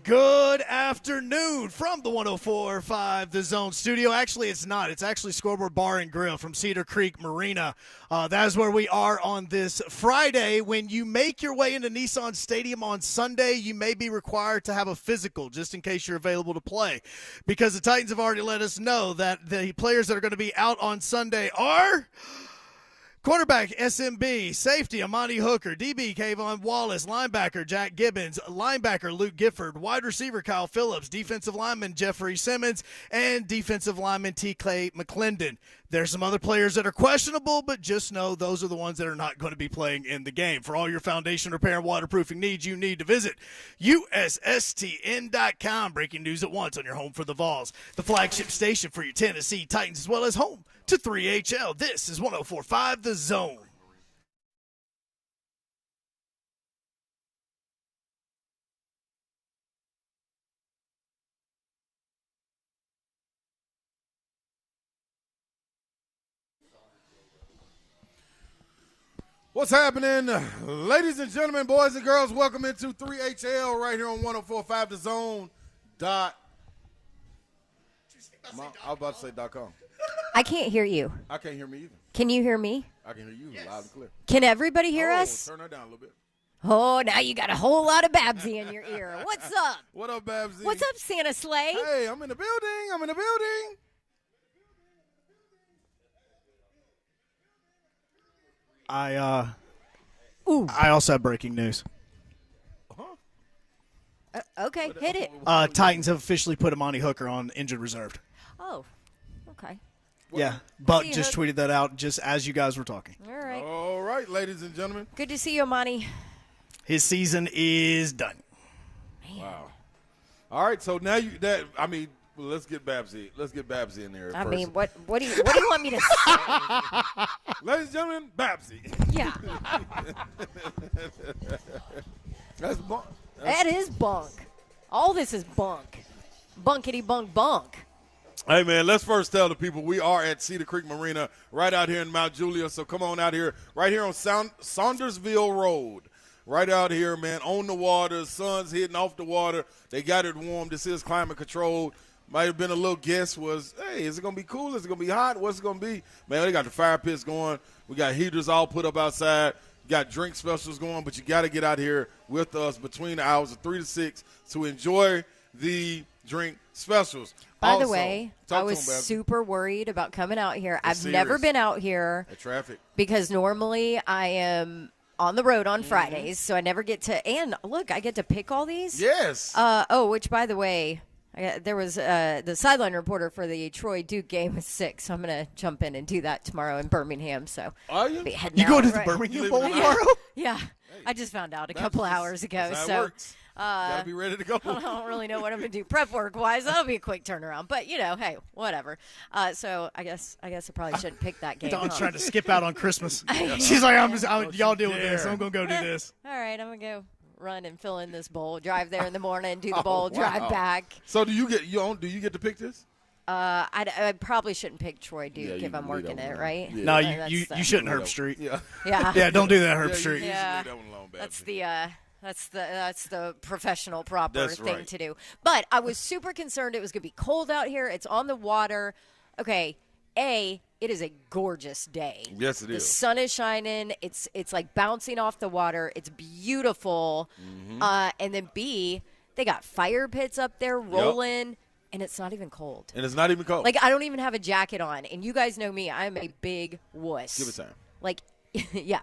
Good afternoon from the 104.5 The Zone studio. Actually, it's not. It's actually Scoreboard Bar and Grill from Cedar Creek Marina. That is where we are on this Friday. When you make your way into Nissan Stadium on Sunday, you may be required to have a physical just in case you're available to play. Because the Titans have already let us know that the players that are going to be out on Sunday are quarterback SMB, safety Amani Hooker, DB Kayvon Wallace, linebacker Jack Gibbons, linebacker Luke Gifford, wide receiver Kyle Phillips, defensive lineman Jeffrey Simmons, and defensive lineman T. Clay McClendon. There's some other players that are questionable, but just know those are the ones that are not going to be playing in the game. For all your foundation repair and waterproofing needs, you need to visit USSTN.com. Breaking news at once on your home for the Vols, the flagship station for your Tennessee Titans, as well as home to 3HL. This is 104.5 The Zone. What's happening, ladies and gentlemen, boys and girls? Welcome into 3HL right here on 104.5 The Zone. I was about to say .com. I can't hear you. I can't hear me either. Can you hear me? I can hear you loud and clear. Can everybody hear us? Turn her down a little bit. Oh, now you got a whole lot of Babsy in your ear. What's up? What up, Babsy? What's up, Santa Slay? Hey, I'm in the building. I also have breaking news. Okay, hit it. Titans have officially put Amani Hooker on injured reserve. Oh, okay. Yeah, Buck See you, just tweeted that out just as you guys were talking. All right, ladies and gentlemen. Good to see you, Amani. His season is done. Man. Wow. All right, so now let's get Babsy. Let's get Babsy in there. I first. mean, what do you want me to say? Ladies and gentlemen, Babsy. Yeah. That's bunk. That is bunk. All this is bunk. Bunkity bunk bunk. Hey, man, let's first tell the people we are at Cedar Creek Marina right out here in Mount Juliet. So come on out here, right here on Saundersville Road. Right out here, man, on the water. Sun's hitting off the water. They got it warm. This is climate controlled. Might have been a little guess was, hey, is it going to be cool? Is it going to be hot? What's it going to be? Man, they got the fire pits going. We got heaters all put up outside. Got drink specials going, but you got to get out here with us between the hours of 3 to 6 to enjoy the drink specials. By the way, I was super worried about coming out here. I've never been out here. The traffic. Because normally I am on the road on Fridays, so I never get to. And look, I get to pick all these. Yes. Which, by the way, there was the sideline reporter for the Troy Duke game is sick, so I'm going to jump in and do that tomorrow in Birmingham. So are you? You go to the Birmingham Bowl tomorrow? Yeah. I just found out a couple hours ago. That's how so it works. Gotta be ready to go. I don't really know what I'm going to do prep work-wise. That'll be a quick turnaround. But, hey, whatever. So I guess I probably shouldn't pick that game. Dawn's trying to skip out on Christmas. She's like, y'all deal with this. I'm going to go do this. All right, I'm going to go run and fill in this bowl, drive there in the morning, do the bowl, drive back. So do you get to pick this? I probably shouldn't pick Troy Duke if I'm working it, right? Yeah. No, you shouldn't Herb Street. Yeah. Yeah, don't do that, Herb Street. Yeah. That's the professional proper thing to do. But I was super concerned it was going to be cold out here. It's on the water. Okay, it is a gorgeous day. Yes, it is. The sun is shining. It's like bouncing off the water. It's beautiful. Mm-hmm. And then B, they got fire pits up there rolling. Yep. And it's not even cold. Like, I don't even have a jacket on. And you guys know me. I'm a big wuss. Give it time. Like, yeah.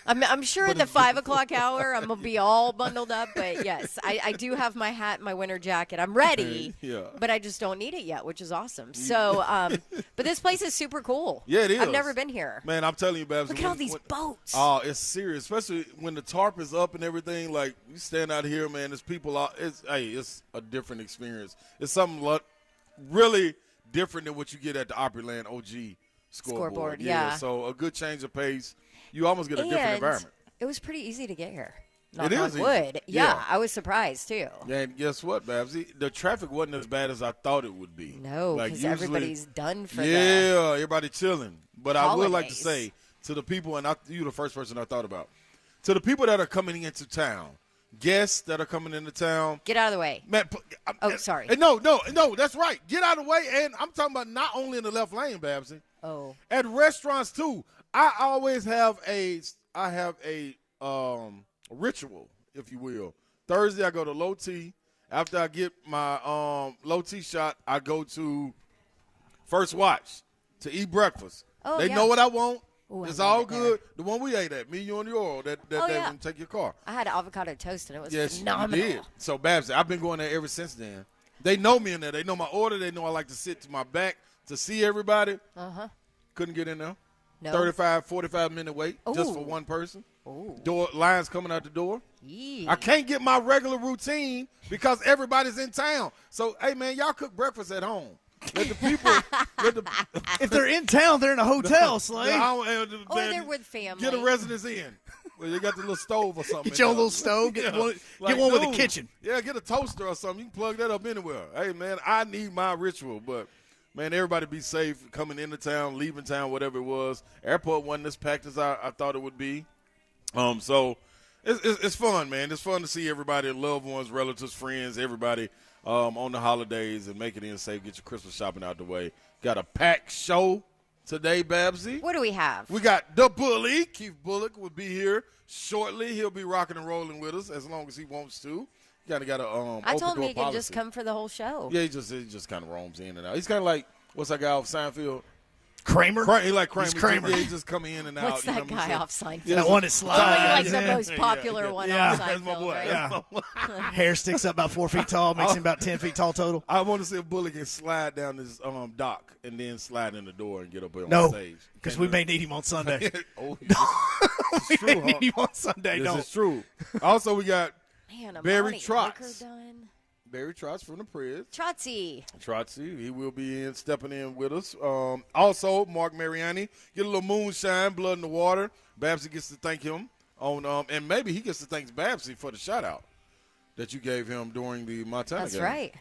I'm sure at the 5 o'clock hour I'm going to be all bundled up. But, yes, I do have my hat and my winter jacket. I'm ready. Yeah. But I just don't need it yet, which is awesome. So, but this place is super cool. Yeah, it is. I've never been here. Man, I'm telling you, Babs. Look at all these boats. Oh, it's serious. Especially when the tarp is up and everything. Like, you stand out here, man, there's people out. It's a different experience. It's something really different than what you get at the Opryland OG scoreboard. Yeah. So a good change of pace. You almost get a different environment. It was pretty easy to get here. It is wood. Yeah, I was surprised too. And guess what, Babsy? The traffic wasn't as bad as I thought it would be. No, because everybody's done for everybody chilling. But holidays. I would like to say to the people, and you're the first person I thought about, to the people that are coming into town, guests that are coming into town. Get out of the way. Man, sorry. No, that's right. Get out of the way. And I'm talking about not only in the left lane, Babsy. Oh. At restaurants, too. I always have a ritual, if you will. Thursday, I go to Low T. After I get my Low T shot, I go to First Watch to eat breakfast. Oh, they know what I want. Ooh, it's all good. The one we ate at, me, you, and the oil, that when take your car. I had avocado toast, and it was phenomenal. You did. So, Babsy, I've been going there ever since then. They know me in there. They know my order. They know I like to sit to my back to see everybody. Uh-huh. Couldn't get in there. No. 35, 45-minute wait just for one person. Ooh. Lines coming out the door. Yee. I can't get my regular routine because everybody's in town. So, hey, man, y'all cook breakfast at home. Let the people. If they're in town, they're in a hotel, Slay. Or they're with family. Get a residence in. Well, you got the little stove or something. Get your little stove. Get one with a kitchen. Yeah, get a toaster or something. You can plug that up anywhere. Hey, man, I need my ritual. But, man, everybody be safe coming into town, leaving town, whatever it was. Airport wasn't as packed as I thought it would be. So it's fun, man. It's fun to see everybody, loved ones, relatives, friends, everybody on the holidays and make it in safe. Get your Christmas shopping out the way. Got a packed show today, Babsy. What do we have? We got the Bully. Keith Bullock will be here shortly. He'll be rocking and rolling with us as long as he wants to. Got a I told him he policy. can just come for the whole show. Yeah, he just kind of roams in and out. He's kind of like, what's that guy off Seinfeld? Kramer? He like Kramer. He's Kramer. He just come in and out. What's that guy off Seinfeld? Yeah, that one is slides. Like the most popular one on Seinfeld. That's my boy. Right? Yeah. Hair sticks up about 4 feet tall, makes him about 10 feet tall total. I want to see if Bullock can slide down this dock and then slide in the door and get up here on no, stage. Because we may need him on Sunday. This is true, need him on Sunday. This is true. Also, we got Barry Trotz. Barry Trotz from the Preds. Trotzy. He will be stepping in with us. Also, Mark Mariani. Get a little moonshine, blood in the water. Babsy gets to thank him and maybe he gets to thank Babsy for the shout-out that you gave him during the Montana game. That's right.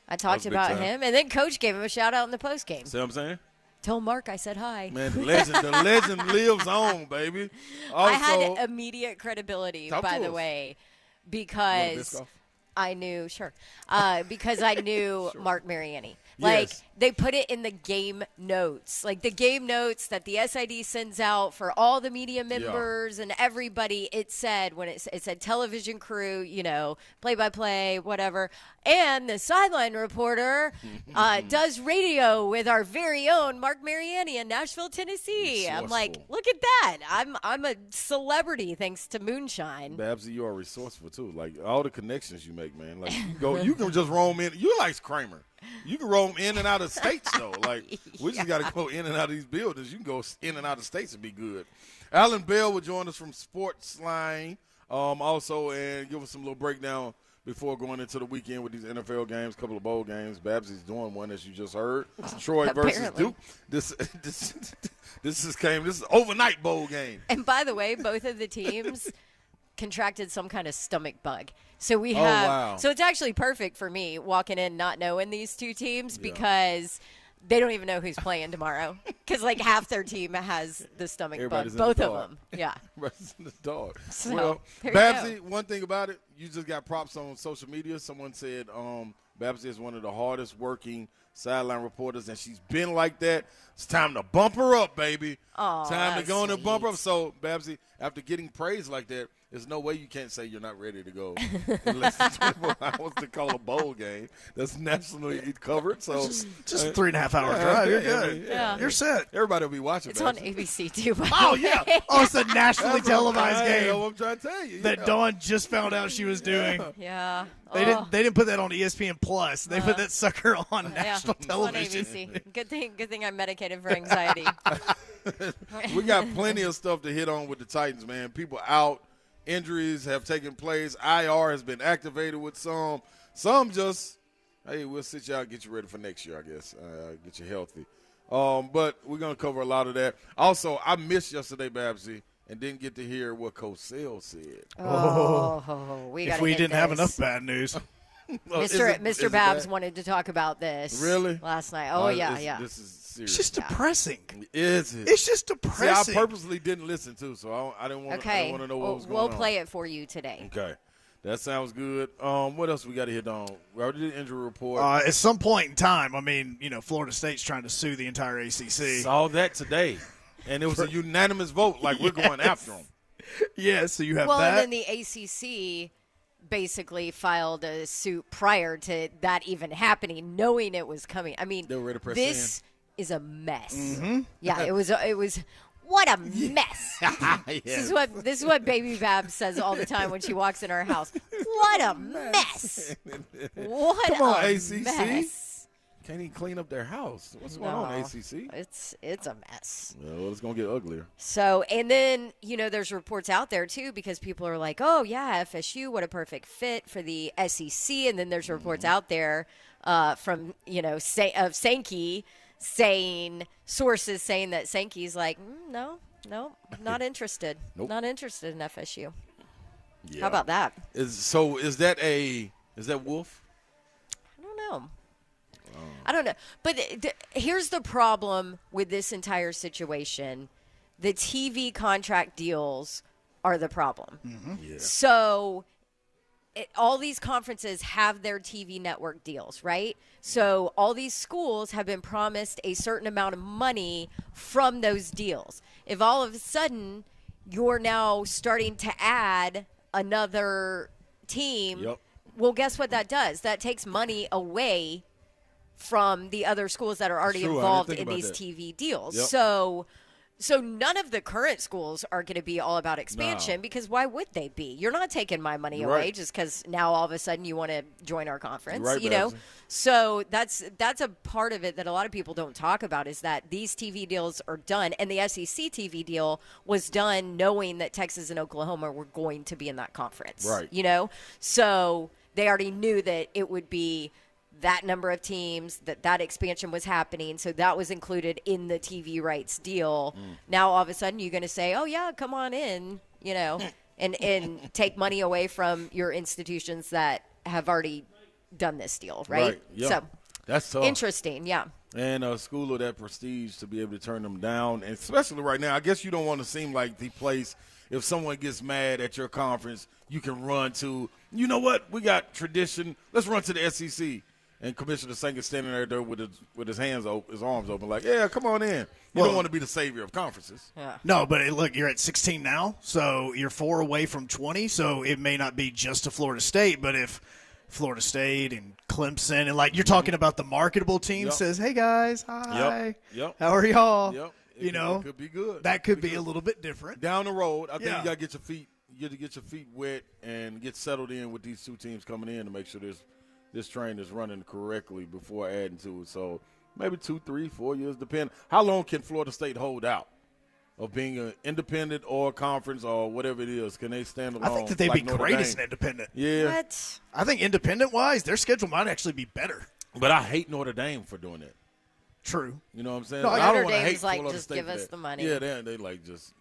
I talked about him, and then Coach gave him a shout-out in the postgame. See what I'm saying? Tell Mark I said hi. Man, the legend lives on, baby. Also, I had immediate credibility, by the way, because I knew, because I knew Mark Mariani. Like, they put it in the game notes. Like, the game notes that the SID sends out for all the media members and everybody, it said, it said television crew, play-by-play, whatever. And the sideline reporter does radio with our very own Mark Mariani in Nashville, Tennessee. Resourceful. I'm like, look at that. I'm a celebrity thanks to Moonshine. Babsy, you are resourceful, too. Like, all the connections you make, man. Like, you can just roam in. You like Kramer. You can roam in and out of states, though. Like, we just got to go in and out of these buildings. You can go in and out of states and be good. Alan Bell will join us from Sports Line also and give us some little breakdown before going into the weekend with these NFL games, a couple of bowl games. Babsy's doing one, as you just heard. Troy versus Duke. This is overnight bowl game. And by the way, both of the teams contracted some kind of stomach bug. So we have so it's actually perfect for me walking in not knowing these two teams because they don't even know who's playing tomorrow because like half their team has the stomach bug. Both of them. Yeah. Everybody's in the dog. So, well, Babsy, one thing about it, you just got props on social media. Someone said Babsy is one of the hardest working sideline reporters, and she's been like that. It's time to bump her up, baby. Time to go in and bump her up. So, Babsy, after getting praise like that, there's no way you can't say you're not ready to go in less than 24 hours to call a bowl game that's nationally covered. So just a 3.5 hour drive. You're good. You're set. Everybody will be watching. It's on ABC too. It's a nationally televised game. I'm trying to tell you. That Dawn just found out she was doing. Yeah. They didn't put that on ESPN Plus. They put that sucker on national television. On ABC. Good thing I'm medicated for anxiety. We got plenty of stuff to hit on with the Titans, man. People out. Injuries have taken place. IR has been activated with some. Some just, hey, we'll sit you out and get you ready for next year, I guess. Get you healthy. But we're going to cover a lot of that. Also, I missed yesterday, Babsy, and didn't get to hear what Cosell said. If we didn't have enough bad news. Mr. Babs wanted to talk about this. Really? Last night. This is serious. It's just depressing. Is it? It's just depressing. See, I purposely didn't listen to, so I didn't want to know what was going on. We'll play it for you today. Okay. That sounds good. What else we got to hit on? We already did injury report. At some point in time, Florida State's trying to sue the entire ACC. Saw that today, and it was a unanimous vote. Like, we're going after them. Yeah, so you have that. that. And then the ACC basically filed a suit prior to that even happening, knowing it was coming. I mean, they were ready to press this is a mess. Mm-hmm. Yeah, it was. What a mess. Yes. This is what Baby Bab says all the time when she walks in our house. What a mess. What Come on, a ACC. mess. Can't even clean up their house. What's going on, ACC? It's a mess. Well, it's going to get uglier. So, and then, there's reports out there, too, because people are like, oh, yeah, FSU, what a perfect fit for the SEC. And then there's reports out there from, of Sankey sources saying that Sankey's like, no, not interested. Nope. Not interested in FSU. Yeah. How about that? Is that Wolf? I don't know. I don't know. But here's the problem with this entire situation. The TV contract deals are the problem. Mm-hmm. Yeah. So all these conferences have their TV network deals, right? So all these schools have been promised a certain amount of money from those deals. If all of a sudden you're now starting to add another team, well, guess what that does? That takes money away from the other schools that are already involved in these TV deals. So none of the current schools are going to be all about expansion because why would they be? You're not taking my money away just because now all of a sudden you want to join our conference, So that's a part of it that a lot of people don't talk about is that these TV deals are done, and the SEC TV deal was done knowing that Texas and Oklahoma were going to be in that conference, So they already knew that it would be that number of teams, that expansion was happening. So that was included in the TV rights deal. Now, all of a sudden, you're going to say, oh, yeah, come on in, and take money away from your institutions that have already done this deal, right? Yeah. So that's tough. Interesting, yeah. And a school of that prestige to be able to turn them down, and especially right now, I guess you don't want to seem like the place, if someone gets mad at your conference, you can run to, you know what, we got tradition, let's run to the SEC. And Commissioner Sankey standing there with his arms open, like, yeah, come on in. You don't want to be the savior of conferences. Yeah. No, but look, you're at 16 now, so you're 4 away from 20, so it may not be just to Florida State, but if Florida State and Clemson, and like you're talking about the marketable team says, hey, guys, hi, how are y'all? It could be good. That could be a little bit different. Down the road, I think you got to get your feet wet and get settled in with these two teams coming in to make sure this train is running correctly before adding to it. So maybe 2, 3, 4 years, depend. How long can Florida State hold out of being an independent or a conference or whatever it is? Can they stand alone? I think that they'd be great as an independent. Yeah. What? I think independent-wise, their schedule might actually be better. But I hate Notre Dame for doing that. True. You know what I'm saying? No, I don't Notre want to hate Dame's like, Florida just State give for us that. the money. Yeah, they like just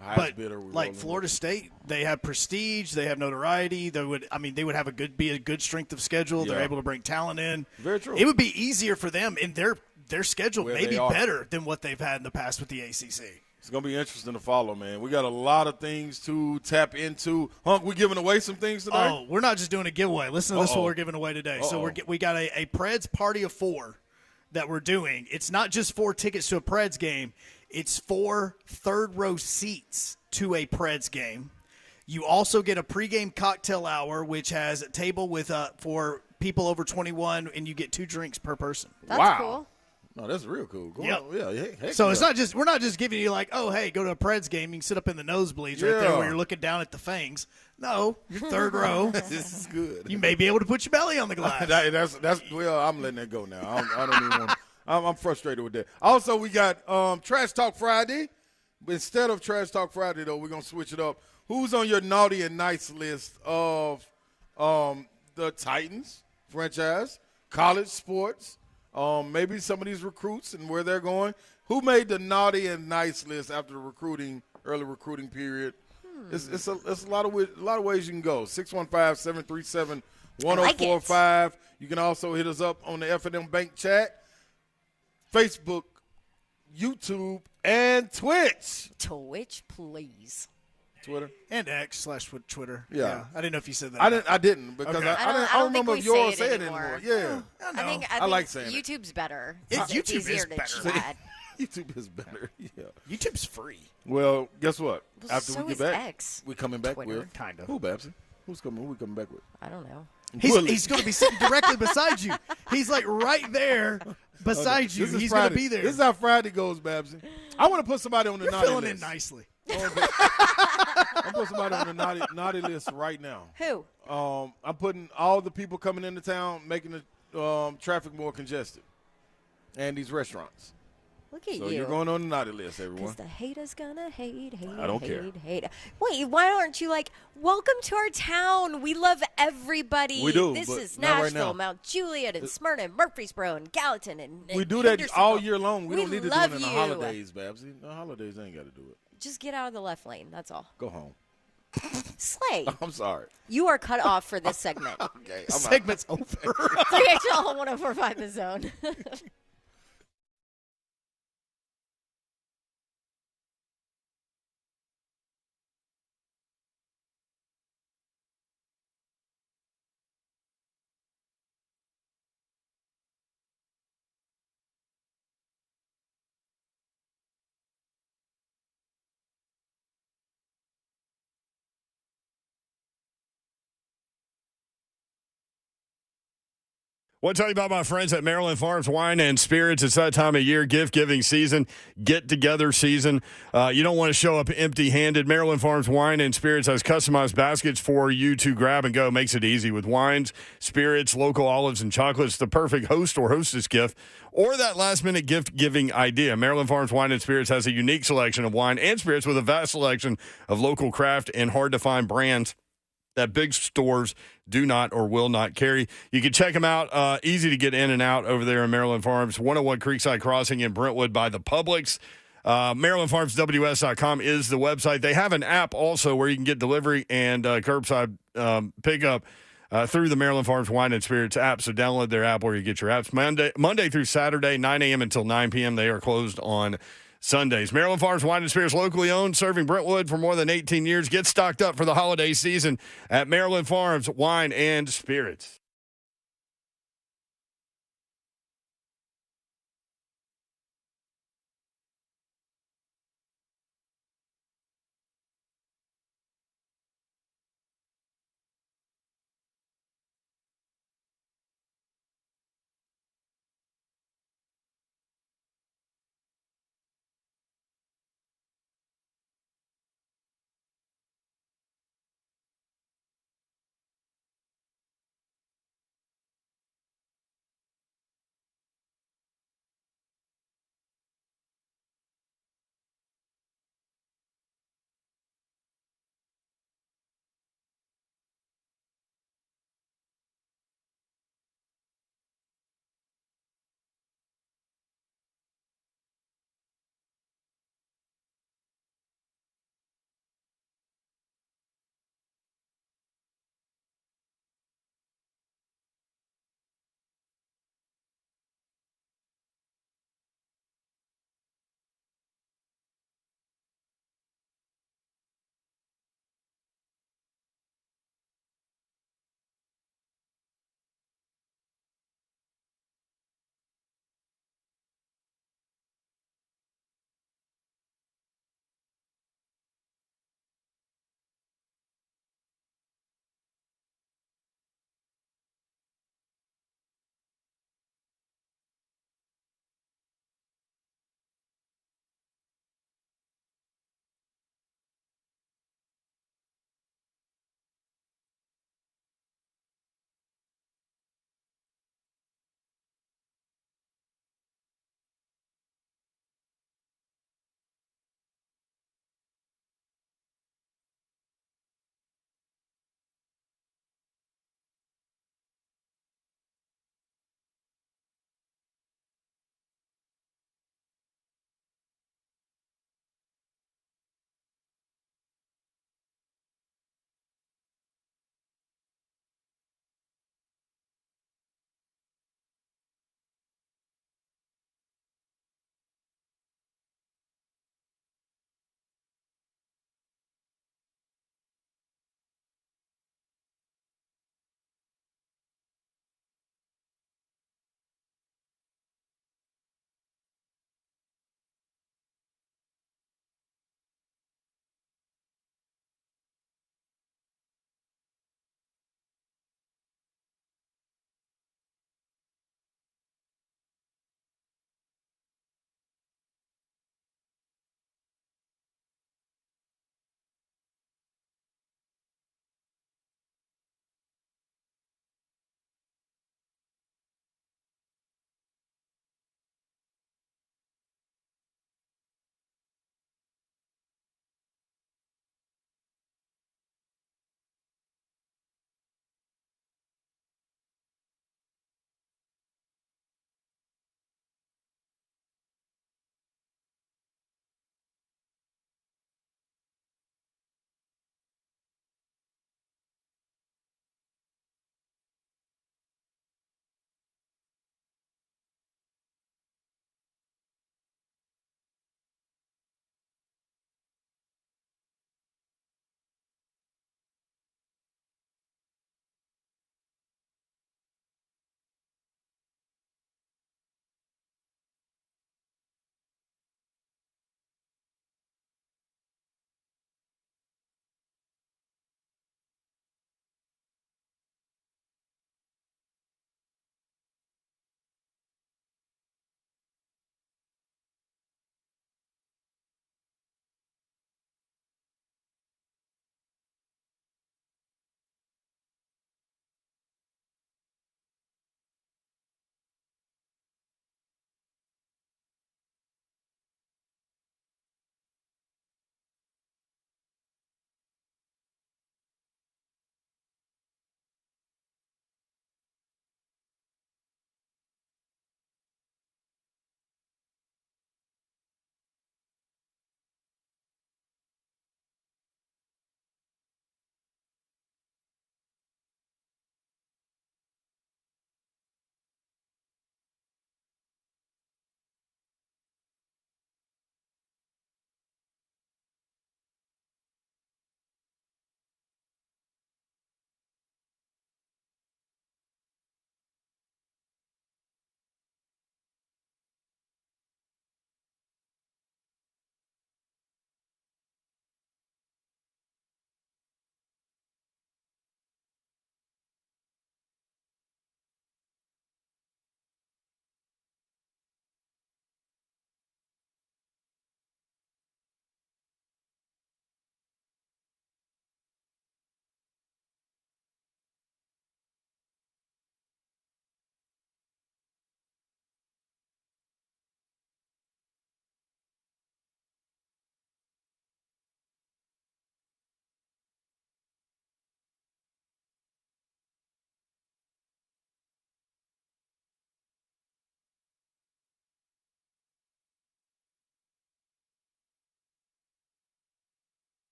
highest But bidder. like Florida State, they have prestige, they have notoriety. They would have be a good strength of schedule. They're able to bring talent in. Very true. It would be easier for them, and their schedule Where may they be are. better than what they've had in the past with the ACC. It's going to be interesting to follow, man. We got a lot of things to tap into. Hunk, we giving away some things today? Oh, we're not just doing a giveaway. Listen to this, what we're giving away today. So we got a Preds party of 4 that we're doing. It's not just 4 tickets to a Preds game. It's 4 third-row seats to a Preds game. You also get a pregame cocktail hour, which has a table with for people over 21, and you get 2 drinks per person. That's cool. No, that's real cool. Yep. Yeah. So we're not just giving you like, oh, hey, go to a Preds game. You can sit up in the nosebleeds right there where you're looking down at the fangs. No, you're third row. This is good. You may be able to put your belly on the glass. I'm letting that go now. I don't even want to. I'm frustrated with that. Also, we got Trash Talk Friday. Instead of Trash Talk Friday, though, we're going to switch it up. Who's on your naughty and nice list of the Titans franchise, college sports, maybe some of these recruits and where they're going? Who made the naughty and nice list after the early recruiting period? It's a lot of ways you can go. 615-737-1045. You can also hit us up on the F&M Bank chat, Facebook, YouTube, and Twitch. Twitch, please. Twitter. And X/Twitter. Yeah. I didn't know if you said that. I didn't because Okay. I don't remember if you all say it anymore. Yeah. I know. I think like saying it. YouTube's better. YouTube It's easier is to better. chat. YouTube is better. Yeah. YouTube's free. Well, guess what? Well, After so we is get back, X. we coming back Twitter. with Kind of. who, Babsy? Who's coming? Who we coming back with? I don't know. He's going to be sitting directly beside you. He's like right there beside you. He's going to be there. This is how Friday goes, Babsy. I want to put somebody on the You're naughty filling list. in nicely. I'm putting somebody on the naughty list right now. Who? I'm putting all the people coming into town, making the traffic more congested, and these restaurants. Look at So you. you're going on the naughty list, everyone. Because the haters gonna hate. I don't care. Hate. Wait, why aren't you like, welcome to our town. We love everybody. We do, This but is not right Nashville, now. Mount Juliet, and Smyrna, and Murfreesboro, and Gallatin, and We do that Hendersonville. all year long. We don't need to do love it in the you. holidays, Babsy. The holidays ain't got to do it. Just get out of the left lane. That's all. Go home. Slay. I'm sorry. You are cut off for this segment. Okay, I'm out. Segment's over. 3XL 1045 The Zone. Want to tell you about my friends at Maryland Farms Wine and Spirits. It's that time of year, gift-giving season, get-together season. You don't want to show up empty-handed. Maryland Farms Wine and Spirits has customized baskets for you to grab and go. Makes it easy with wines, spirits, local olives, and chocolates. The perfect host or hostess gift or that last-minute gift-giving idea. Maryland Farms Wine and Spirits has a unique selection of wine and spirits with a vast selection of local craft and hard-to-find brands that big stores do not or will not carry. You can check them out. Easy to get in and out over there in Maryland Farms. 101 Creekside Crossing in Brentwood by the Publix. MarylandFarmsWS.com is the website. They have an app also where you can get delivery and curbside pickup through the Maryland Farms Wine and Spirits app. So download their app where you get your apps. Monday through Saturday, 9 a.m. until 9 p.m. They are closed on Sundays. Maryland Farms Wine and Spirits, locally owned, serving Brentwood for more than 18 years. Get stocked up for the holiday season at Maryland Farms Wine and Spirits.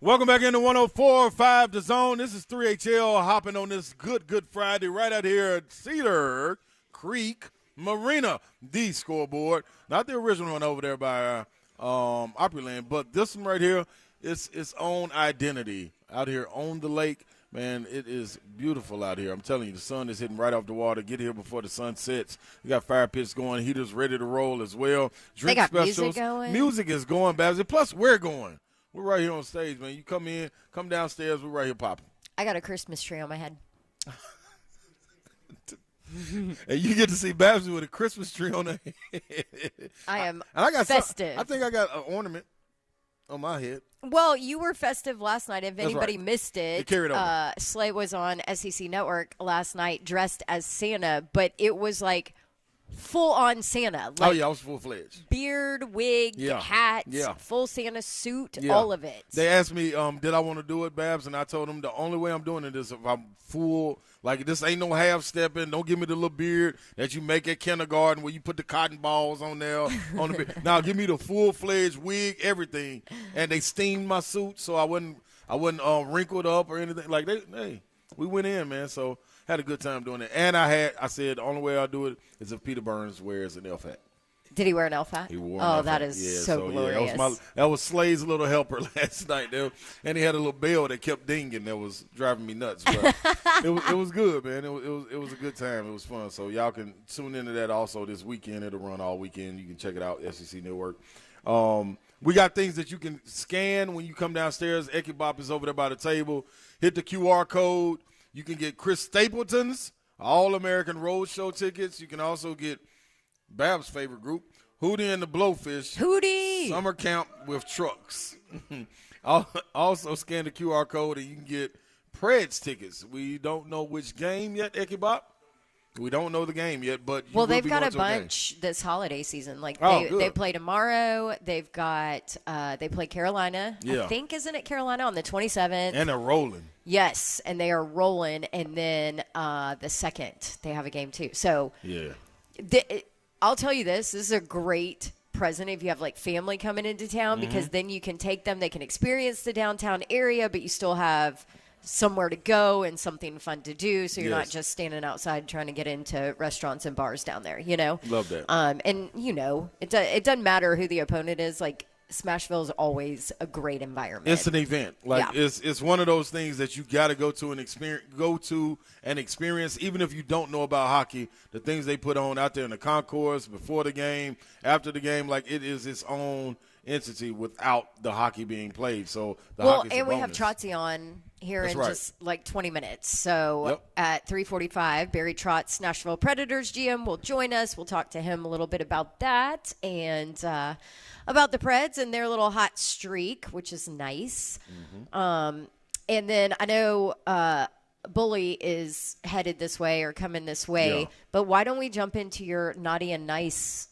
Welcome back into 104.5 The Zone. This is 3HL hopping on this good Friday right out here at Cedar Creek Marina, the Scoreboard. Not the original one over there by Opryland, but this one right here is its own identity out here on the lake. Man, it is beautiful out here. I'm telling you, the sun is hitting right off the water. Get here before the sun sets. We got fire pits going, heaters ready to roll as well. Drink they got specials. music going. Music is going, Babs. Plus, we're going. We're right here on stage, man. You come in, come downstairs. We're right here popping. I got a Christmas tree on my head. And you get to see Babs with a Christmas tree on her head. I am and I got festive. I think I got an ornament on my head. Well, you were festive last night. If That's anybody right. missed it, carried over. Slay was on SEC Network last night dressed as Santa, but it was like full-on Santa. Like, Oh, yeah, I was full-fledged. beard, wig, hat, full Santa suit, all of it. They asked me, did I want to do it, Babs? And I told them the only way I'm doing it is if I'm full. Like, this ain't no half-stepping. Don't give me the little beard that you make at kindergarten where you put the cotton balls on there. On the beard. Now, give me the full-fledged wig, everything. And they steamed my suit so I wasn't wrinkled up or anything. Like, we went in, man. So, had a good time doing it. And I said the only way I'll do it is if Peter Burns wears an elf hat. Did he wear an elf hat? He wore an elf that hat. is so glorious. That was Slay's little helper last night. And he had a little bell that kept dinging that was driving me nuts. But it was good, man. It was a good time. It was fun. So y'all can tune into that also this weekend. It'll run all weekend. You can check it out, SEC Network. We got things that you can scan when you come downstairs. Ekibop is over there by the table. Hit the QR code. You can get Chris Stapleton's All-American Roadshow tickets. You can also get Bab's favorite group, Hootie and the Blowfish. Hootie! Summer camp with trucks. Also scan the QR code and you can get Preds tickets. We don't know which game yet, Ekibop. We don't know the game yet, but well, they've got a bunch this holiday season. Like they play tomorrow. They've got they play Carolina. Yeah. I think isn't it Carolina on the 27th? And they're rolling. Yes, and they are rolling. And then the 2nd they have a game too. So yeah, I'll tell you this is a great present if you have like family coming into town because then you can take them. They can experience the downtown area, but you still have somewhere to go and something fun to do, so you're not just standing outside trying to get into restaurants and bars down there, you know? Love that. And, you know, it doesn't matter who the opponent is. Like, Smashville is always a great environment. It's an event. Like, it's one of those things that you got to go to and experience, even if you don't know about hockey, the things they put on out there in the concourse, before the game, after the game, like, it is its own entity without the hockey being played. So hockey's a we have bonus. Trotz on here That's in right. just like 20 minutes. So at 3:45, Barry Trotz, Nashville Predators GM, will join us. We'll talk to him a little bit about that and about the Preds and their little hot streak, which is nice. And then I know Bully is headed this way or coming this way, but why don't we jump into your naughty and nice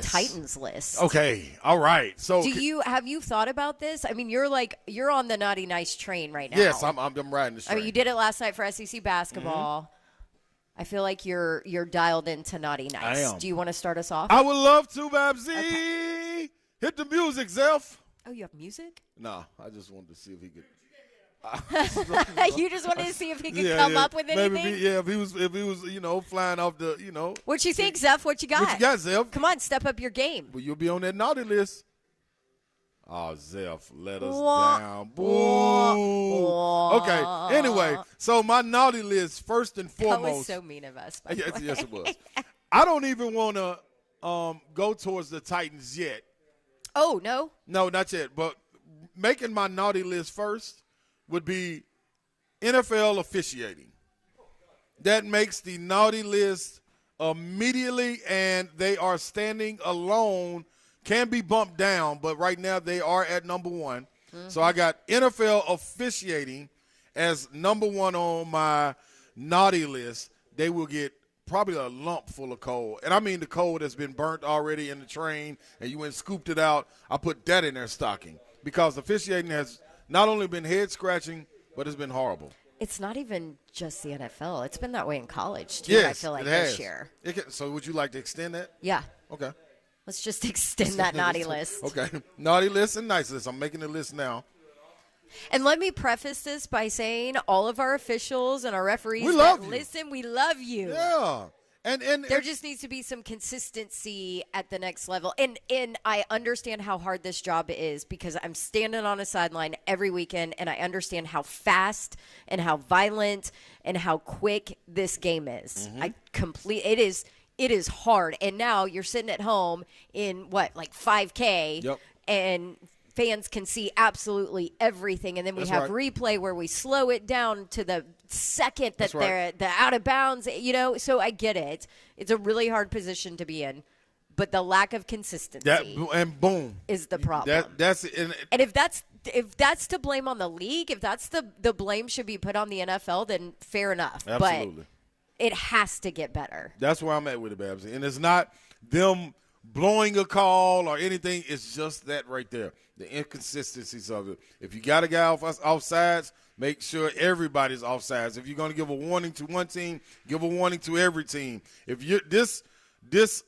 Titans list? Okay, all right. So have you thought about this? I mean, you're on the naughty nice train right now. Yes, I'm riding the train. I mean, you did it last night for SEC basketball. I feel like you're dialed into naughty nice. I am. Do you want to start us off? I would love to, Babsy. Okay. Hit the music, Zelf. Oh, you have music? No, I just wanted to see if he could. You just wanted to see if he could come up with anything? Maybe, if he was, flying off the, What you think, Zeph? What you got? What you got, Zeph? Come on, step up your game. Well, you'll be on that naughty list. Oh, Zeph, let us down. Boo. Okay, anyway, so my naughty list, first and foremost. That was so mean of us, by the way. Yes, it was. I don't even want to go towards the Titans yet. Oh, no? No, not yet. But making my naughty list first would be NFL officiating. That makes the naughty list immediately, and they are standing alone. Can be bumped down, but right now they are at number one. So I got NFL officiating as number one on my naughty list. They will get probably a lump full of coal. And I mean the coal that's been burnt already in the train, and you went and scooped it out. I put that in their stocking because officiating has not only been head-scratching, but it's been horrible. It's not even just the NFL. It's been that way in college, too, Yes, I feel like, it has. this year. So would you like to extend that? Yeah. Okay. Let's just extend that naughty list. Okay. Naughty list and nice list. I'm making the list now. And let me preface this by saying all of our officials and our referees We love you. listen, we love you. Yeah. And there just needs to be some consistency at the next level. And I understand how hard this job is because I'm standing on a sideline every weekend, and I understand how fast and how violent and how quick this game is. It is hard. And now you're sitting at home in like 5K, Yep. and fans can see absolutely everything. And then we have replay where we slow it down to the second that they're out of bounds, so I get it. It's a really hard position to be in, but the lack of consistency is the problem. That's it. And if that's to blame on the league, if that's the blame should be put on the NFL, then fair enough. Absolutely. But it has to get better. That's where I'm at with it, Babsy. And it's not them blowing a call or anything. It's just that right there, the inconsistencies of it. If you got a guy off sides, make sure everybody's off sides. If you're going to give a warning to one team, give a warning to every team. If you're this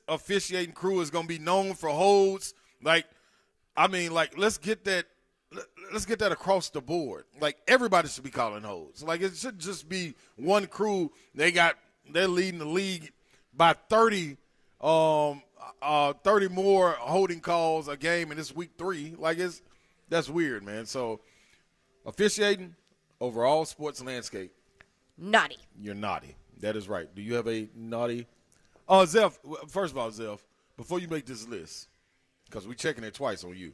officiating crew is going to be known for holds, let's get that across the board. Like, everybody should be calling holds. Like, it should just be one crew. They're leading the league by 30 more holding calls a game, and it's week 3. That's weird, man. So, officiating, overall sports landscape. Naughty. You're naughty. That is right. Do you have a naughty? Zeph, first of all, Zeph, before you make this list, because we're checking it twice on you.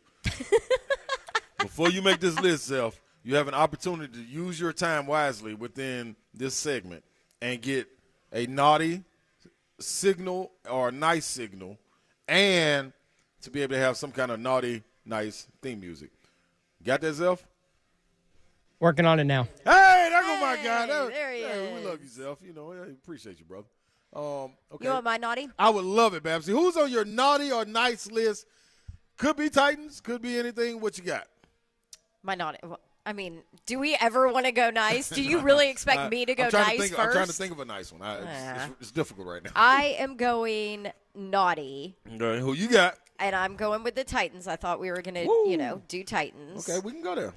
Before you make this list, Zeph, you have an opportunity to use your time wisely within this segment and get a naughty signal or a nice signal, and to be able to have some kind of naughty, nice theme music. Got that, Zeph? Working on it now. Hey, there go my guy. There he is. We love you, Zeph. I appreciate you, brother. Okay. You want my naughty? I would love it, Babsy. Who's on your naughty or nice list? Could be Titans. Could be anything. What you got? My naughty. I mean, do we ever want to go nice? Do you really expect me to go nice first? I'm trying to think of a nice one. It's difficult right now. I am going naughty. Okay, who you got? And I'm going with the Titans. I thought we were going to, do Titans. Okay, we can go there.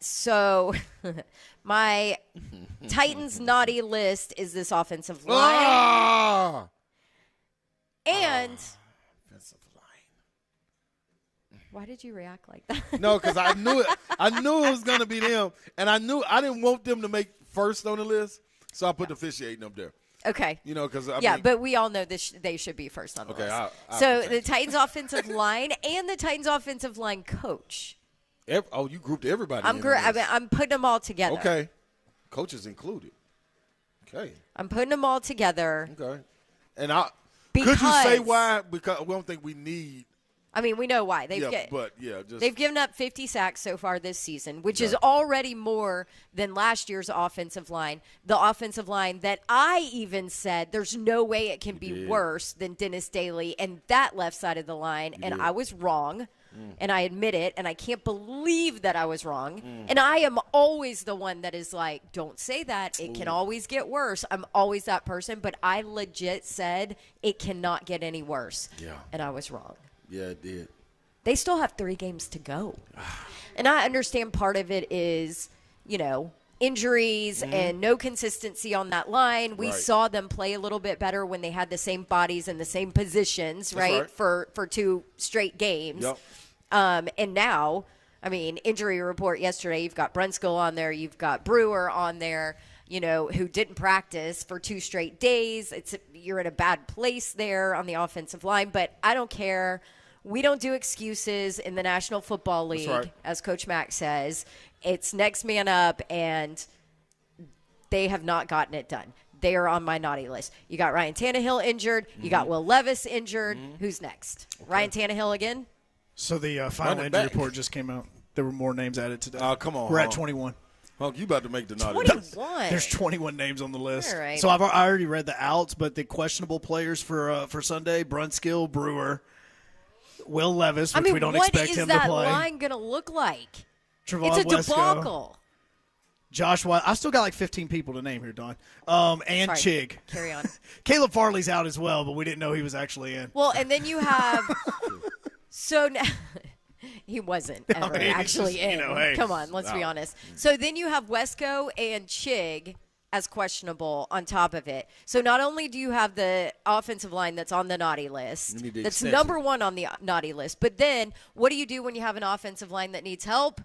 So my Titans naughty list is this offensive line. And offensive line. Why did you react like that? No, because I knew it. I knew it was going to be them, and I knew I didn't want them to make first on the list, so I put the officiating up there. Okay. Because but we all know they should be first on the list. So the Titans offensive line and the Titans offensive line coach. You grouped everybody. I'm putting them all together. Okay. Coaches included. Okay. I'm putting them all together. Okay. And could you say why? Because we don't think we need. I mean, we know why. They've given up 50 sacks so far this season, which is already more than last year's offensive line. The offensive line that I even said there's no way it can be worse than Dennis Daly and that left side of the line, I was wrong, and I admit it, and I can't believe that I was wrong. And I am always the one that is like, don't say that. It can always get worse. I'm always that person, but I legit said it cannot get any worse, and I was wrong. Yeah, it did. They still have 3 games to go. And I understand part of it is, injuries and no consistency on that line. We saw them play a little bit better when they had the same bodies and the same positions, right? For 2 straight games. Yep. And now, injury report yesterday, you've got Brunskill on there, you've got Brewer on there, who didn't practice for 2 straight days. You're in a bad place there on the offensive line, but I don't care. We don't do excuses in the National Football League, as Coach Mack says. It's next man up, and they have not gotten it done. They are on my naughty list. You got Ryan Tannehill injured. You got Will Levis injured. Who's next? Okay. Ryan Tannehill again? So the final injury report just came out. There were more names added today. Oh, come on. We're at 21. Hunk, you about to make the naughty 21. There's 21 names on the list. All right. So I already read the outs, but the questionable players for Sunday: Brunskill, Brewer, Will Levis, which we don't expect him to play. What is that line going to look like? Trevon It's a debacle. Josh White. I still got like 15 people to name here, Don. And Chig. Carry on. Caleb Farley's out as well, but we didn't know he was actually in. Well, and then you have – so now He wasn't ever actually in. hey, Come on, let's be honest. So then you have Wesco and Chig as questionable on top of it. So not only do you have the offensive line that's on the naughty list, that's number one on the naughty list, but then what do you do when you have an offensive line that needs help?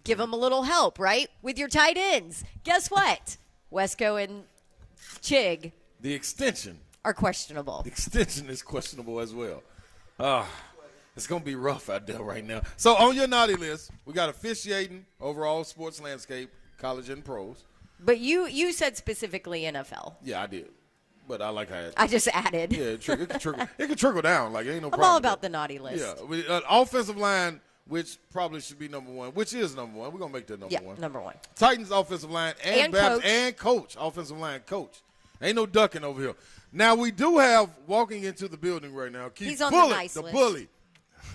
Give them a little help, right? With your tight ends. Guess what? Wesco and Chig. The extension. Are questionable. The extension is questionable as well. It's going to be rough out there right now. So on your naughty list, we got officiating, overall sports landscape, college and pros. But you said specifically NFL. Yeah, I did. But I like how I just added. Yeah, it can trickle down. Like, ain't no problem. I'm all about the naughty list. Yeah. Offensive line, which probably should be number one, which is number one. We're going to make that number one. Yeah, number one. Titans offensive line and coach. Offensive line coach. Ain't no ducking over here. Now, we do have, walking into the building right now, he's on Bullock, the nice list. Bully.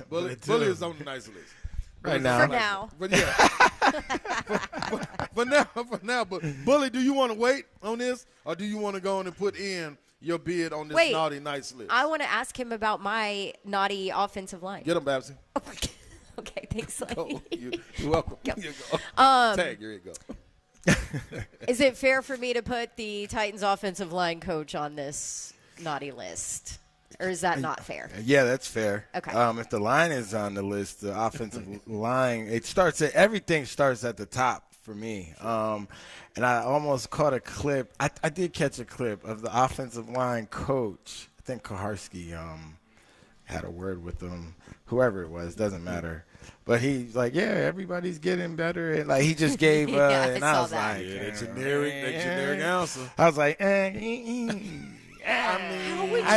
Bully is on the nice list. Right now. For now. But yeah. for now. But Bully, do you want to wait on this, or do you want to go on and put in your bid on this naughty nice list? I want to ask him about my naughty offensive line. Get him, Babsy. Okay, thanks. You're welcome. Go. Here you go. Tag, here you go. Is it fair for me to put the Titans offensive line coach on this naughty list? Or is that not fair? Yeah, that's fair. Okay. If the line is on the list, the offensive line, everything starts at the top for me. And I almost caught a clip. I did catch a clip of the offensive line coach. I think Koharski had a word with him. Whoever it was, doesn't matter. But he's like, yeah, everybody's getting better. And like he just gave, and I was like, that generic answer. I was like, I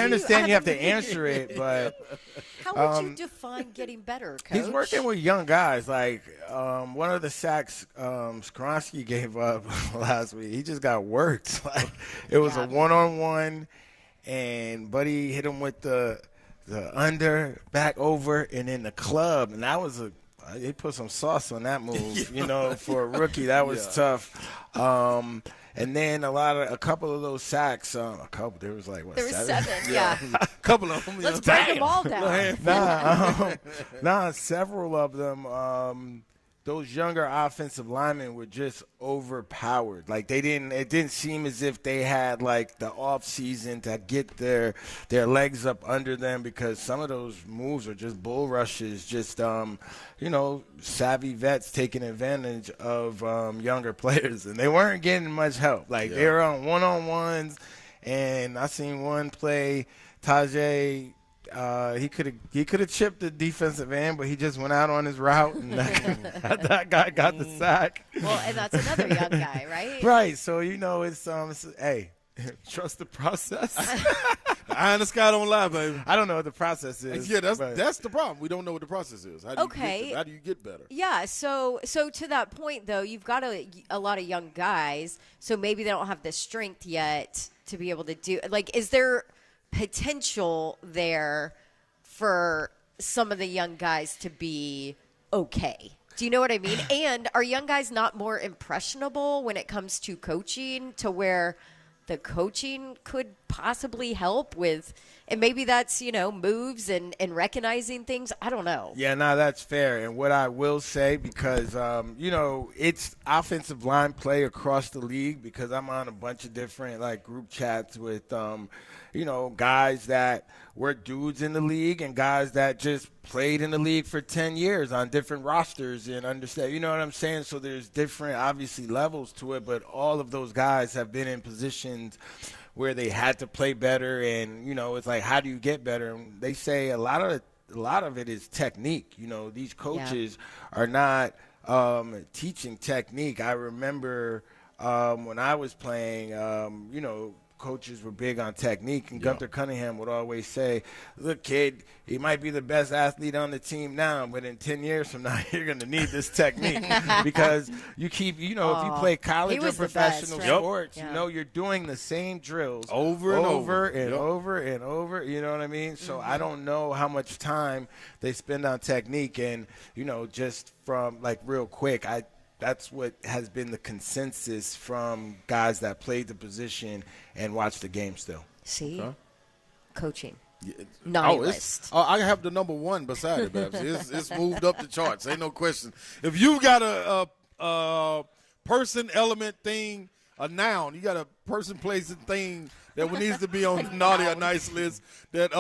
understand you have to answer it, but how would you define getting better, Coach? He's working with young guys. Like one of the sacks Skoronsky gave up last week, he just got worked. Like it was a one-on-one, and Buddy hit him with the under, back over, and then the club, and that was they put some sauce on that move. For a rookie, that was tough. And then a couple of those sacks, there was like, what, there was seven, a couple of them. Let's break them all down. Several of them, those younger offensive linemen were just overpowered. Like it didn't seem as if they had like the off season to get their legs up under them, because some of those moves are just bull rushes, just savvy vets taking advantage of younger players, and they weren't getting much help. Like they were on one-on-ones, and I seen one play, Tajay. He could have chipped the defensive end, but he just went out on his route, and that guy got the sack. Well, and that's another young guy, right? Right. So it's hey, trust the process. Eye in the sky don't lie, baby. I don't know what the process is. Yeah, that's the problem. We don't know what the process is. How do you get better? Yeah. So to that point, though, you've got a lot of young guys, so maybe they don't have the strength yet to be able to do. Like, is there potential there for some of the young guys to be okay? Do you know what I mean? And are young guys not more impressionable when it comes to coaching, to where the coaching could possibly help with, and maybe that's, moves and recognizing things. I don't know. Yeah, no, that's fair. And what I will say, because, it's offensive line play across the league, because I'm on a bunch of different, group chats with, guys that were dudes in the league and guys that just played in the league for 10 years on different rosters and understand, you know what I'm saying? So there's different, obviously, levels to it, but all of those guys have been in positions where they had to play better, and, it's like, how do you get better? And they say a lot of it is technique. These coaches are not teaching technique. I remember when I was playing, coaches were big on technique, and Gunther Cunningham would always say, look, kid, he might be the best athlete on the team now, but in 10 years from now, you're going to need this technique, because you keep, if you play college or professional sports, you're doing the same drills over and over and over and over, you know what I mean? So I don't know how much time they spend on technique, and, just from, real quick, that's what has been the consensus from guys that played the position and watch the game still. See? Coaching. naughty Oh, list. I have the number 1 beside it, Babs. It's moved up the charts. Ain't no question. If you got a person, element, thing, a noun, you got a person, place, and thing that needs to be on the naughty or nice list that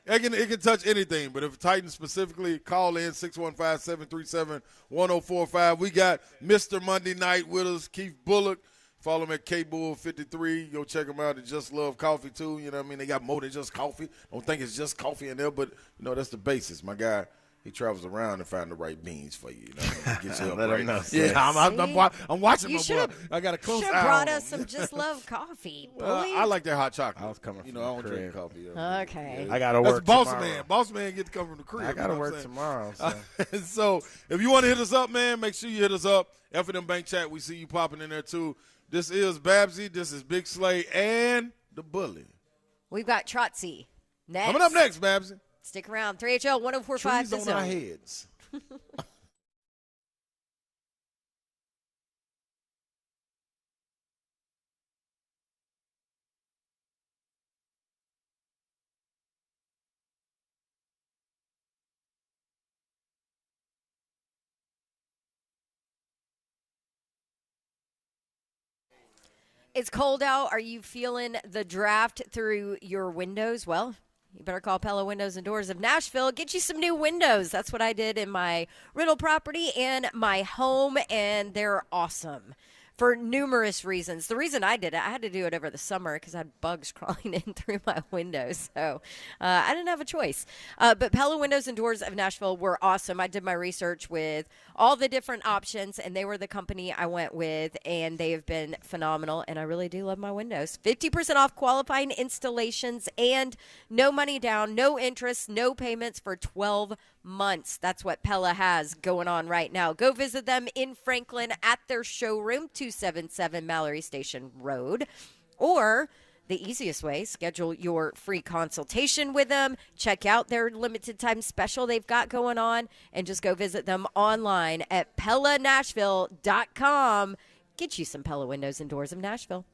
it can touch anything. But if Titan specifically, call in 615-737-1045. We got Mr. Monday Night with us, Keith Bullock. Follow him at KBull53. Go check him out at Just Love Coffee, too. You know what I mean? They got more than just coffee. Don't think it's just coffee in there, but, that's the basis. My guy, he travels around and find the right beans for you. You know what I mean? Get you up right now. Yeah, I'm watching my boy. I got a close eye on him. Brought us some Just Love Coffee. I like that hot chocolate. I was coming from I don't drink coffee. Okay. I got to work That's tomorrow. Boss Man. Boss Man get to come from the crib. I got to work tomorrow. So. So if you want to hit us up, man, make sure you hit us up. F&M Bank Chat, we see you popping in there, too. This is Babsy. This is Big Slay and the Bully. We've got Trotz next. Coming up next, Babsy. Stick around. 3HL 1045 Trees on our heads. It's cold out. Are you feeling the draft through your windows? Well, you better call Pella Windows and Doors of Nashville. Get you some new windows. That's what I did in my rental property and my home, and they're awesome for numerous reasons. The reason I did it, I had to do it over the summer because I had bugs crawling in through my windows. So I didn't have a choice. But Pella Windows and Doors of Nashville were awesome. I did my research with all the different options, and they were the company I went with, and they have been phenomenal, and I really do love my windows. 50% off qualifying installations and no money down, no interest, no payments for 12 months. That's what Pella has going on right now. Go visit them in Franklin at their showroom, 277 Mallory Station Road. Or the easiest way, schedule your free consultation with them. Check out their limited time special they've got going on, and just go visit them online at PellaNashville.com. Get you some Pella Windows and Doors of Nashville.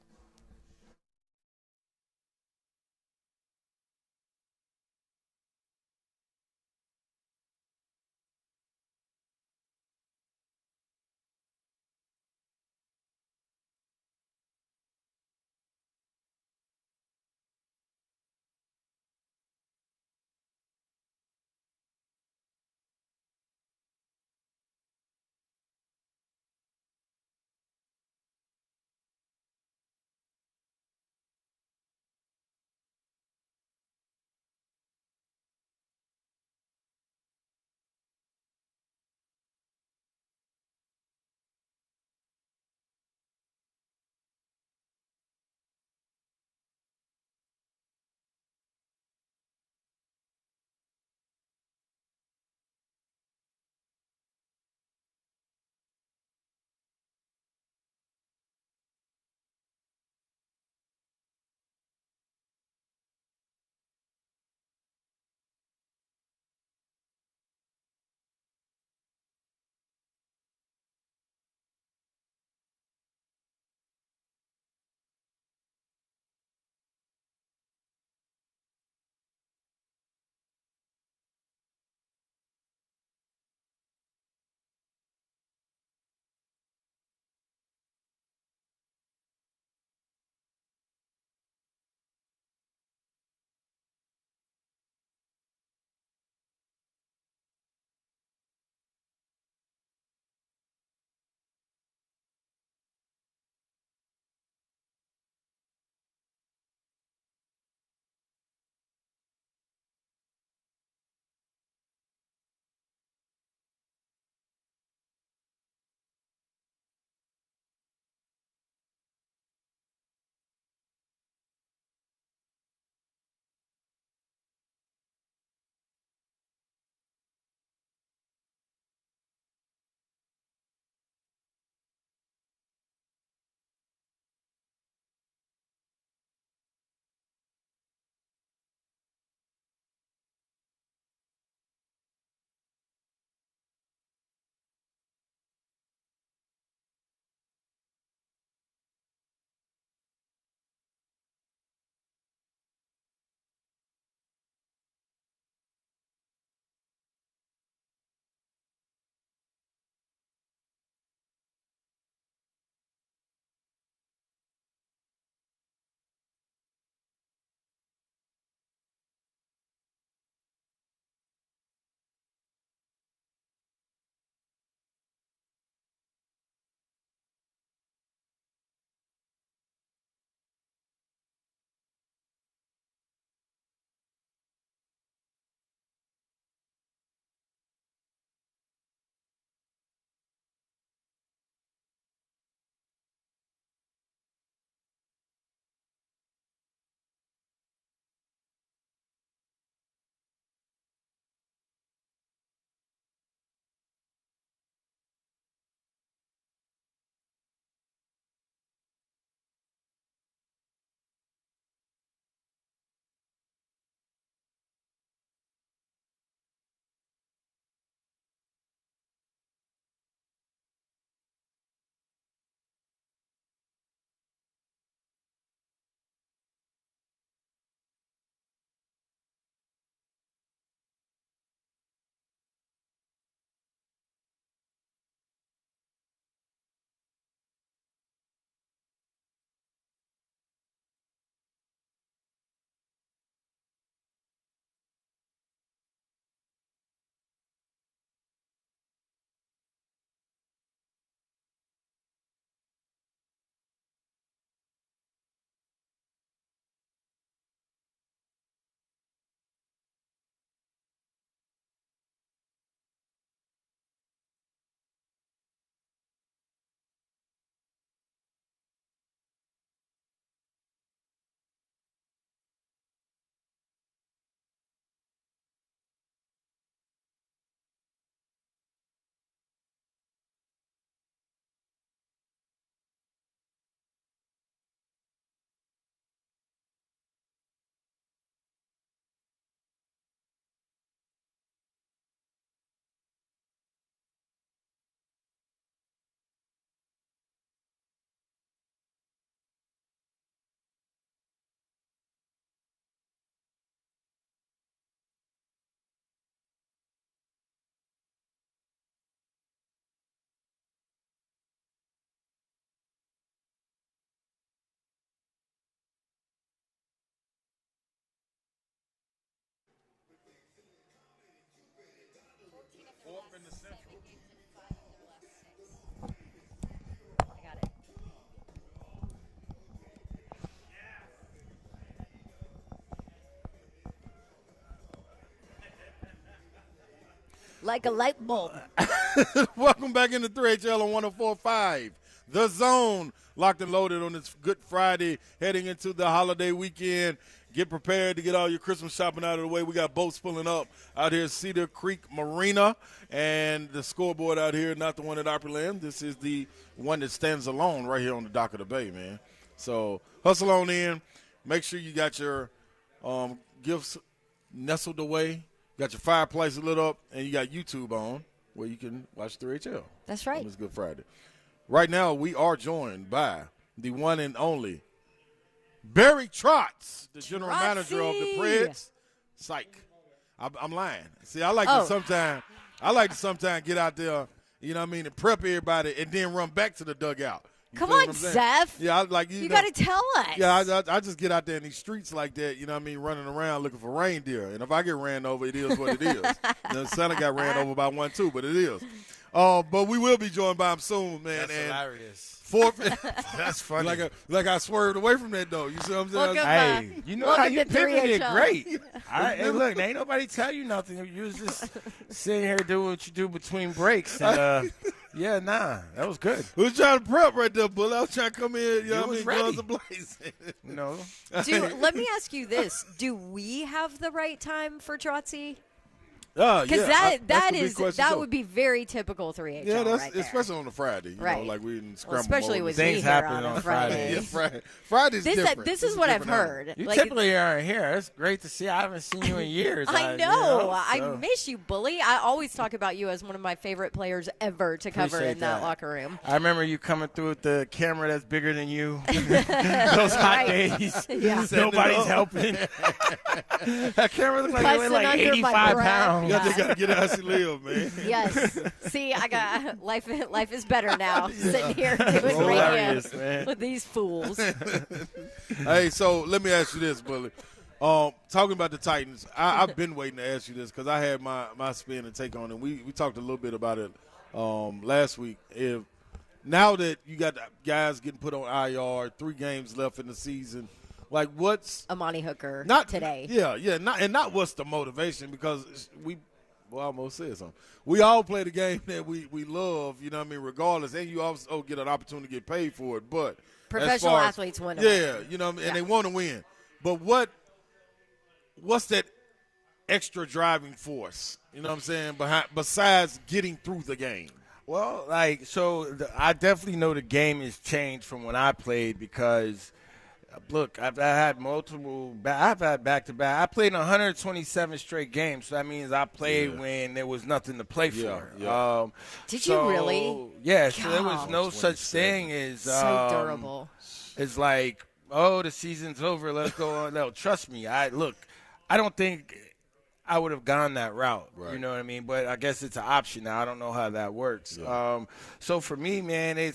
I got it. Like a light bulb. Welcome back into 3HL on 104.5. The Zone, locked and loaded on this Good Friday, heading into the holiday weekend. Get prepared to get all your Christmas shopping out of the way. We got boats pulling up out here at Cedar Creek Marina, and the scoreboard out here, not the one at Opryland. This is the one that stands alone right here on the dock of the bay, man. So hustle on in. Make sure you got your gifts nestled away. Got your fireplace lit up, and you got YouTube on where you can watch 3HL. That's right. On this Good Friday. Right now, we are joined by the one and only Barry Trotz, the general manager of the Preds. Psych. I'm lying. See, I like to sometimes get out there, you know what I mean, and prep everybody and then run back to the dugout. Come on, Zeph. Yeah, you got to tell us. Yeah, I just get out there in these streets like that, you know what I mean, running around looking for reindeer. And if I get ran over, it is what it is. Santa got ran over by one, too, but it is. But we will be joined by him soon, man. That's hilarious. That's funny. Like I swerved away from that, though. You see what I'm saying? Hey, you know how you pivoted great. Hey, look, ain't nobody tell you nothing. You was just sitting here doing what you do between breaks. And, that was good. We was trying to prep right there, Bullock. I was trying to come in, you know what I mean, guns ablaze. No. Let me ask you this. Do we have the right time for Trotzy? Because that would be very typical 3HL. Yeah, that's right especially on a Friday. You know, like we didn't scramble. Especially with things me happen here on a Friday. Friday. Friday's different. This is what I've heard. You typically aren't here. It's great to see. I haven't seen you in years. I know. I miss you, Bully. I always talk about you as one of my favorite players ever to cover in that locker room. I remember you coming through with the camera that's bigger than you. Those hot days. Yeah. Nobody's helping. That camera looks like it weighed like 85 pounds. You got to get out and live, man. Yes. See, I got life is better now. Sitting here doing radio with these fools. Hey, so let me ask you this, Bully. Talking about the Titans, I've been waiting to ask you this because I had my spin and take on it. We talked a little bit about it last week. Now that you got guys getting put on IR, 3 games left in the season, like what's Amani Hooker today? Yeah, not what's the motivation, because I almost said something. We all play the game that we love, you know what I mean, regardless, and you also get an opportunity to get paid for it. But professional athletes want to win. Yeah, you know what I mean, and they want to win. But what's that extra driving force, you know what I'm saying, besides getting through the game? Well, I definitely know the game has changed from when I played because, look, I've had back-to-back. I played in 127 straight games, so that means I played when there was nothing to play for. Yeah. Did you really? Yeah, so there was no such thing as so durable. It's like, oh, the season's over, let's go on. No, trust me. I don't think I would have gone that route. Right. You know what I mean? But I guess it's an option now. I don't know how that works. Yeah. So for me, man,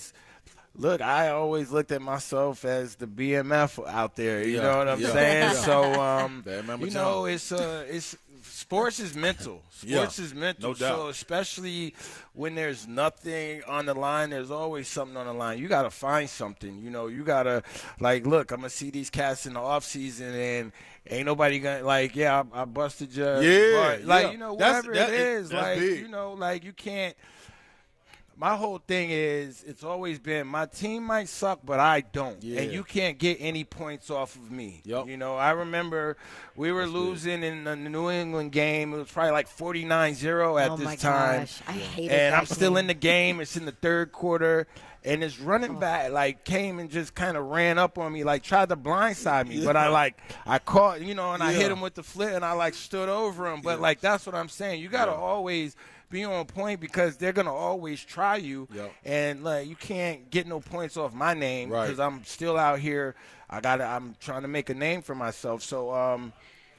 look, I always looked at myself as the BMF out there. You know what I'm saying? So, it's sports is mental. Sports is mental. No doubt. So especially when there's nothing on the line, there's always something on the line. You got to find something. You know, you got to, look, I'm going to see these cats in the offseason and ain't nobody going to, I busted you. Yeah. But, whatever it is, big. you can't. My whole thing is it's always been my team might suck, but I don't. Yeah. And you can't get any points off of me. Yep. I remember we were losing in the New England game. It was probably like 49-0 at this time. Gosh. I hated and that I'm still in the game. It's in the third quarter. And this running back, came and just kind of ran up on me, tried to blindside me. But I caught, and I hit him with the flip, and I, stood over him. But, that's what I'm saying. You got to always be on point because they're going to always try you. Yep. And, you can't get no points off my name because I'm still out here. I'm trying to make a name for myself. So,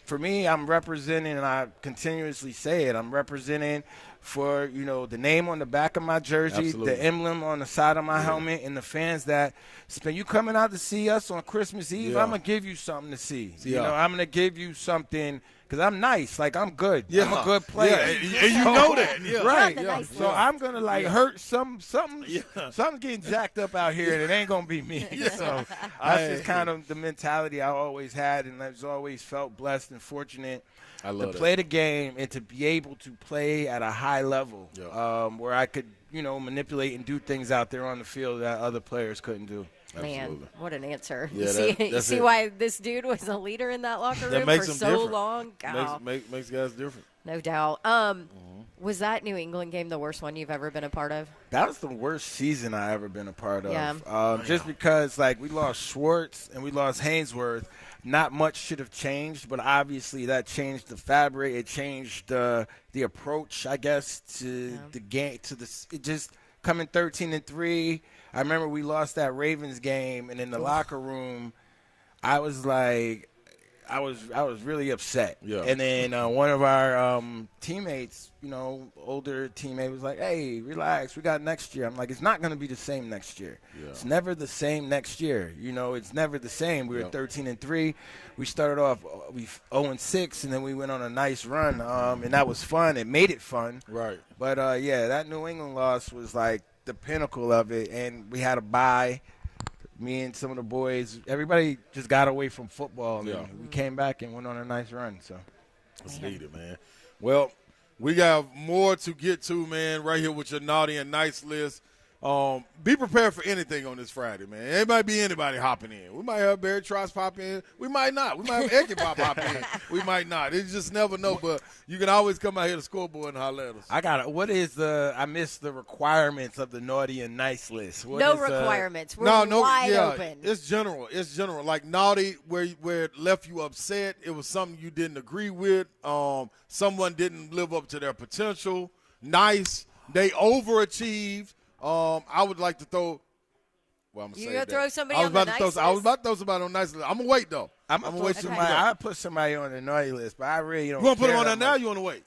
for me, I'm representing, and I continuously say it, I'm representing for, the name on the back of my jersey, Absolutely. The emblem on the side of my helmet, and the fans that spend. You coming out to see us on Christmas Eve, I'm going to give you something to see. I'm going to give you something because I'm nice. Like, I'm good. Yeah. I'm a good player. Yeah, and you know that. Yeah. Right. the nice So I'm going to, hurt something's getting jacked up out here, and it ain't going to be me. So that's just kind of the mentality I always had, and I've always felt blessed and fortunate to play the game and to be able to play at a high level where I could, manipulate and do things out there on the field that other players couldn't do. Man, Absolutely. what an answer. Yeah, you see why this dude was a leader in that locker room for so different. long? God. Makes guys different. No doubt. Was that New England game the worst one you've ever been a part of? That was the worst season I ever been a part of. Yeah. Just because, we lost Schwartz and we lost Hainsworth. Not much should have changed, but obviously that changed the fabric. It changed the approach, I guess, to the game. It just coming 13-3. I remember we lost that Ravens game, and in the locker room, I was like, I was really upset. Yeah. And then one of our teammates, older teammate, was like, "Hey, relax. We got next year." I'm like, "It's not going to be the same next year. Yeah. It's never the same next year. It's never the same." We were 13-3. We started off 0-6, and then we went on a nice run, and that was fun. It made it fun. Right. But that New England loss was like the pinnacle of it, and we had a bye. Me and some of the boys, everybody just got away from football. And we came back and went on a nice run. So it's needed, man. Well, we got more to get to, man, right here with your naughty and nice list. Be prepared for anything on this Friday, man. It might be anybody hopping in. We might have Barry Trotz pop in. We might not. We might have Ecky pop in. We might not. You just never know. But you can always come out here to Scoreboard and holler at us. I missed the requirements of the naughty and nice list. No requirements. We're wide open. It's general. Like naughty, where it left you upset. It was something you didn't agree with. Someone didn't live up to their potential. Nice, they overachieved. I would like to throw. Well, I'm gonna you say gonna that. throw somebody on the nice list? I was about to throw somebody on the nice list. I'm gonna wait though. I'm gonna wait somebody. I put somebody on the naughty list, but I really don't. You want to put him on there there now? You want to wait?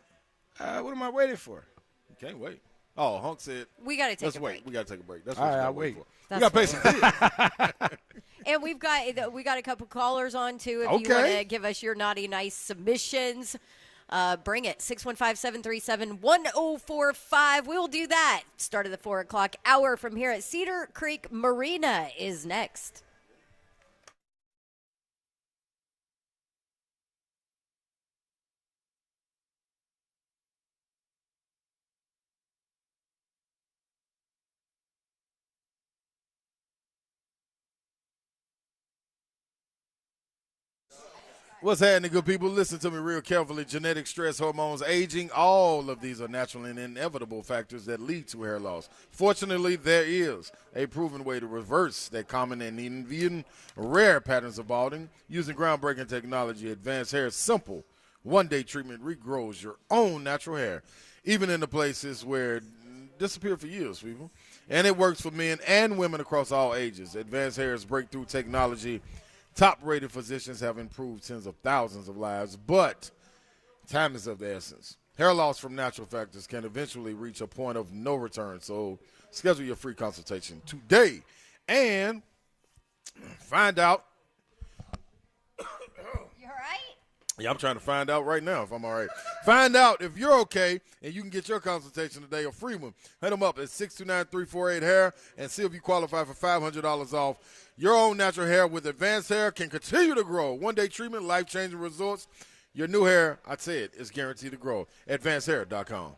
What am I waiting for? You can't wait. Oh, Hunk said we got to take let's a wait. break. We got to take a break. That's all what right. I'll wait for. We got to pay some bills. And we got a couple callers on too. If you want to give us your naughty nice submissions. Bring it, 615-737-1045. We will do that. Start of the 4 o'clock hour from here at Cedar Creek Marina is next. What's happening, good people? Listen to me real carefully. Genetic stress, hormones, aging, all of these are natural and inevitable factors that lead to hair loss. Fortunately, there is a proven way to reverse that common and even rare patterns of balding. Using groundbreaking technology, Advanced Hair's simple one-day treatment regrows your own natural hair, even in the places where it disappeared for years, people. And it works for men and women across all ages. Advanced Hair's breakthrough technology, top-rated physicians have improved tens of thousands of lives, but time is of the essence. Hair loss from natural factors can eventually reach a point of no return, so schedule your free consultation today and find out. You all right? Yeah, I'm trying to find out right now if I'm all right. Find out if you're okay, and you can get your consultation today, a free one. Hit them up at 629-348-HAIR and see if you qualify for $500 off. Your own natural hair with Advanced Hair can continue to grow. One-day treatment, life-changing results. Your new hair, I said, is guaranteed to grow. AdvancedHair.com.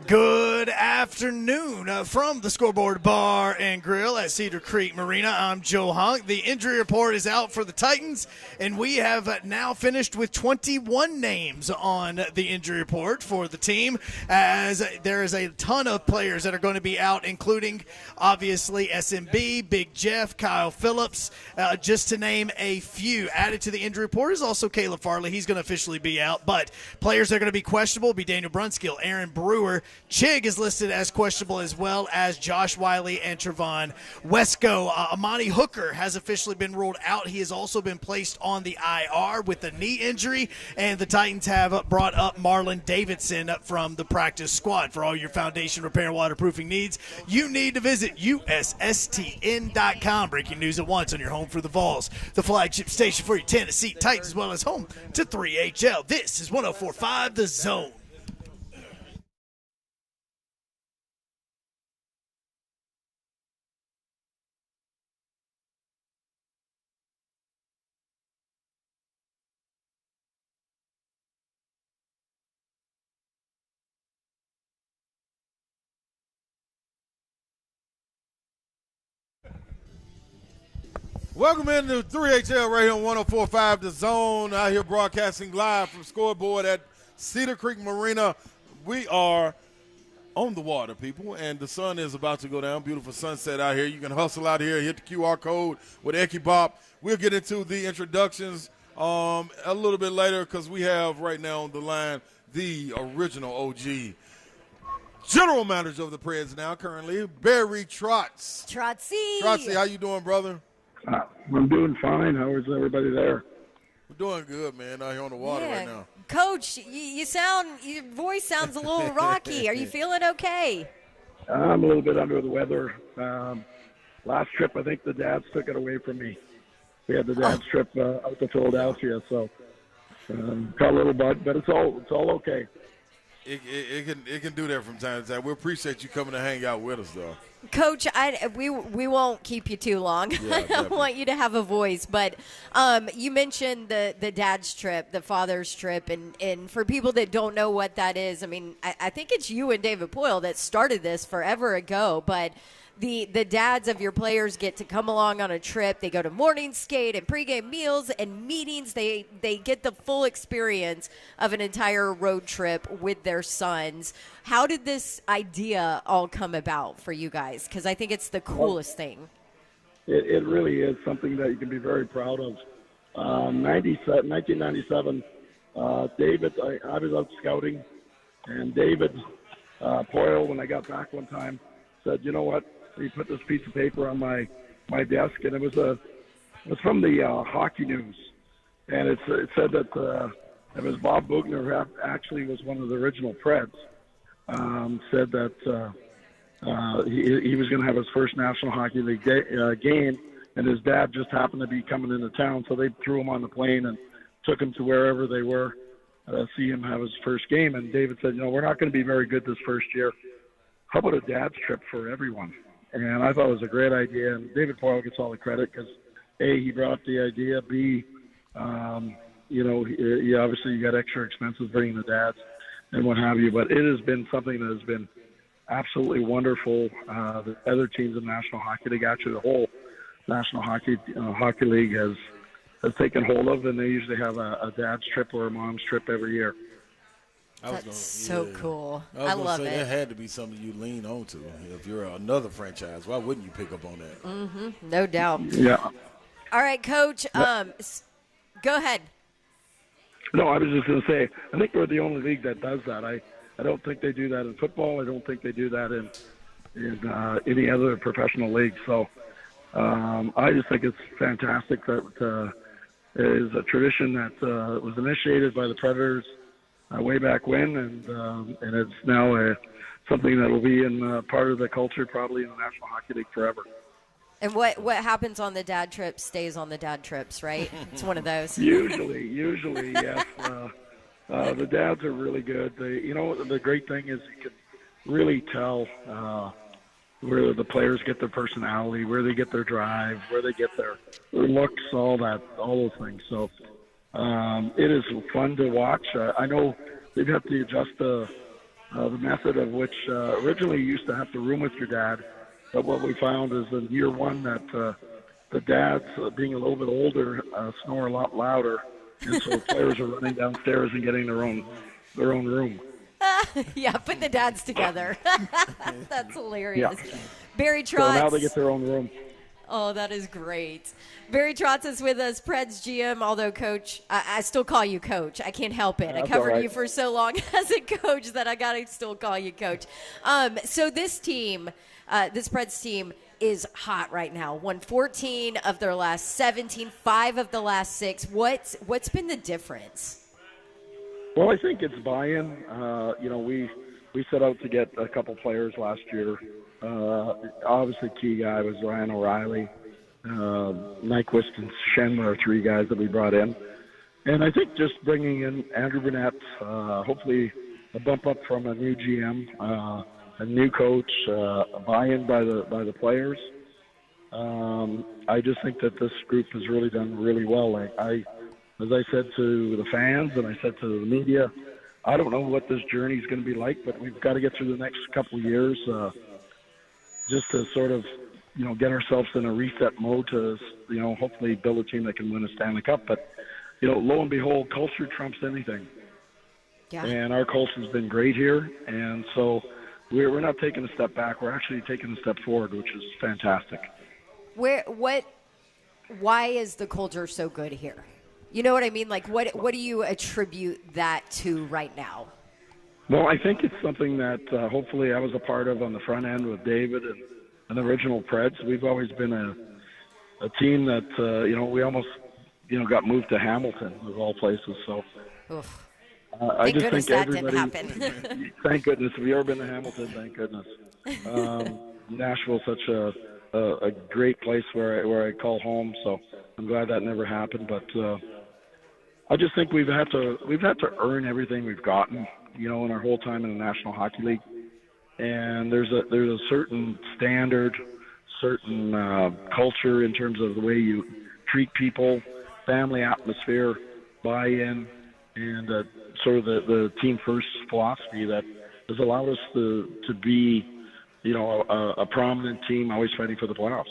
Good afternoon from the Scoreboard Bar and Grill at Cedar Creek Marina. I'm Joe Honk. The injury report is out for the Titans, and we have now finished with 21 names on the injury report for the team, as there is a ton of players that are going to be out, including, obviously, SMB, Big Jeff, Kyle Phillips, just to name a few. Added to the injury report is also Caleb Farley. He's going to officially be out, but players that are going to be questionable will be Daniel Brunskill, Aaron Brewer, Chig is listed as questionable, as well as Josh Wiley and Trevon Wesco. Amani Hooker has officially been ruled out. He has also been placed on the IR with a knee injury, and the Titans have brought up Marlon Davidson from the practice squad. For all your foundation repair and waterproofing needs, you need to visit USSTN.com. Breaking news at once on your home for the Vols, the flagship station for your Tennessee Titans, as well as home to 3HL. This is 104.5 The Zone. Welcome into 3HL right here on 104.5 The Zone. Out here broadcasting live from Scoreboard at Cedar Creek Marina. We are on the water, people, and the sun is about to go down. Beautiful sunset out here. You can hustle out here, hit the QR code with Eki Bop. We'll get into the introductions a little bit later, because we have right now on the line the original OG general manager of the Preds now, currently, Barry Trotz. Trotzy, how you doing, brother? I'm doing fine. How is everybody there? We're doing good, man, out here on the water right now. Coach, your voice sounds a little rocky. Are you feeling okay? I'm a little bit under the weather. Last trip, I think the dads took it away from me. We had the dads trip out to Philadelphia, so got a little bug, but it's all okay. It can do that from time to time. We appreciate you coming to hang out with us, though. Coach, we won't keep you too long. Yeah, I want you to have a voice, but you mentioned the dad's trip, the father's trip, and for people that don't know what that is, I mean, I think it's you and David Poyle that started this forever ago, but the dads of your players get to come along on a trip. They go to morning skate and pregame meals and meetings. They get the full experience of an entire road trip with their sons. How did this idea all come about for you guys? Because I think it's the coolest thing. It really is something that you can be very proud of. 1997, David, I was out scouting, and David Poyle, when I got back one time, said, "You know what?" He put this piece of paper on my desk, and it was from the Hockey News, and it said that it was Bob Bugner, who actually was one of the original Preds, said that he was going to have his first National Hockey League game, and his dad just happened to be coming into town, so they threw him on the plane and took him to wherever they were to see him have his first game. And David said, "We're not going to be very good this first year. How about a dad's trip for everyone?" And I thought it was a great idea. And David Poyle gets all the credit because, A, he brought up the idea. B, he obviously you got extra expenses bringing the dads and what have you. But it has been something that has been absolutely wonderful. The other teams in the National Hockey League, actually the whole National Hockey League has taken hold of, and they usually have a dad's trip or a mom's trip every year. That's so cool. I love it. That had to be something you lean on to. If you're another franchise, why wouldn't you pick up on that? Mm-hmm. No doubt. Yeah. All right, Coach, go ahead. No, I was just going to say, I think we're the only league that does that. I don't think they do that in football. I don't think they do that in any other professional league. So I just think it's fantastic that it is a tradition that was initiated by the Predators way back when, and it's now something that will be in part of the culture probably in the National Hockey League forever. And what happens on the dad trip stays on the dad trips, right? It's one of those. Usually, yes. The dads are really good. The great thing is you can really tell where the players get their personality, where they get their drive, where they get their looks, all those things. So it is fun to watch. I know they've had to adjust the the method of which originally you used to have to room with your dad, but what we found is in year one that the dads, being a little bit older, snore a lot louder, and so players are running downstairs and getting their own room. Yeah, put the dads together. That's hilarious. Yeah. Barry Trotz. So now they get their own room. Oh, that is great. Barry Trotz is with us, Preds GM, although, Coach, I still call you Coach. I can't help it. I covered you for so long as a coach that I got to still call you Coach. So this team, this Preds team, is hot right now. Won 14 of their last 17, 5 of the last 6. What's been the difference? Well, I think it's buy-in. We set out to get a couple players last year. Obviously, key guy was Ryan O'Reilly. Nyquist and Shen are 3 guys that we brought in. And I think just bringing in Andrew Burnett, hopefully a bump up from a new GM, a new coach, a buy-in by the players. I just think that this group has really done really well. As I said to the fans and I said to the media, I don't know what this journey is going to be like, but we've got to get through the next couple of years just to sort of, get ourselves in a reset mode to, hopefully build a team that can win a Stanley Cup. But, lo and behold, culture trumps anything. Yeah. And our culture has been great here. And so we're not taking a step back. We're actually taking a step forward, which is fantastic. Why is the culture so good here? You know what I mean? Like, what do you attribute that to right now? Well, I think it's something that hopefully I was a part of on the front end with David and the original Preds. We've always been a team that, we almost, got moved to Hamilton, of all places. So I just think everybody, that didn't happen. Thank goodness. Have you ever been to Hamilton? Thank goodness. Nashville's such a great place where I call home, so I'm glad that never happened. But I just think we've had to earn everything we've gotten, in our whole time in the National Hockey League. And there's a certain standard, certain culture in terms of the way you treat people, family atmosphere, buy-in, and sort of the team first philosophy that has allowed us to be, a prominent team always fighting for the playoffs.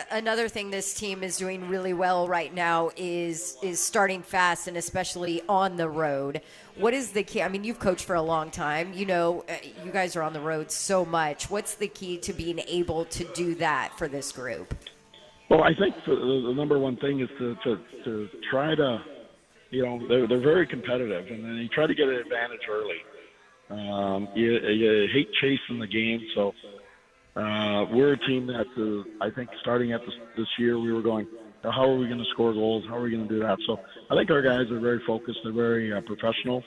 Another thing this team is doing really well right now is starting fast, and especially on the road. What is the key? I mean, you've coached for a long time. You guys are on the road so much. What's the key to being able to do that for this group? Well, I think the number one thing is to try to, they're very competitive, and then you try to get an advantage early. You hate chasing the game, so we're a team that I think starting at this year we were going, how are we going to score goals? How are we going to do that? So I think our guys are very focused. They're very professional,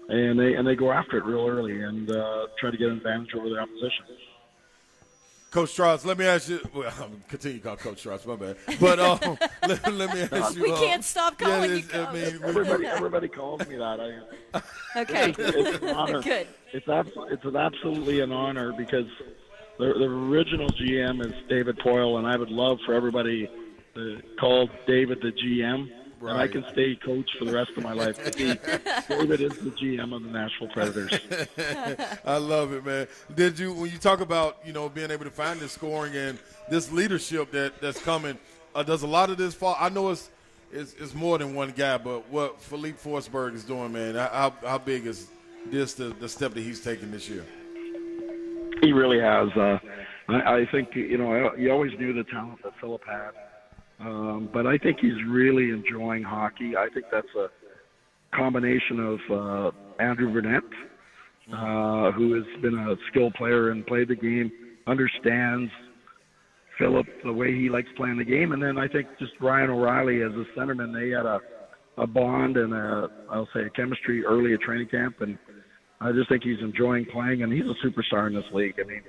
and they go after it real early and try to get an advantage over the opposition. Coach Trotz, let me ask you. Well, I'm continue to call Coach Trotz, my bad. But let me ask you. We can't stop calling you Coach. Everybody calls me that. Okay. It's an honor. Good. It's absolutely an honor because the original GM is David Poyle, and I would love for everybody to call David the GM. Right. And I can stay coach for the rest of my life. David is the GM of the Nashville Predators. I love it, man. When you talk about, being able to find this scoring and this leadership that's coming, does a lot of this fall? I know it's more than one guy, but what Philippe Forsberg is doing, man, how big is this, the step that he's taking this year? He really has. I think, you always knew the talent that Philip had. But I think he's really enjoying hockey. I think that's a combination of Andrew Burnett, who has been a skilled player and played the game, understands Philip, the way he likes playing the game. And then I think just Ryan O'Reilly as a centerman, they had a bond and a chemistry early at training camp. And I just think he's enjoying playing, and he's a superstar in this league. I mean,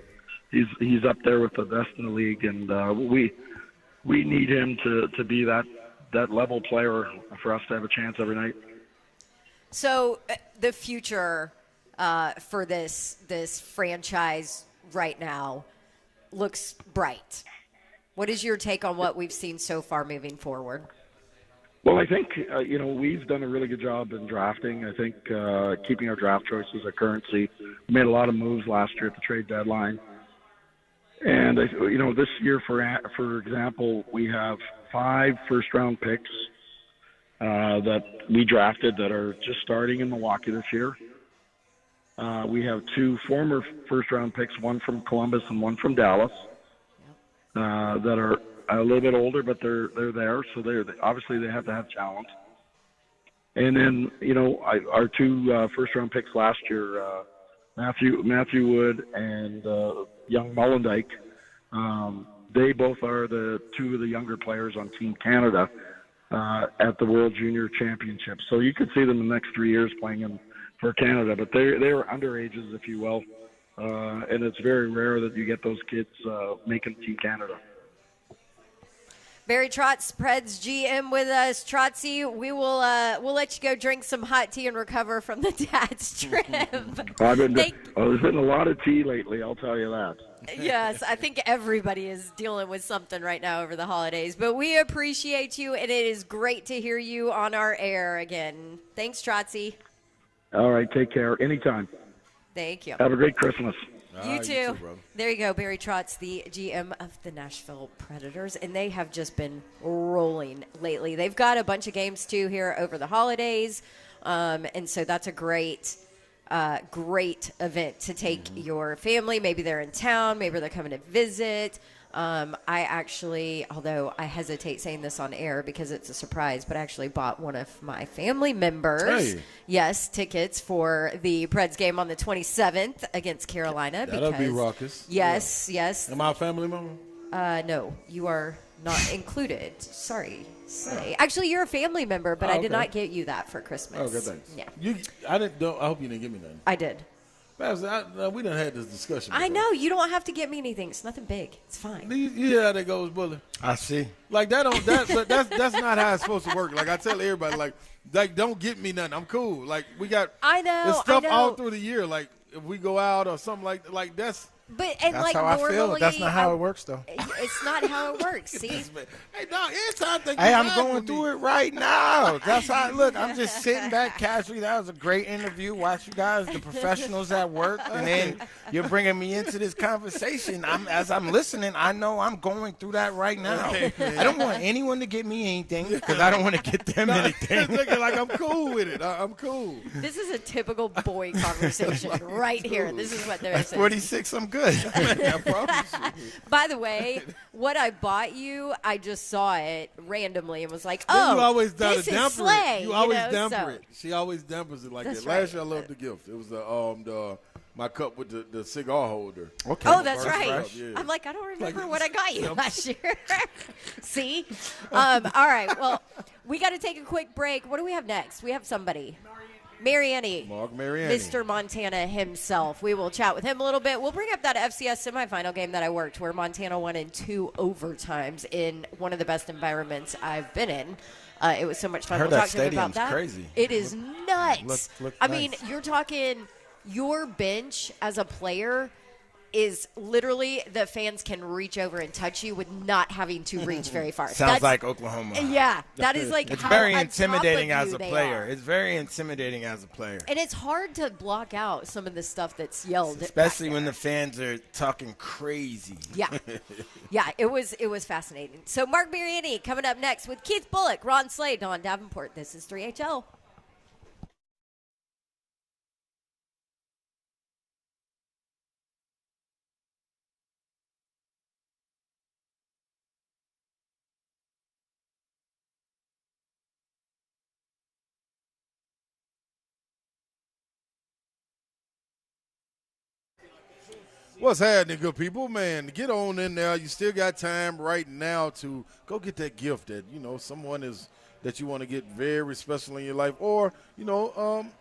he's up there with the best in the league, and we need him to be that level player for us to have a chance every night. So the future for this franchise right now looks bright. What is your take on what we've seen so far moving forward? Well, I think, we've done a really good job in drafting. I think keeping our draft choices a currency. We made a lot of moves last year at the trade deadline. And, this year, for example, we have 5 first-round picks that we drafted that are just starting in Milwaukee this year. We have 2 former first-round picks, one from Columbus and one from Dallas, that are a little bit older, but they're there, so obviously they have to have talent. And then our 2 first-round picks last year, Matthew Wood and young Mollendijk, they both are the 2 of the younger players on Team Canada at the World Junior Championship. So you could see them in the next 3 years playing for Canada, but they are underages, if you will, and it's very rare that you get those kids making Team Canada. Barry Trotz, Preds GM, with us. Trotzy, we'll let you go drink some hot tea and recover from the dad's trip. There's been a lot of tea lately, I'll tell you that. Yes, I think everybody is dealing with something right now over the holidays. But we appreciate you, and it is great to hear you on our air again. Thanks, Trotzy. All right, take care. Anytime. Thank you. Have a great Christmas. You too. There you go, Barry Trotz, the GM of the Nashville Predators, and they have just been rolling lately. They've got a bunch of games, too, here over the holidays, and so that's a great event to take your family. Maybe they're in town. Maybe they're coming to visit. I actually, although I hesitate saying this on air because it's a surprise, but I actually bought one of my family members, tickets for the Preds game on the 27th against Carolina. That'll be raucous. Yes. Am I a family member? No, you are not included. Sorry. Actually, you're a family member, but I did not get you that for Christmas. Okay, thanks. Yeah. I hope you didn't give me nothing. I did. We done had this discussion before. I know. You don't have to get me anything. It's nothing big. It's fine. You hear how that goes, Bullock? I see. Like but that's not how it's supposed to work. Like I tell everybody, like don't get me nothing. I'm cool. Like we got there's stuff all through the year. Like if we go out or something like that's. That's how I feel. That's not how it works, though. It's not how it works. See, hey, dog, anytime I'm going through it right now. That's how. Look, I'm just sitting back casually. That was a great interview. Watch you guys, the professionals at work, and then you're bringing me into this conversation. As I'm listening, I know I'm going through that right now. I don't want anyone to get me anything because I don't want to get them anything. Like I'm cool with it. I'm cool. This is a typical boy conversation right here. This is what they're saying. 46. I'm good. I promise you. By the way, what I bought you, I just saw it randomly and was like, you always this is slay. You always damper it. She always dampers it like that. Right. Last year I loved the gift. It was my cup with the cigar holder. Okay. Oh, that's right. Yeah. I'm like, I don't remember what I got you last year. See? All right. Well, we got to take a quick break. What do we have next? We have somebody. Mariani. Mark Mariani. Mr. Montana himself. We will chat with him a little bit. We'll bring up that FCS semifinal game that I worked where Montana won in 2 overtimes in one of the best environments I've been in. It was so much fun. I heard we'll that talk to him about stadium's that. crazy. It is nuts. I mean, you're talking your bench as a player is literally the fans can reach over and touch you with not having to reach very far. Sounds like Oklahoma. Yeah, that is like it's how very on intimidating top of as you a they player. are. It's very intimidating as a player. And it's hard to block out some of the stuff that's yelled, especially when the fans are talking crazy. Yeah, it was fascinating. So Mark Mariani coming up next with Keith Bullock, Ron Slade, Don Davenport. This is 3HL. What's happening, good people? Man, get on in there. You still got time right now to go get that gift that, someone that you want to get very special in your life, or,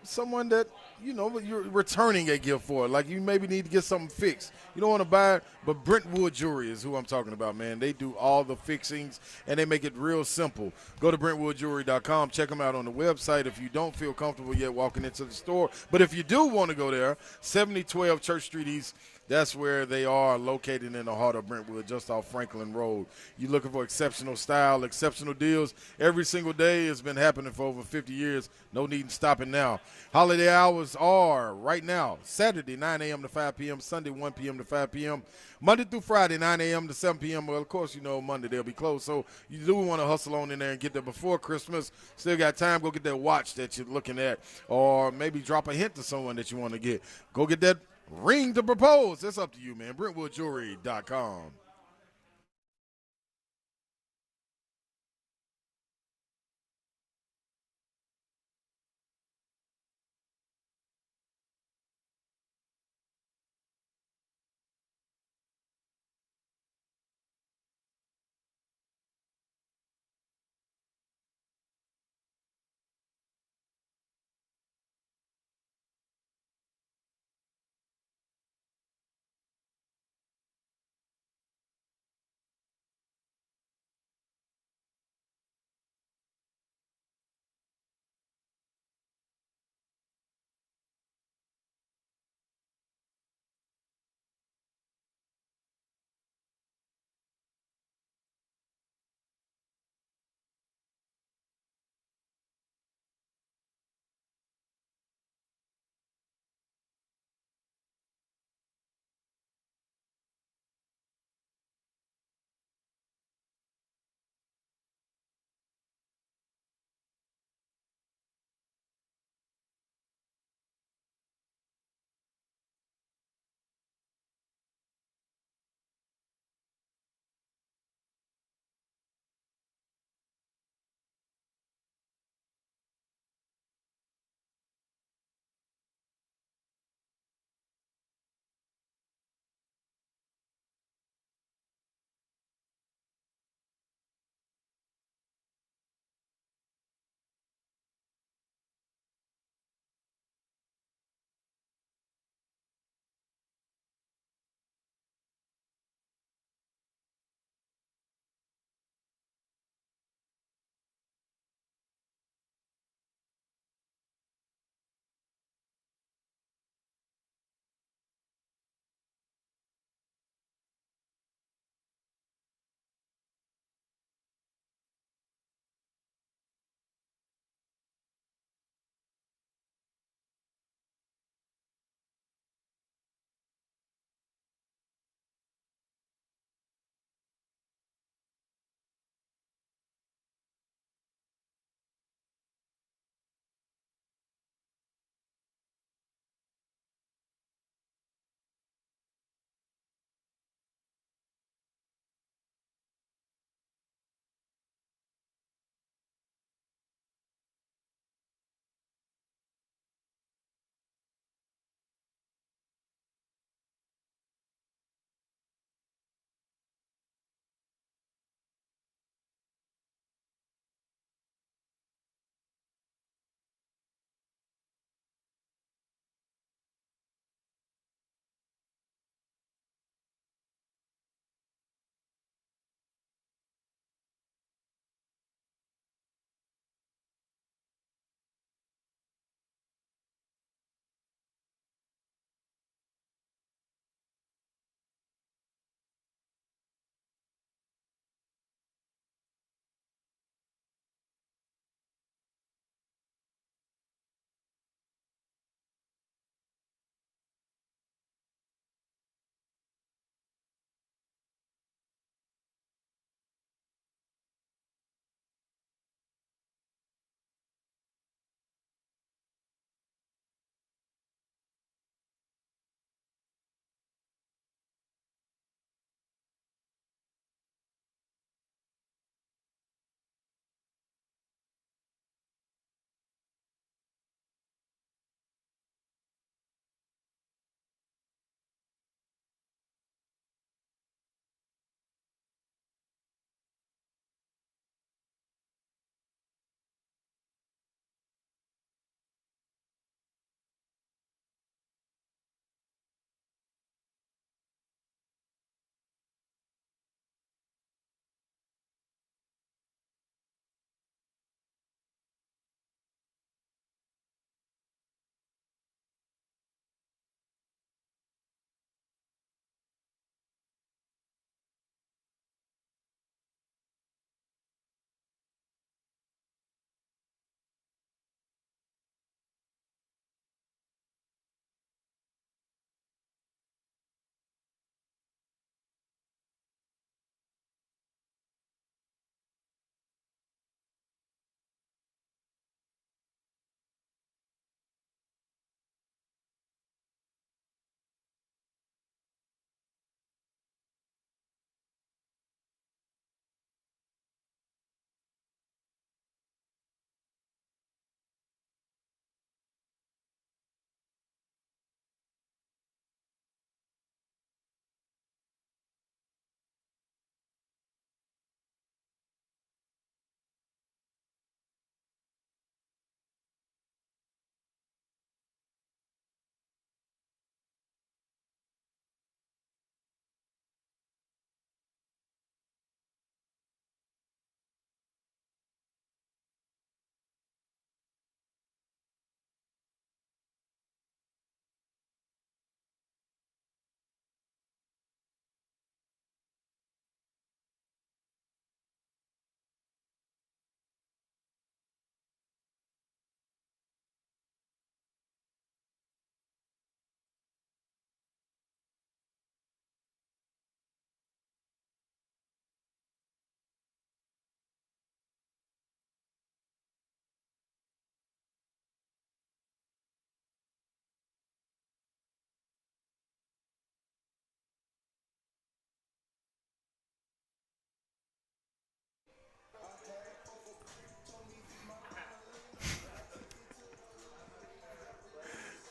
someone that, you're returning a gift for. Like you maybe need to get something fixed. You don't want to buy it, but Brentwood Jewelry is who I'm talking about, man. They do all the fixings, and they make it real simple. Go to BrentwoodJewelry.com. Check them out on the website if you don't feel comfortable yet walking into the store. But if you do want to go there, 7012 Church Street East, That's where they are located in the heart of Brentwood, just off Franklin Road. You're looking for exceptional style, exceptional deals. Every single day has been happening for over 50 years. No need in stopping now. Holiday hours are right now, Saturday 9 a.m. to 5 p.m., Sunday 1 p.m. to 5 p.m., Monday through Friday 9 a.m. to 7 p.m. Well, of course, Monday they'll be closed. So you do want to hustle on in there and get there before Christmas. Still got time. Go get that watch that you're looking at, or maybe drop a hint to someone that you want to get. Go get that ring to propose. That's up to you, man. BrentwoodJewelry.com.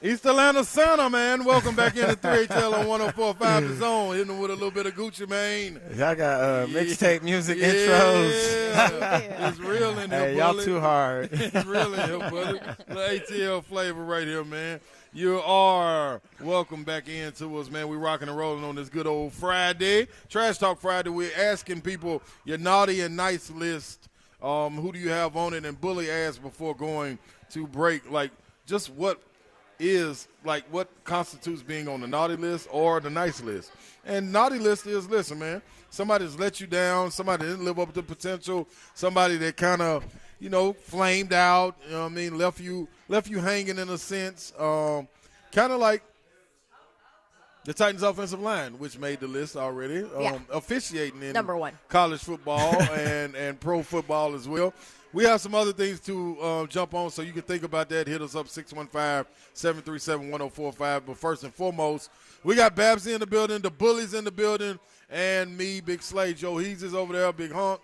East Atlanta Santa, man. Welcome back into 3HL on 104.5 The Zone. Hitting them with a little bit of Gucci Mane. Y'all got mixtape music intros. Yeah. It's real in here, Hey, y'all Bullock. too hard. It's real in here, buddy. The ATL flavor right here, man. You are welcome back into us, man. We're rocking and rolling on this good old Friday. Trash Talk Friday. We're asking people your naughty and nice list. Who do you have on it? And Bully asked before going to break, like, just what constitutes being on the naughty list or the nice list. And naughty list is, listen, man, somebody that's let you down, somebody that didn't live up to potential, somebody that kind of, flamed out, you know what I mean, left you hanging in a sense. Kind of like the Titans offensive line, which made the list already, officiating in number one college football and pro football as well. We have some other things to jump on, so you can think about that. Hit us up, 615-737-1045. But first and foremost, we got Babsy in the building, the Bullies in the building, and me, Big Slay. Joe Hees is over there, Big Hunk.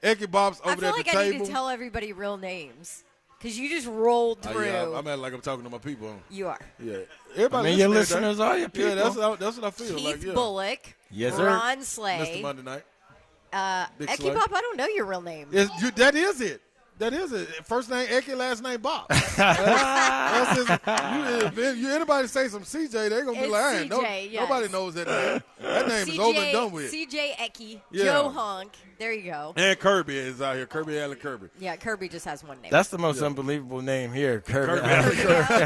Ecky Bob's over there at the table. I feel like I need to tell everybody real names because you just rolled through. Yeah, I'm like I'm talking to my people. You are. Yeah. Everybody your listeners are your people. Yeah, that's what I feel Keith like. Yeah. Bullock. Yes, sir. Ron Slay. Mr. Monday Night. Ecky Bob, I don't know your real name. That is it. That is it. First name Ecky, last name Bob. Anybody say some CJ, they're going to be like, nobody knows that name. That name is over and done with. CJ Ecky, Joe Honk. There you go. And Kirby is out here. Allen Kirby. Yeah, Kirby just has one name. That's the most unbelievable name here, Kirby. Allen Kirby.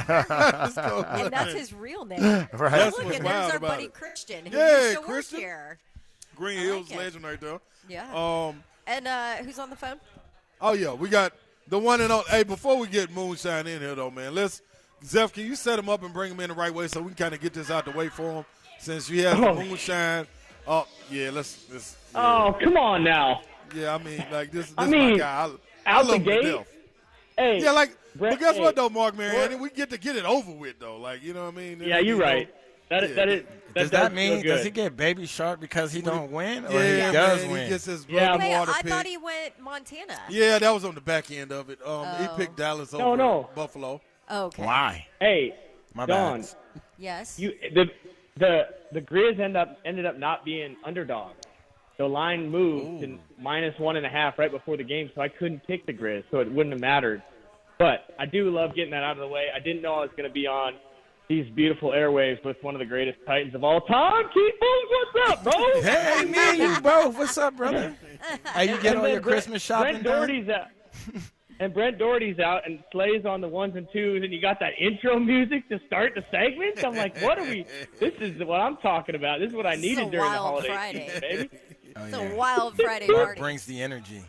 And that's his real name. Right. That's Look, what's and wild there's our about buddy it. Christian, who Yeah, used to Christian. work here. Green Hills legend right there. Yeah. And who's on the phone? Oh, yeah. We got the one and only. Hey, before we get Moonshine in here, though, man, Zeph, can you set him up and bring him in the right way so we can kind of get this out the way for him? Since you have Moonshine. Oh, yeah, let's yeah. Oh, come on now. Yeah, I mean, like, this is my guy. I love him to death. Hey. Yeah, like, but guess what, though, Mark Mariani? We get to get it over with, though. Like, you know what I mean? Yeah, you're right. Does that mean does he get Baby Shark because he don't win, or he does win? He gets his Wait, water I pick. thought he went Montana. Yeah, that was on the back end of it. He picked Dallas over Buffalo. Okay. Why? Hey, my Dawn. bad. Yes. The Grizz ended up not being underdog. The line moved to -1.5 right before the game, so I couldn't pick the Grizz, so it wouldn't have mattered. But I do love getting that out of the way. I didn't know I was going to be on these beautiful airwaves with one of the greatest Titans of all time. Keith Bullock, what's up, bro? Hey, me and you both. What's up, brother? Hey, you get all your Christmas shopping Brent Doherty's out. And Brent Doherty's out, and Slay's on the ones and twos, and you got that intro music to start the segment. I'm like, what are we? This is what I'm talking about. This is what I needed during the holiday season, baby. It's a wild Friday Mark party. brings the energy.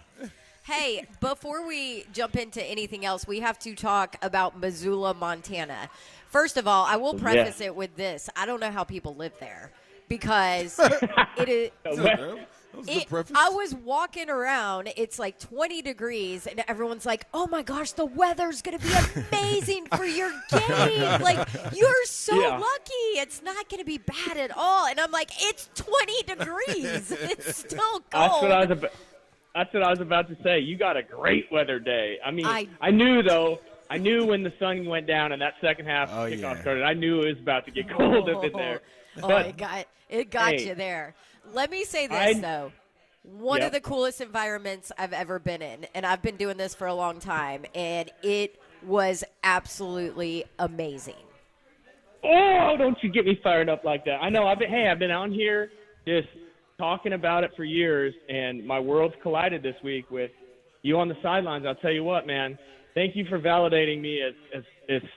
Hey, before we jump into anything else, we have to talk about Missoula, Montana. First of all, I will preface it with this. I don't know how people live there because it is. I was walking around. It's like 20 degrees, and everyone's like, "Oh my gosh, the weather's going to be amazing for your game! Like you're so lucky. It's not going to be bad at all." And I'm like, "It's 20 degrees. It's still cold." That's what I was about to say. You got a great weather day. I mean, I knew though. I knew when the sun went down and that second half kickoff started. I knew it was about to get cold up in there. But, it got you there. Let me say this, though. One of the coolest environments I've ever been in, and I've been doing this for a long time, and it was absolutely amazing. Oh, don't you get me fired up like that. I know. I've been out here just talking about it for years, and my worlds collided this week with you on the sidelines. I'll tell you what, man. Thank you for validating me as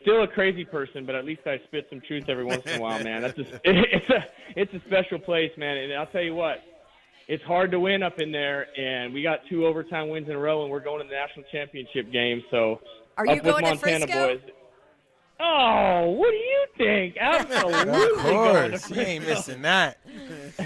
still a crazy person, but at least I spit some truth every once in a while, man. That's just it's a special place, man. And I'll tell you what, it's hard to win up in there, and we got 2 overtime wins in a row, and we're going to the national championship game. So are you going with Montana to Frisco? Boys. Oh, what do you think? Absolutely. Of course, you ain't missing that.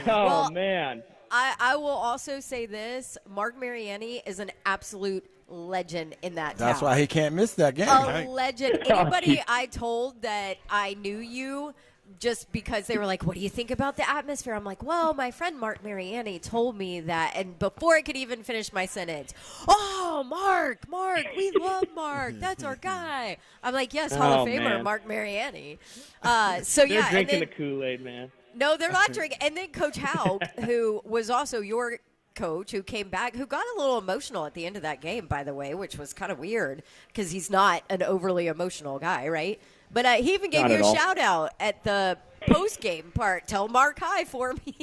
Oh man. I will also say this: Mark Mariani is an absolute legend in that town. That's why he can't miss that game. A legend. Anybody I told that I knew you just because they were like, what do you think about the atmosphere? I'm like, well, my friend Mark Mariani told me that. And before I could even finish my sentence, oh, Mark, we love Mark. That's our guy. I'm like, yes, Hall of Famer, man. Mark Mariani. They're drinking the Kool-Aid, man. No, they're not drinking. And then Coach Haug, who was also your coach, who came back, who got a little emotional at the end of that game, by the way, which was kind of weird because he's not an overly emotional guy, right? But he even gave you a shout-out at the post-game part. Tell Mark hi for me.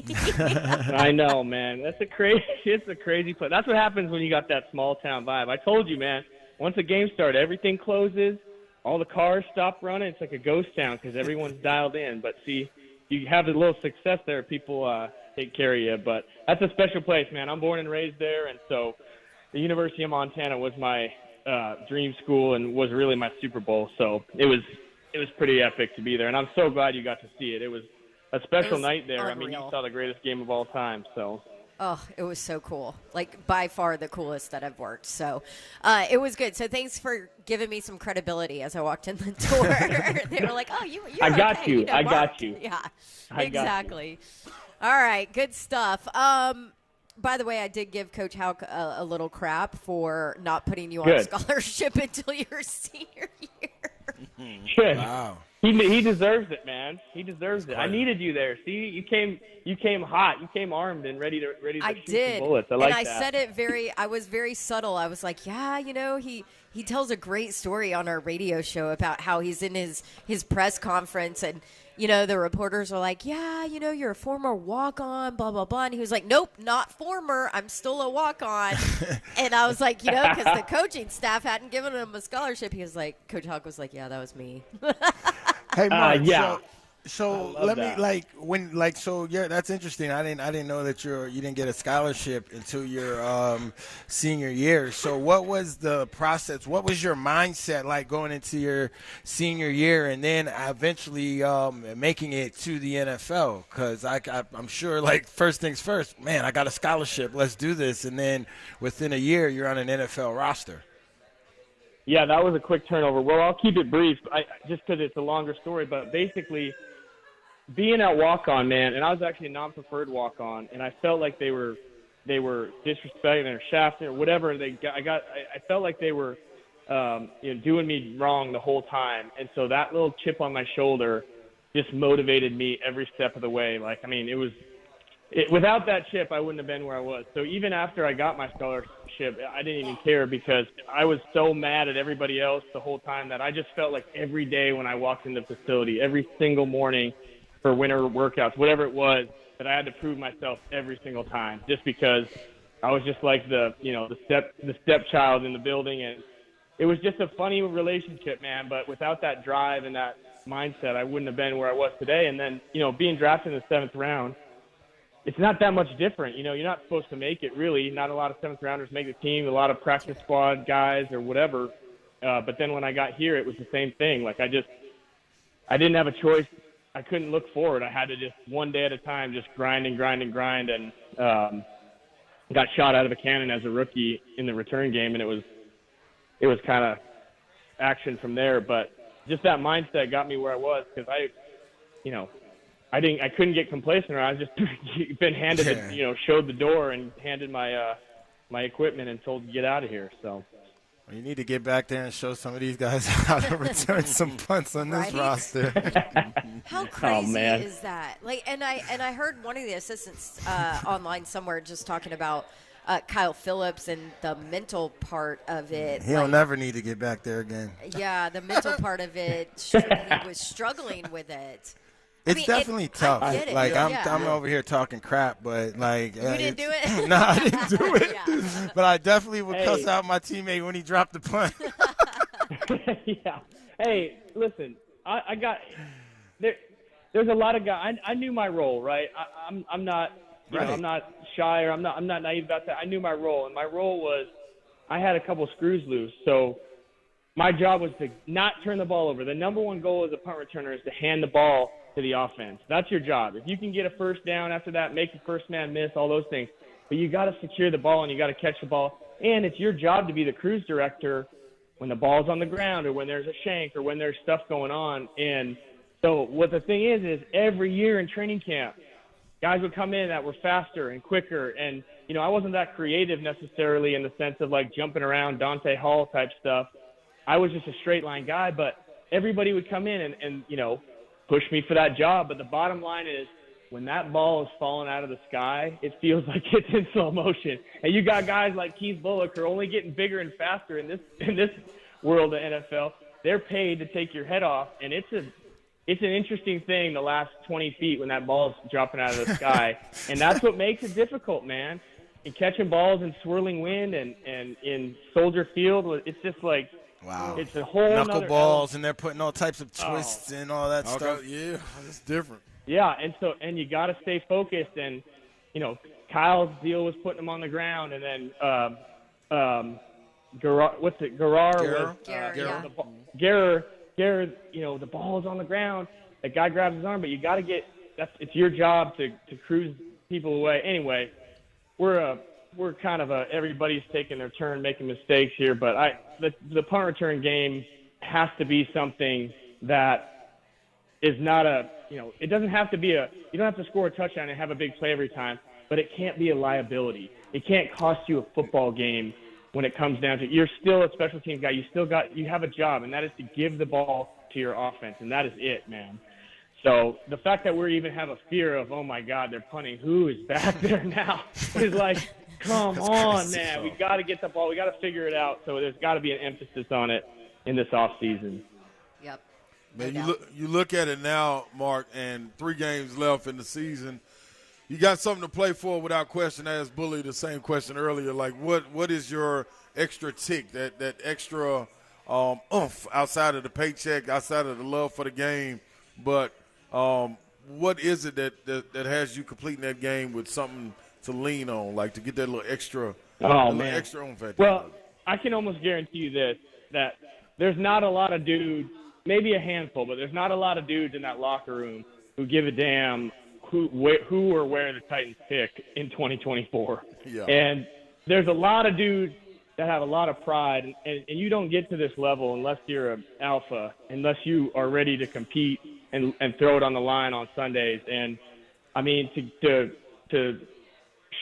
I know, man. It's a crazy play. That's what happens when you got that small-town vibe. I told you, man, once the game started, everything closes, all the cars stop running. It's like a ghost town because everyone's dialed in. But, see, you have a little success there, people take care of you. But that's a special place, man. I'm born and raised there, and so the University of Montana was my dream school and was really my Super Bowl. So it was pretty epic to be there, and I'm so glad you got to see it. It was a special night there. Unreal. I mean, you saw the greatest game of all time. So. Oh, it was so cool. Like, by far the coolest that I've worked. So it was good. So thanks for giving me some credibility as I walked in the door. They were like, oh, you're I got okay. you. I Mark. got you. Yeah, I exactly. All right, good stuff. By the way, I did give Coach Hauk a little crap for not putting you on scholarship until your senior year. Good. Wow. He deserves it, man. He deserves it. I needed you there. See, you came hot. You came armed and ready to shoot some bullets. I like that. And I said it I was very subtle. I was like, yeah, he tells a great story on our radio show about how he's in his press conference and, the reporters are like, yeah, you're a former walk-on, blah, blah, blah. And he was like, nope, not former. I'm still a walk-on. And I was like, because the coaching staff hadn't given him a scholarship. He was like, Coach Hauk was like, yeah, that was me. Hey, Mark. Yeah. So let me that's interesting. I didn't know that you didn't get a scholarship until your senior year. So what was the process? What was your mindset like going into your senior year and then eventually making it to the NFL? Because I'm sure, like, first things first, man, I got a scholarship. Let's do this. And then within a year, you're on an NFL roster. Yeah, that was a quick turnover. Well, I'll keep it brief, just because it's a longer story. But basically, being at walk-on, man, and I was actually a non-preferred walk-on, and I felt like they were disrespecting or shafting or whatever. I felt like they were doing me wrong the whole time, and so that little chip on my shoulder just motivated me every step of the way. Like, I mean, without that chip, I wouldn't have been where I was. So even after I got my scholarship, I didn't even care because I was so mad at everybody else the whole time that I just felt like every day when I walked in the facility, every single morning for winter workouts, whatever it was, that I had to prove myself every single time just because I was just like the stepchild in the building. And it was just a funny relationship, man. But without that drive and that mindset, I wouldn't have been where I was today. And then, being drafted in the 7th round, it's not that much different. You're not supposed to make it, really. Not a lot of 7th rounders make the team, a lot of practice squad guys or whatever. But then when I got here, it was the same thing. Like, I didn't have a choice. I couldn't look forward. I had to just one day at a time just grind and got shot out of a cannon as a rookie in the return game, and it was kind of action from there. But just that mindset got me where I was because I couldn't get complacent, or I was just been handed showed the door and handed my my equipment and told to get out of here. So you need to get back there and show some of these guys how to return some punts on this roster. How crazy is that? Like, and I heard one of the assistants online somewhere just talking about Kyle Phillips and the mental part of it. He'll never need to get back there again. Yeah, the mental part of it. He was struggling with it. It's definitely tough. I'm over here talking crap, but like you didn't do it. No, I didn't do it. Yeah. But I definitely would cuss out my teammate when he dropped the punt. Yeah. Hey, listen, I got there. There's a lot of guys. I knew my role, right? I'm not. I'm not shy or I'm not naive about that. I knew my role, and my role was I had a couple screws loose, so my job was to not turn the ball over. The number one goal as a punt returner is to hand the ball to the offense. That's your job. If you can get a first down after that, make the first man miss, all those things. But you got to secure the ball and you got to catch the ball. And it's your job to be the cruise director when the ball's on the ground or when there's a shank or when there's stuff going on. And So what the thing is every year in training camp, guys would come in that were faster and quicker. And, I wasn't that creative necessarily in the sense of like jumping around Dante Hall type stuff. I was just a straight line guy, but everybody would come in and push me for that job. But the bottom line is when that ball is falling out of the sky, it feels like it's in slow motion. And you got guys like Keith Bullock who are only getting bigger and faster in this world of NFL. They're paid to take your head off, and it's an interesting thing the last 20 feet when that ball is dropping out of the sky. And that's what makes it difficult, man. And catching balls in swirling wind and in Soldier Field, it's just like, wow. It's a whole knuckleballs, and they're putting all types of twists and all that stuff. Yeah, it's different. Yeah, and you got to stay focused. And, Kyle's deal was putting them on the ground, and then Garrar was Garrar, the ball is on the ground. The guy grabs his arm, but you got to it's your job to cruise people away. Anyway, we're kind of everybody's taking their turn making mistakes here, but the punt return game has to be something that is not it doesn't have to be you don't have to score a touchdown and have a big play every time, but it can't be a liability. It can't cost you a football game when it comes down to it. You're still a special teams guy. You have a job, and that is to give the ball to your offense, and that is it, man. So the fact that we even have a fear of, oh, my God, they're punting, who is back there now, is like, come on, man. We got to get the ball. We got to figure it out. So there's got to be an emphasis on it in this offseason. Yep. Man, you look at it now, Mark, and 3 games left in the season. You got something to play for without question. I asked Bully the same question earlier. Like, what is your extra tick, that extra oomph outside of the paycheck, outside of the love for the game? But what is it that has you completing that game with something to lean on, like to get that little extra extra oomph at Well, I can almost guarantee you this, that there's not a lot of dudes, maybe a handful, but there's not a lot of dudes in that locker room who give a damn who or where the Titans pick in 2024. Yeah. And there's a lot of dudes that have a lot of pride, and you don't get to this level unless you're an alpha, unless you are ready to compete and throw it on the line on Sundays. And, I mean, to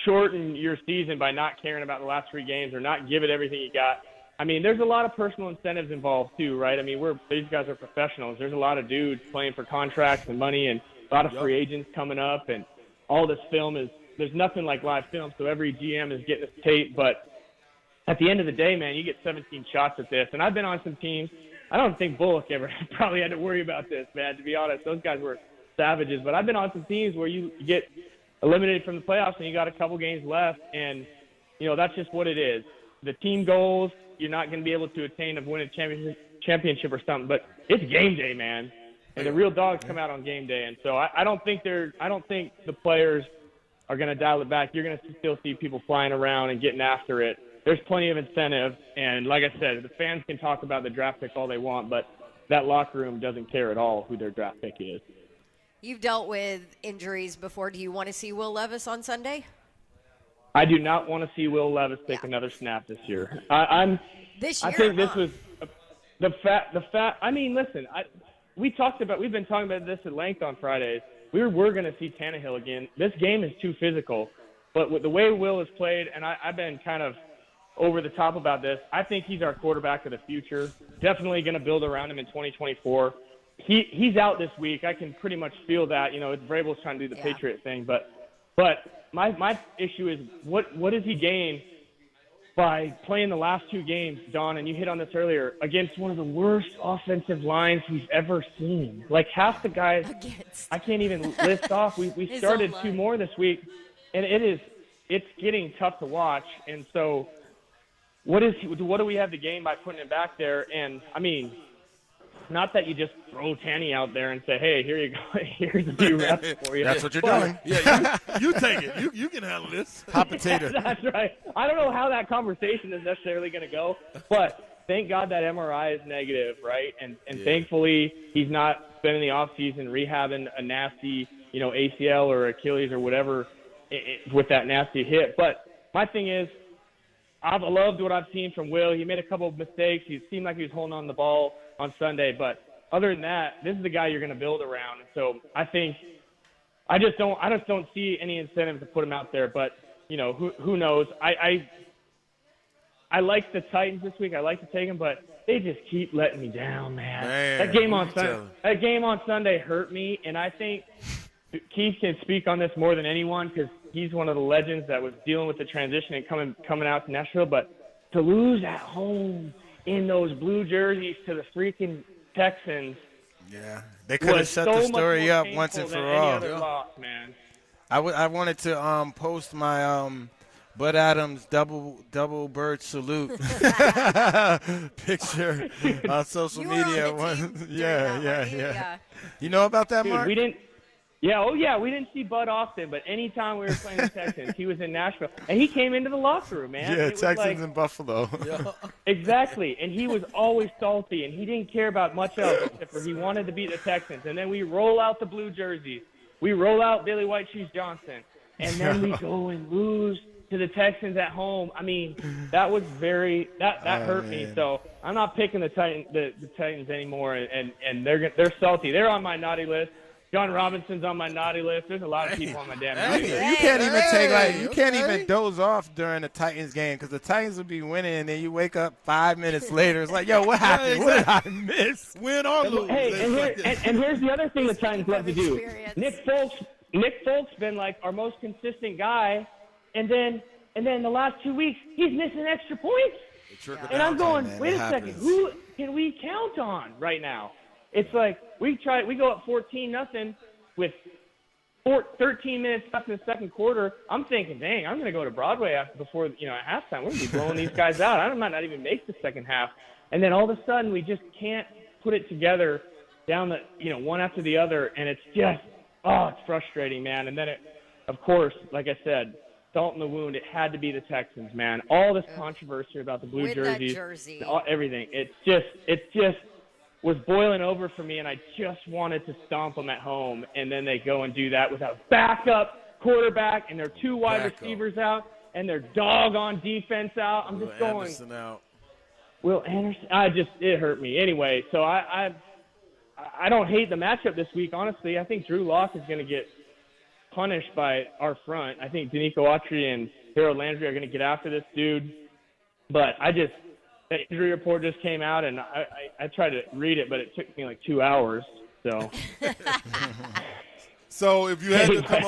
shorten your season by not caring about the last 3 games or not give it everything you got, I mean, there's a lot of personal incentives involved too, right? I mean, these guys are professionals. There's a lot of dudes playing for contracts and money, and a lot of free agents coming up, and all this film there's nothing like live film, so every GM is getting this tape. But at the end of the day, man, you get 17 shots at this. And I've been on some teams. I don't think Bullock ever probably had to worry about this, man, to be honest. Those guys were savages. But I've been on some teams where you get eliminated from the playoffs and you got a couple games left, and, that's just what it is. The team goals, you're not going to be able to attain of winning a championship or something, but it's game day, man. And the real dogs come out on game day. And so I don't think the players are going to dial it back. You're going to still see people flying around and getting after it. There's plenty of incentive. And like I said, the fans can talk about the draft pick all they want, but that locker room doesn't care at all who their draft pick is. You've dealt with injuries before. Do you want to see Will Levis on Sunday? I do not want to see Will Levis take another snap this year. I think this was the fact. I mean, listen, we've been talking about this at length on Fridays. We're going to see Tannehill again. This game is too physical, but with the way Will has played, and I've been kind of over the top about this, I think he's our quarterback of the future. Definitely going to build around him in 2024. He's out this week. I can pretty much feel that. Vrabel's trying to do the Patriot thing, but my issue is what does he gain by playing the last 2 games, Don, and you hit on this earlier, against one of the worst offensive lines we've ever seen. Like half the guys, I can't even list off. We started 2 more this week, and it's getting tough to watch. And so what do we have to gain by putting it back there? And, I mean, not that you just throw Tanny out there and say, hey, here you go. Here's a few reps for you. That's what you're doing. Yeah, you take it. You can handle this. Hot potato. That's right. I don't know how that conversation is necessarily going to go, but thank God that MRI is negative, right? And thankfully he's not spending the offseason rehabbing a nasty, ACL or Achilles or whatever with that nasty hit. But my thing is, I've loved what I've seen from Will. He made a couple of mistakes. He seemed like he was holding on the ball on Sunday, but other than that, this is the guy you're going to build around. So I think I just don't see any incentive to put him out there. But who knows? I like the Titans this week. I like to take them, but they just keep letting me down, man. That game on Sunday hurt me, and I think Keith can speak on this more than anyone because he's one of the legends that was dealing with the transition and coming out to Nashville. But to lose at home in those blue jerseys to the freaking Texans, they could have shut the story up once and for all. Loss, man. I wanted to post my Bud Adams double bird salute picture on social media. Yeah. You know about that, Dude, Mark? We didn't. Yeah, we didn't see Bud often, but anytime we were playing the Texans, he was in Nashville, and he came into the locker room, man. Yeah, Texans in Buffalo. Exactly, and he was always salty, and he didn't care about much else except for he wanted to beat the Texans. And then we roll out the blue jerseys, we roll out Billy White Shoes Johnson, and then we go and lose to the Texans at home. I mean, that was that hurt me. So I'm not picking the Titans anymore, and they're salty. They're on my naughty list. John Robinson's on my naughty list. There's a lot of people on my damn naughty list. You can't even can't even doze off during the Titans game because the Titans will be winning, and then you wake up 5 minutes later. It's like, yo, what happened? What did I miss? Win or lose. Hey, and here's the other thing the Titans love to do. Nick Folk's been like our most consistent guy, and then the last 2 weeks he's missing extra points. And I'm going, wait a second, who can we count on right now? It's like we go up 14-0 with 13 minutes left in the second quarter. I'm thinking, dang, I'm going to go to Broadway before at halftime. We're going to be blowing these guys out. I might not even make the second half. And then all of a sudden we just can't put it together down the one after the other, and it's just it's frustrating, man. And then of course, like I said, salt in the wound. It had to be the Texans, man. All this controversy about the blue jerseys, everything. It's just was boiling over for me, and I just wanted to stomp them at home, and then they go and do that without backup quarterback and their two wide receivers out and their dog on defense out. I'm just going, Anderson out. Will Anderson? It hurt me. Anyway, so I don't hate the matchup this week, honestly. I think Drew Lock is going to get punished by our front. I think Danico Autry and Harold Landry are going to get after this dude, but the injury report just came out, and I tried to read it, but it took me like 2 hours. So, so if you had to come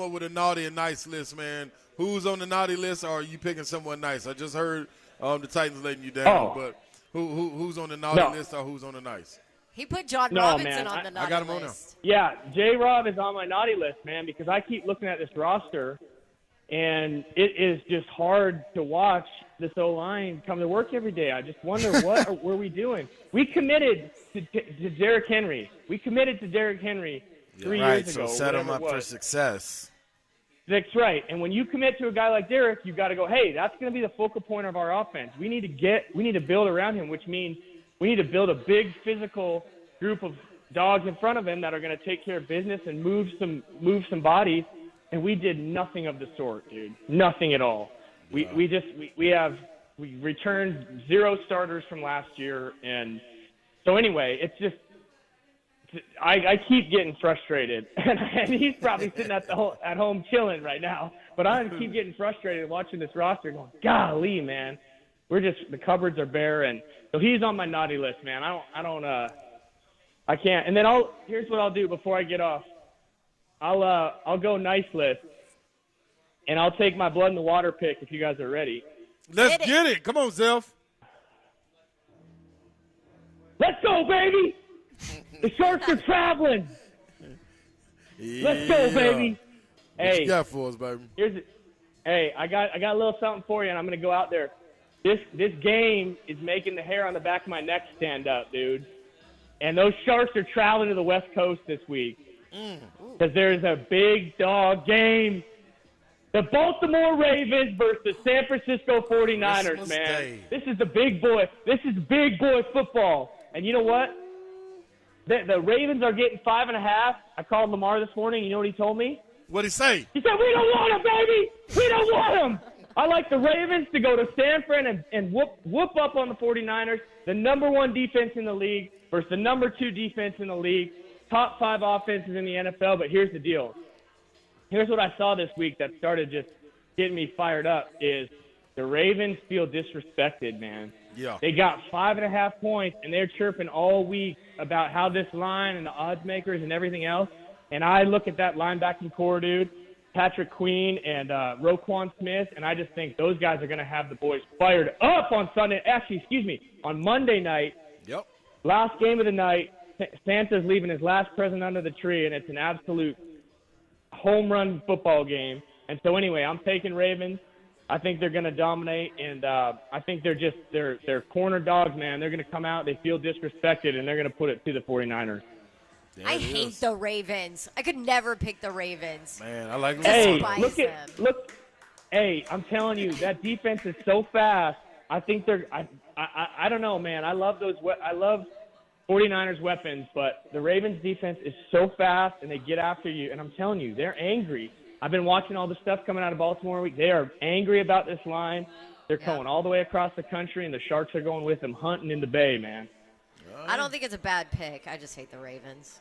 up with a naughty and nice list, man, who's on the naughty list, or are you picking someone nice? I just heard the Titans letting you down, but who's on the naughty list or who's on the nice? He put John Robinson on the naughty list. I got him on now. Yeah, J-Rob is on my naughty list, man, because I keep looking at this roster, and it is just hard to watch this O-line come to work every day. I just wonder what were we doing. We committed to Derrick Henry. 3 years ago. So set him up for success. That's right. And when you commit to a guy like Derrick, you've got to go, hey, that's going to be the focal point of our offense. We need to build around him, which means we need to build a big physical group of dogs in front of him that are going to take care of business and move some bodies. And we did nothing of the sort, dude. Nothing at all. We returned 0 starters from last year, and so anyway, it's just I keep getting frustrated, and he's probably sitting at home chilling right now. But I keep getting frustrated watching this roster, going, golly, man, the cupboards are bare, and so he's on my naughty list, man. I can't. And then here's what I'll do before I get off. I'll go nice list. And I'll take my blood in the water pick if you guys are ready. Let's get it. Come on, Zelf. Let's go, baby. The Sharks are traveling. Let's go, baby. What you got for us, baby? I got a little something for you, and I'm going to go out there. This game is making the hair on the back of my neck stand up, dude. And those Sharks are traveling to the West Coast this week because there's a big dog game. The Baltimore Ravens versus the San Francisco 49ers, Christmas man. Day. This is the big boy. This is big boy football. And you know what? The Ravens are getting 5.5. I called Lamar this morning. You know what he told me? What'd he say? He said, we don't want him, baby. We don't want him. I like the Ravens to go to San Fran and whoop up on the 49ers, the number 1 defense in the league. versus the number 2 defense in the league, top 5 offenses in the NFL. But here's the deal. Here's what I saw this week that started just getting me fired up is the Ravens feel disrespected, man. Yeah. They got 5.5 points, and they're chirping all week about how this line and the odds makers and everything else. And I look at that linebacking core, dude, Patrick Queen and Roquan Smith, and I just think those guys are going to have the boys fired up on Sunday. Actually, on Monday night. Yep. Last game of the night, Santa's leaving his last present under the tree, and it's an absolute home run football game. And so anyway, I'm taking Ravens. I think they're going to dominate, and I think they're corner dogs, man. They're going to come out, they feel disrespected, and they're going to put it to the 49ers. I hate the Ravens. I could never pick the Ravens. Man, I like Hey, them. look. Hey, I'm telling you, that defense is so fast. I think they're. I don't know, man. I love those. I love 49ers weapons, but the Ravens defense is so fast and they get after you. And I'm telling you, they're angry. I've been watching all the stuff coming out of Baltimore week. They are angry about this line. They're going all the way across the country, and the Sharks are going with them, hunting in the Bay, man. I don't think it's a bad pick. I just hate the Ravens.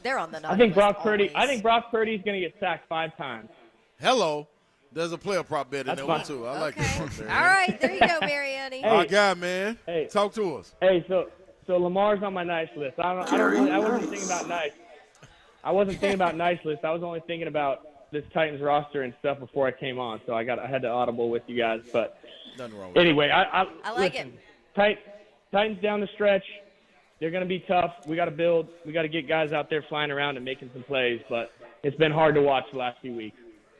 They're on the numbers. I think Brock Purdy. always. I think Brock Purdy's going to get sacked 5 times. Hello. There's a player prop bet in That's there one fine. too. I like Okay. this one, man. All right, there you go, Mariani. Our guy, man. Hey. Talk to us. Hey, so Lamar's on my nice list. I wasn't thinking about nice. I wasn't thinking about nice list. I was only thinking about this Titans roster and stuff before I came on. So I had to audible with you guys. But Nothing wrong with anyway, I like listen, it. Titans down the stretch. They're going to be tough. We got to build. We got to get guys out there flying around and making some plays. But it's been hard to watch the last few weeks.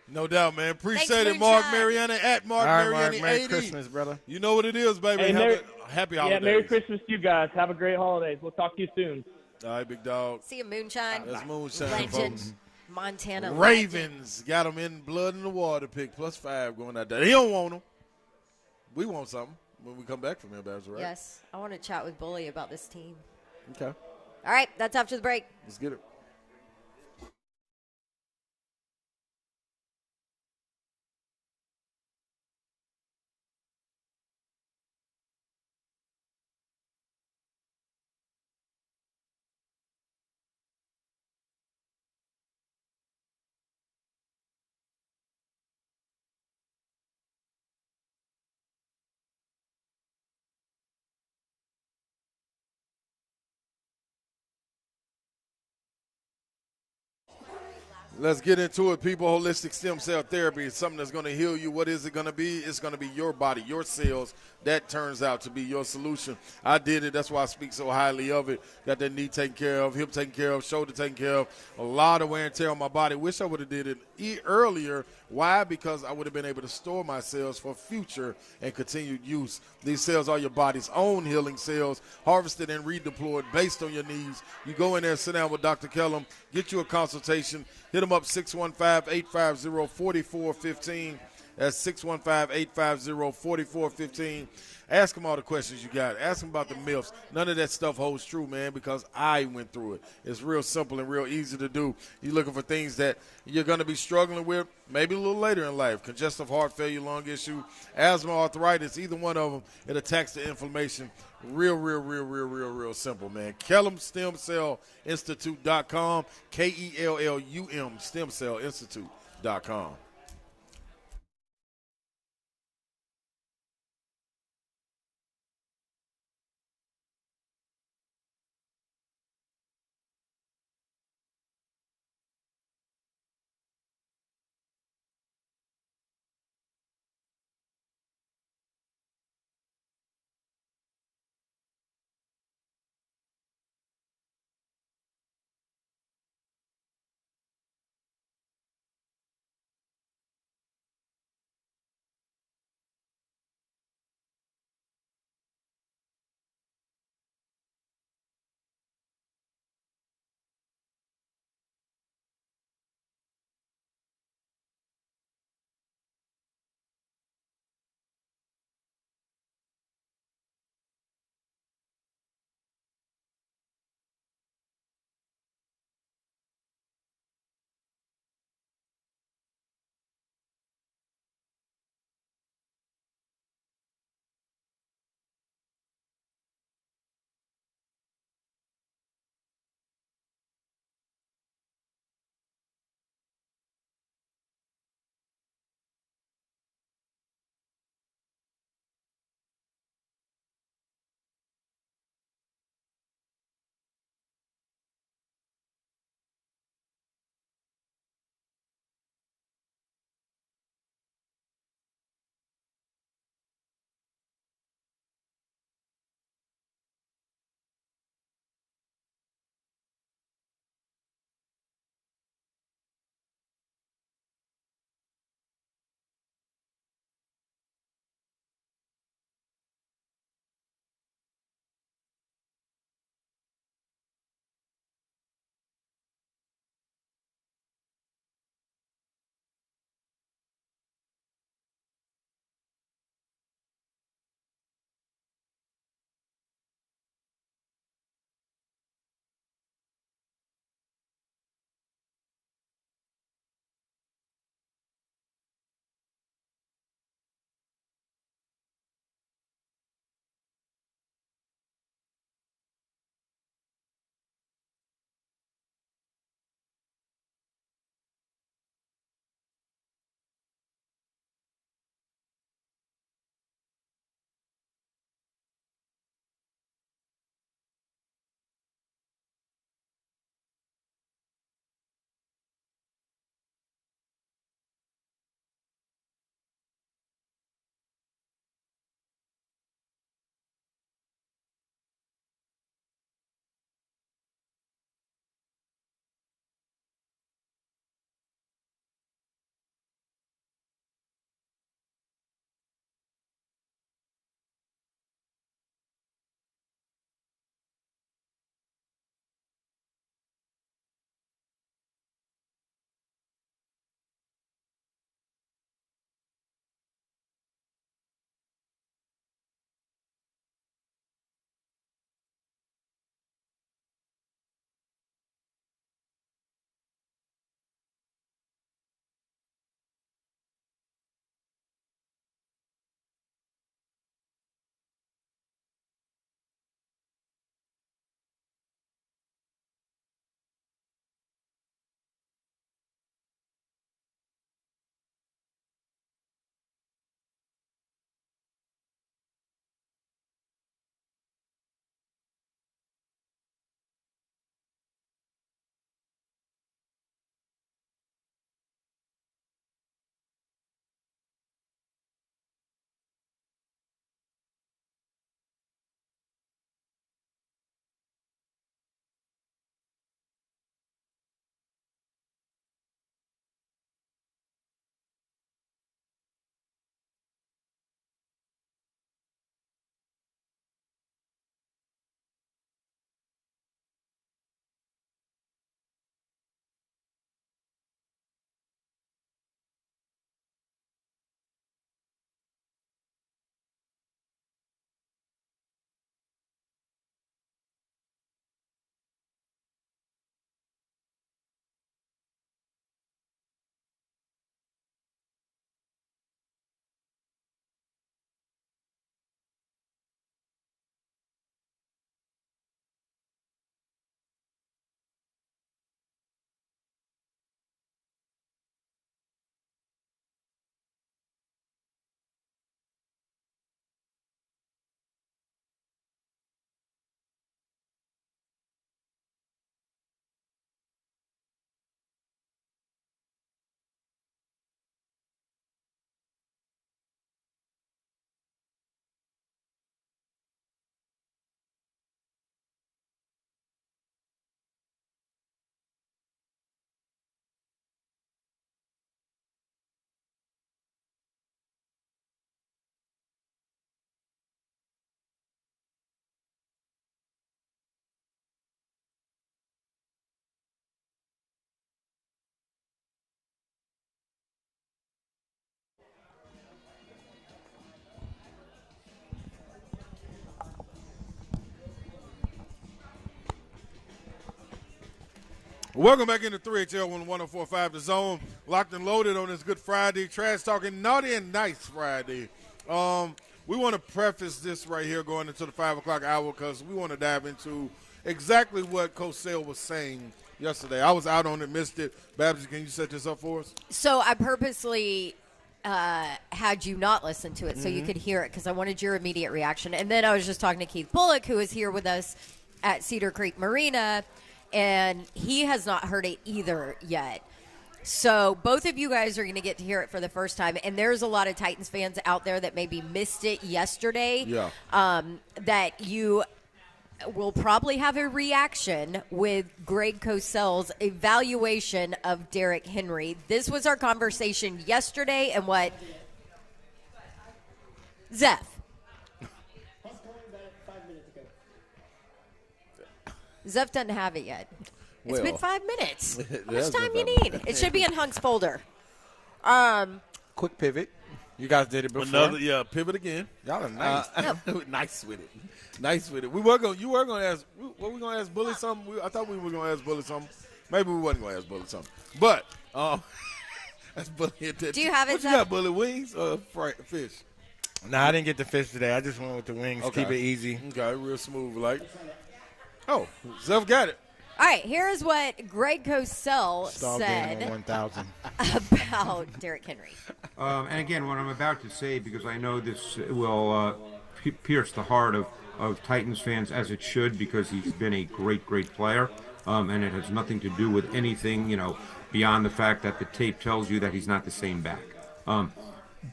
No doubt, man. Appreciate Thanks, it, Mark Moonshine. Mariani at Mark All right, Mariani Mark, Merry 80. Christmas, brother. You know what it is, baby. Hey, Happy holidays. Yeah, Merry Christmas to you guys. Have a great holidays. We'll talk to you soon. All right, big dog. See you, Moonshine. That's Moonshine, Legend. folks. Montana Ravens got them in blood in the water pick +5 going out there. He don't want them. We want something when we come back from here, Babs, right? Yes. I want to chat with Bully about this team. Okay. All right, that's after the break. Let's get it. Let's get into it, people. Holistic stem cell therapy is something that's going to heal you. What is it going to be? It's going to be your body, your cells. That turns out to be your solution. I did it. That's why I speak so highly of it. Got that knee taken care of, hip taken care of, shoulder taken care of. A lot of wear and tear on my body. Wish I would have did it earlier. Why? Because I would have been able to store my cells for future and continued use. These cells are your body's own healing cells, harvested and redeployed based on your needs. You go in there, sit down with Dr. Kellum, get you a consultation. Hit them up, 615-850-4415. That's 615-850-4415. Ask them all the questions you got. Ask them about the myths. None of that stuff holds true, man, because I went through it. It's real simple and real easy to do. You're looking for things that you're going to be struggling with maybe a little later in life. Congestive heart failure, lung issue, asthma, arthritis, either one of them, it attacks the inflammation. Real simple, man. KellumStemCellInstitute.com, KELLUM, StemCellInstitute.com. Welcome back into 3HL 1045 The Zone. Locked and loaded on this Good Friday. Trash talking naughty and nice Friday. We want to preface this right here going into the 5 o'clock hour because we want to dive into exactly what Coach Sale was saying yesterday. I was out on it, missed it. Babs, can you set this up for us? So I purposely had you not listen to it so you could hear it because I wanted your immediate reaction. And then I was just talking to Keith Bullock, who is here with us at Cedar Creek Marina, and he has not heard it either yet. So both of you guys are going to get to hear it for the first time, and there's a lot of Titans fans out there that maybe missed it yesterday. Yeah. That you will probably have a reaction with Greg Cosell's evaluation of Derrick Henry. This was our conversation yesterday, and what Zeph. Zeph doesn't have it yet. It's been 5 minutes. How much time you need? It should be in Hunk's folder. Quick pivot. You guys did it before. Pivot again. Y'all are nice. Nice with it. Nice with it. You were going to ask, what we going to ask Bully something? I thought we were going to ask Bully something. Maybe we wasn't going to ask Bully something. But, that's Bully. Do you have it, What you got, Bully? Wings or fish? Nah, I didn't get the fish today. I just went with the wings. Okay. Keep it easy. Okay, real smooth like. Oh, Zeph got it. All right, here's what Greg Cosell Star said game on 1,000. about Derrick Henry. And again, what I'm about to say, because I know this will pierce the heart of Titans fans, as it should, because he's been a great, great player, and it has nothing to do with anything, beyond the fact that the tape tells you that he's not the same back.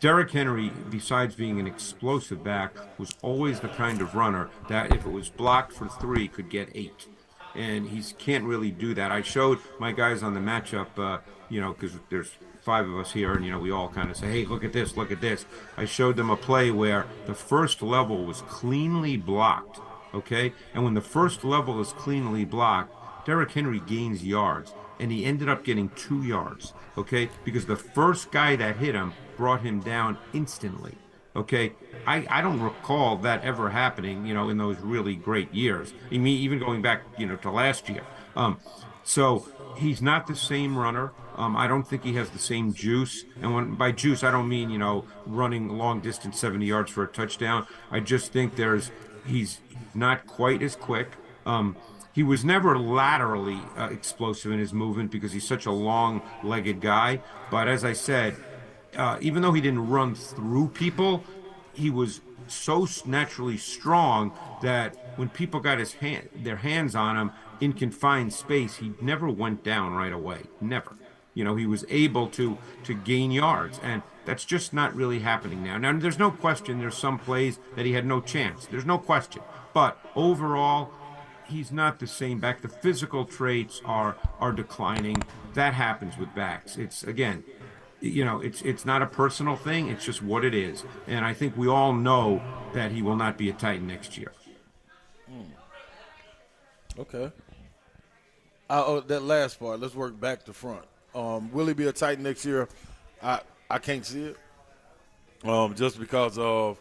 Derrick Henry, besides being an explosive back, was always the kind of runner that if it was blocked for 3, could get 8. And he can't really do that. I showed my guys on the matchup, because there's 5 of us here, and, we all kind of say, hey, look at this, look at this. I showed them a play where the first level was cleanly blocked, okay? And when the first level is cleanly blocked, Derrick Henry gains yards, and he ended up getting 2 yards, okay? Because the first guy that hit him brought him down instantly. Okay, I don't recall that ever happening, in those really great years. I mean, even going back, to last year. So he's not the same runner. I don't think he has the same juice. And by juice, I don't mean, running long distance 70 yards for a touchdown. I just think he's not quite as quick. He was never laterally explosive in his movement because he's such a long-legged guy. But as I said, even though he didn't run through people, he was so naturally strong that when people got their hands on him in confined space, he never went down right away. Never. He was able to gain yards, and that's just not really happening now. Now, there's no question there's some plays that he had no chance. There's no question. But overall, he's not the same back. The physical traits are declining. That happens with backs. It's, again, it's not a personal thing. It's just what it is. And I think we all know that he will not be a Titan next year. Okay. That last part, let's work back to front. Will he be a Titan next year? I can't see it. Just because of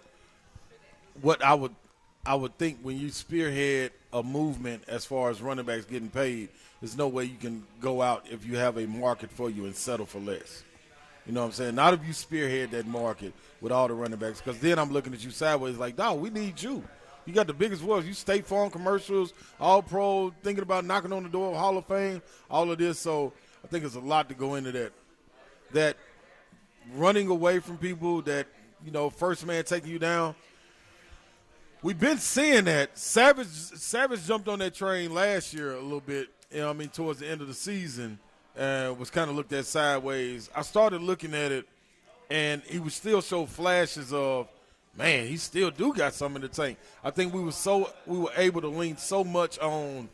what I would think when you spearhead a movement as far as running backs getting paid, there's no way you can go out if you have a market for you and settle for less. You know what I'm saying? Not if you spearhead that market with all the running backs, because then I'm looking at you sideways like, dog, we need you. You got the biggest voice. You State Farm commercials, all pro, thinking about knocking on the door of Hall of Fame, all of this. So I think there's a lot to go into that. That running away from people, that, first man taking you down. We've been seeing that. Savage jumped on that train last year a little bit, towards the end of the season. Was kind of looked at sideways. I started looking at it, and he would still show flashes of, man, he still do got something in the tank. I think we were able to lean so much on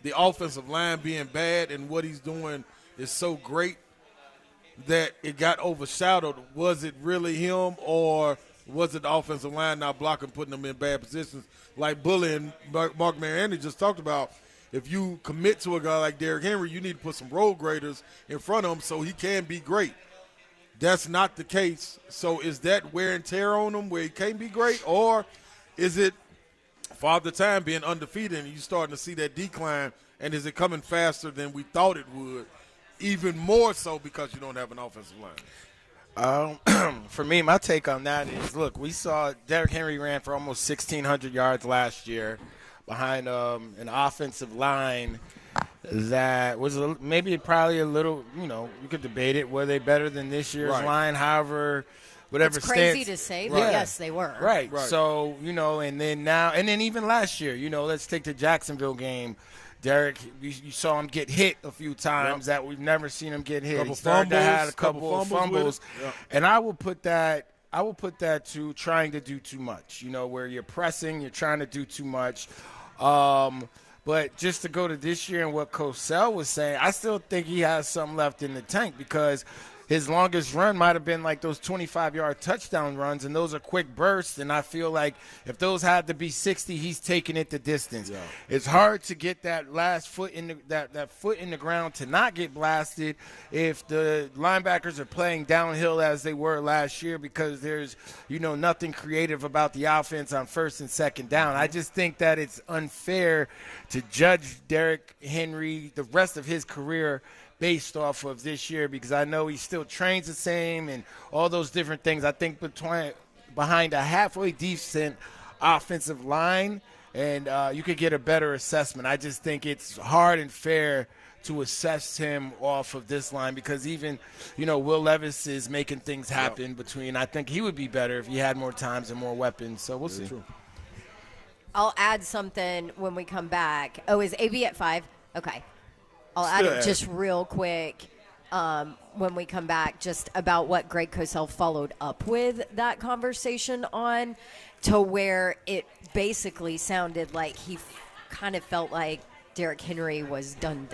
the offensive line being bad, and what he's doing is so great that it got overshadowed. Was it really him, or was it the offensive line not blocking, putting them in bad positions? Like Bully and Mark Mariani just talked about, if you commit to a guy like Derrick Henry, you need to put some road graders in front of him so he can be great. That's not the case. So is that wear and tear on him where he can't be great, or is it Father Time being undefeated and you starting to see that decline And is it coming faster than we thought it would? Even more so because you don't have an offensive line. For me, my take on that is, look, we saw Derrick Henry ran for almost 1,600 yards last year behind an offensive line that was probably a little, you could debate it. Were they better than this year's line? However, whatever it's crazy to say, but yes, they were. Right. So, and then even last year, let's take the Jacksonville game. Derek, you saw him get hit a few times that we've never seen him get hit. He started to have a couple of fumbles. And I will put that to trying to do too much, where you're pressing, you're trying to do too much. But just to go to this year and what Coach Sell was saying, I still think he has something left in the tank because his longest run might have been like those 25-yard touchdown runs, and those are quick bursts. And I feel like if those had to be 60, he's taking it the distance. Yeah. It's hard to get that last foot in that foot in the ground to not get blasted if the linebackers are playing downhill as they were last year because there's nothing creative about the offense on first and second down. I just think that it's unfair to judge Derrick Henry the rest of his career based off of this year because I know he still trains the same and all those different things. I think behind a halfway decent offensive line and you could get a better assessment. I just think it's hard and fair to assess him off of this line because even, Will Levis is making things happen between. I think he would be better if he had more times and more weapons. So we'll see. True. I'll add something when we come back. Oh, is AB at 5? Okay. I'll add it just real quick when we come back, just about what Greg Cosell followed up with that conversation on, to where it basically sounded like he kind of felt like Derrick Henry was done,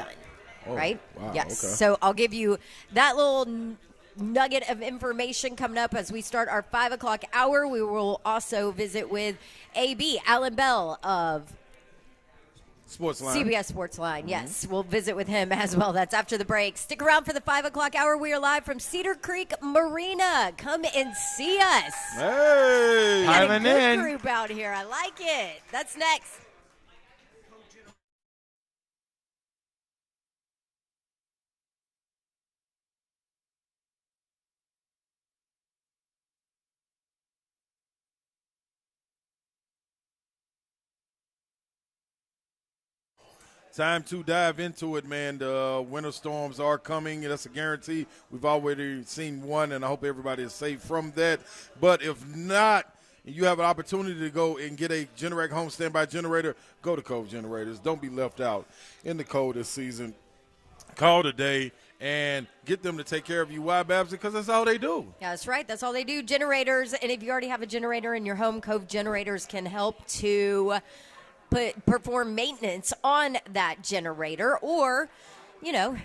right? Wow, yes. okay. So I'll give you that little nugget of information coming up as we start our 5 o'clock hour. We will also visit with AB, Alan Bell of Sportsline. CBS Sportsline, yes. We'll visit with him as well. That's after the break. Stick around for the 5 o'clock hour. We are live from Cedar Creek Marina. Come and see us. Hey! Got a good group out here. I like it. That's next. Time to dive into it, man. The winter storms are coming. That's a guarantee. We've already seen one, and I hope everybody is safe from that. But if not, you have an opportunity to go and get a Generac home standby generator, go to Cove Generators. Don't be left out in the cold this season. Call today and get them to take care of you. Why, Babs? Because that's all they do. Yeah, that's right. That's all they do. Generators. And if you already have a generator in your home, Cove Generators can help to perform maintenance on that generator or,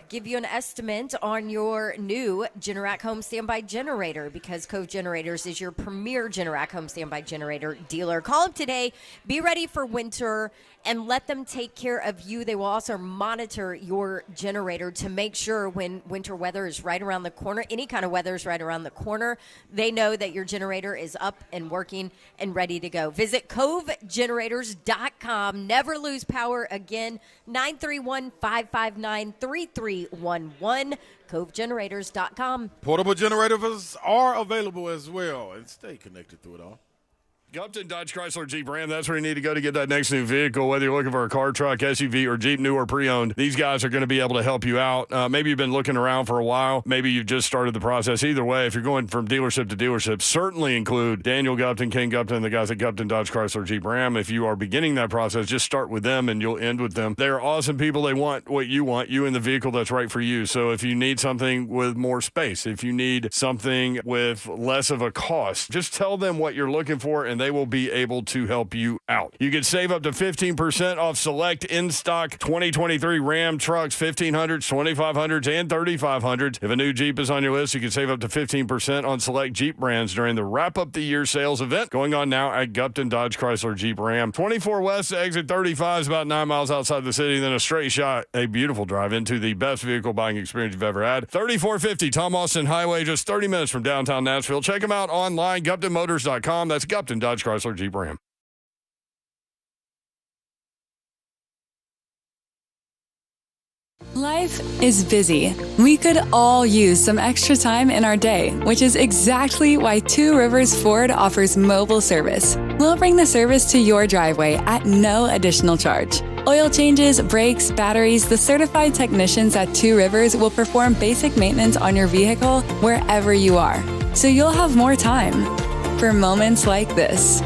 give you an estimate on your new Generac home standby generator because Cove Generators is your premier Generac home standby generator dealer. Call them today. Be ready for winter and let them take care of you. They will also monitor your generator to make sure when winter weather is right around the corner, any kind of weather is right around the corner, they know that your generator is up and working and ready to go. Visit CoveGenerators.com. Never lose power again. 931-559-3311. CoveGenerators.com. Portable generators are available as well. And stay connected through it all. Gupton Dodge Chrysler Jeep Ram, that's where you need to go to get that next new vehicle, whether you're looking for a car, truck, SUV, or Jeep, new or pre-owned. These guys are going to be able to help you out. Maybe you've been looking around for a while. Maybe you've just started the process. Either way, if you're going from dealership to dealership, certainly include Daniel Gupton, King Gupton, the guys at Gupton Dodge Chrysler Jeep Ram. If you are beginning that process, just start with them and you'll end with them. They're awesome people. They want what you want, you in the vehicle that's right for you. So if you need something with more space, if you need something with less of a cost, just tell them what you're looking for and they will be able to help you out. You can save up to 15% off select in-stock 2023 Ram trucks, 1500s, 2500s, and 3500s. If a new Jeep is on your list, you can save up to 15% on select Jeep brands during the Wrap Up the Year sales event going on now at Gupton Dodge Chrysler Jeep Ram. 24 West to exit 35 is about 9 miles outside the city, then a straight shot, a beautiful drive into the best vehicle buying experience you've ever had. 3450 Tom Austin Highway, just 30 minutes from downtown Nashville. Check them out online, GuptonMotors.com. That's Gupton Dodge Chrysler Jeep Ram. Life is busy. We could all use some extra time in our day, which is exactly why Two Rivers Ford offers mobile service. We'll bring the service to your driveway at no additional charge. Oil changes, brakes, batteries, the certified technicians at Two Rivers will perform basic maintenance on your vehicle wherever you are, so you'll have more time for moments like this.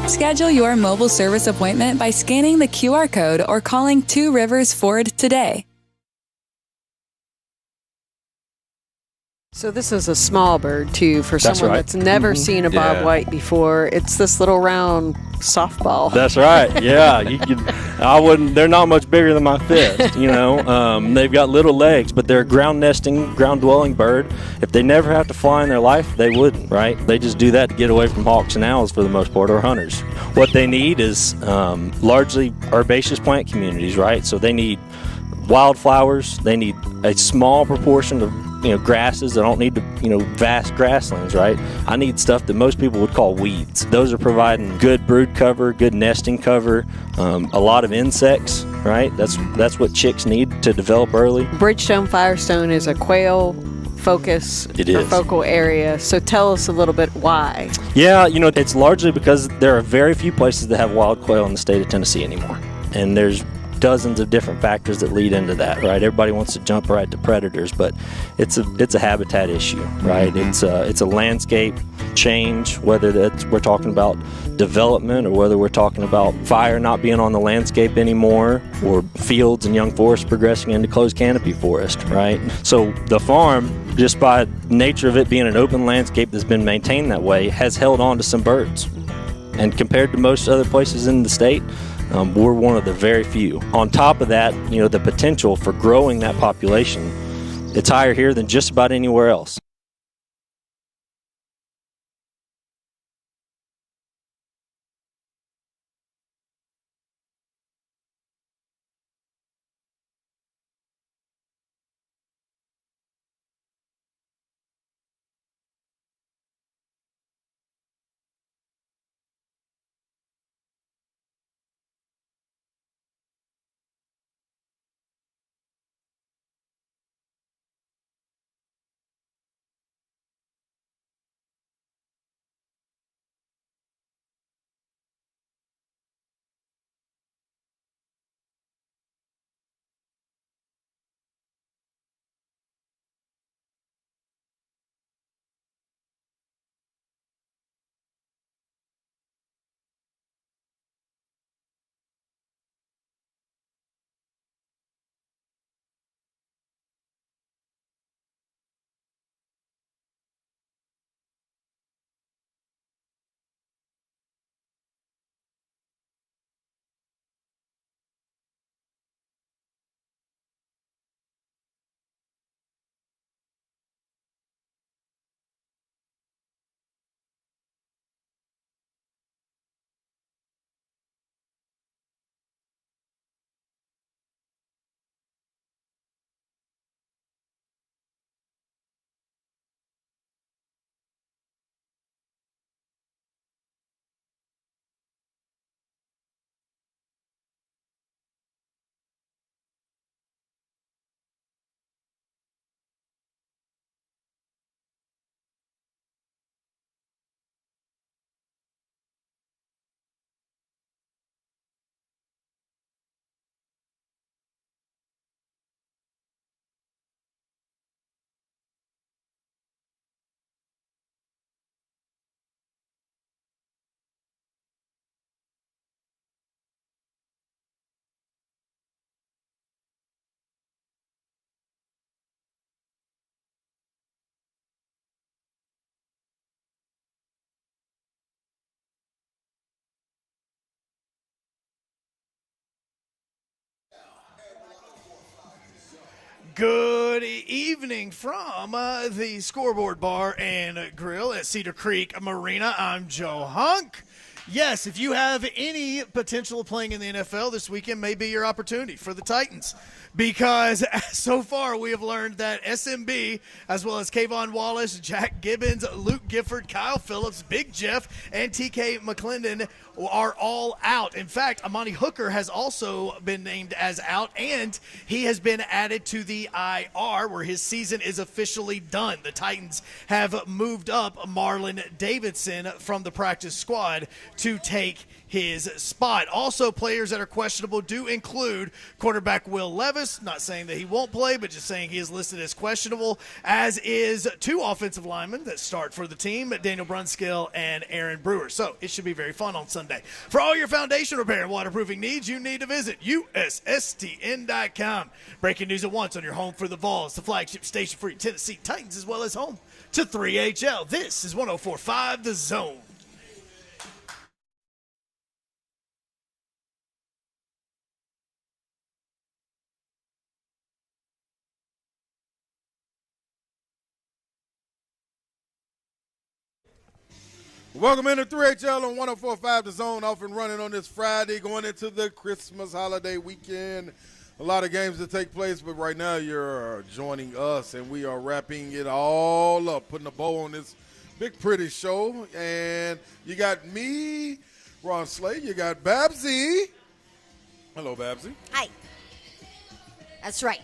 Schedule your mobile service appointment by scanning the QR code or calling Two Rivers Ford today. So this is a small bird, too, for someone right. that's never seen a bobwhite before. It's this little round softball. That's right. Yeah, they're not much bigger than my fist. They've got little legs, but they're a ground-nesting, ground-dwelling bird. If they never have to fly in their life, they wouldn't. Right? They just do that to get away from hawks and owls for the most part, or hunters. What they need is largely herbaceous plant communities. Right? So they need wildflowers. They need a small proportion of grasses. I don't need vast grasslands, right? I need stuff that most people would call weeds. Those are providing good brood cover, good nesting cover, a lot of insects, right? That's what chicks need to develop early. Bridgestone Firestone is a quail focus or focal area. So tell us a little bit why. Yeah, it's largely because there are very few places that have wild quail in the state of Tennessee anymore. And there's dozens of different factors that lead into that, right? Everybody wants to jump right to predators, but it's a habitat issue, right? Mm-hmm. It's a landscape change, whether we're talking about development or whether we're talking about fire not being on the landscape anymore, or fields and young forests progressing into closed canopy forest, right? So the farm, just by nature of it being an open landscape that's been maintained that way, has held on to some birds. And compared to most other places in the state, we're one of the very few. On top of that, the potential for growing that population, it's higher here than just about anywhere else. Good evening from the Scoreboard Bar and Grill at Cedar Creek Marina. I'm Joe Hunk. Yes, if you have any potential of playing in the NFL, this weekend may be your opportunity for the Titans. Because so far we have learned that SMB, as well as Kayvon Wallace, Jack Gibbons, Luke Gifford, Kyle Phillips, Big Jeff, and TK McClendon are all out. In fact, Amani Hooker has also been named as out, and he has been added to the IR, where his season is officially done. The Titans have moved up Marlon Davidson from the practice squad to take his spot. Also, players that are questionable do include quarterback Will Levis, not saying that he won't play, but just saying he is listed as questionable, as is 2 offensive linemen that start for the team, Daniel Brunskill and Aaron Brewer. So it should be very fun on Sunday. For all your foundation repair and waterproofing needs, you need to visit USSTN.com. Breaking news at once on your home for the Vols, the flagship station for your Tennessee Titans, as well as home to 3HL. This is 104.5 The Zone. Welcome into 3HL on 104.5 The Zone, off and running on this Friday, going into the Christmas holiday weekend. A lot of games to take place, but right now you're joining us, and we are wrapping it all up, putting a bow on this big, pretty show. And you got me, Ron Slade. You got Babsy. Hello, Babsy. Hi. That's right.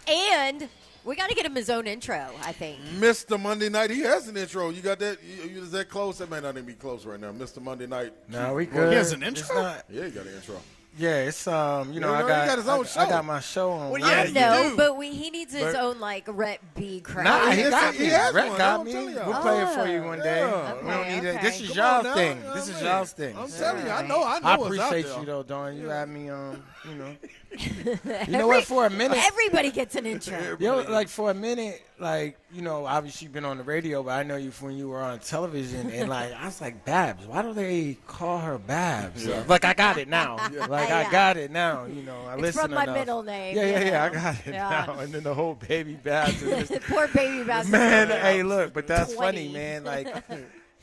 And we got to get him his own intro, I think. Mr. Monday Night. He has an intro. You got that? Is that close? That may not even be close right now. Mr. Monday Night. No, we good. He has an intro? Yeah, he got an intro. Yeah, it's he got his own show. I got my show on. Well, yeah, I know, but he needs his own Rhett B crowd. Nah, he got me. He has Rhett one. got me. I'm telling y'all. We'll play it for you one day. Yeah. We don't need it. Okay. This is Come y'all's on now. thing. You know This what is I mean? y'all's thing. I'm telling you, I know I what's out appreciate there. you though, Dawn. You had me, you know what? For a minute, Everybody gets an intro. yo, like for a minute, obviously you've been on the radio, but I know you from when you were on television, and I was like, Babs. Why do they call her Babs? Yeah. Like I got it now. I got it now. I It's listen from my enough. middle name. Yeah. I got it Yeah. now. And then the whole baby Babs. Poor baby bastard. Man, hey, look, but that's 20. funny, man.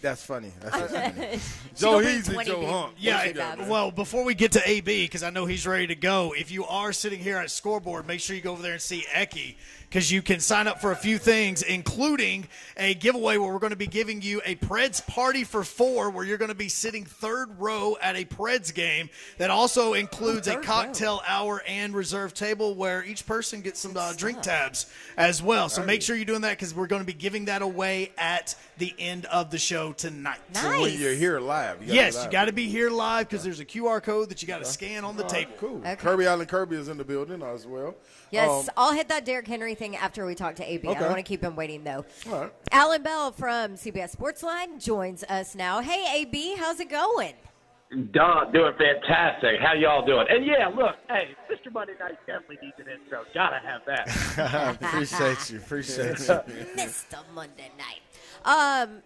That's funny. That's funny. Joe She'll be Easy, 20 Joe baby. Hunt. Yeah, well, before we get to AB, because I know he's ready to go, if you are sitting here at Scoreboard, make sure you go over there and see Eki, because you can sign up for a few things, including a giveaway where we're going to be giving you a Preds party for 4, where you're going to be sitting third row at a Preds game. That also includes a cocktail hour and reserve table where each person gets some drink tabs as well. So make sure you're doing that, because we're going to be giving that away at the end of the show tonight. So when you're here live. You got to be here live, because there's a QR code that you got to scan on the table. Cool. Okay. Kirby Allen Kirby is in the building as well. Yes, I'll hit that Derrick Henry thing after we talk to AB. I Okay. don't want to keep him waiting, though. All right. Alan Bell from CBS Sportsline joins us now. Hey, AB, how's it going? Don, doing fantastic. How y'all doing? And yeah, look, hey, Mr. Monday Night definitely needs an intro. Gotta have that. Appreciate you. Mr. Monday Night.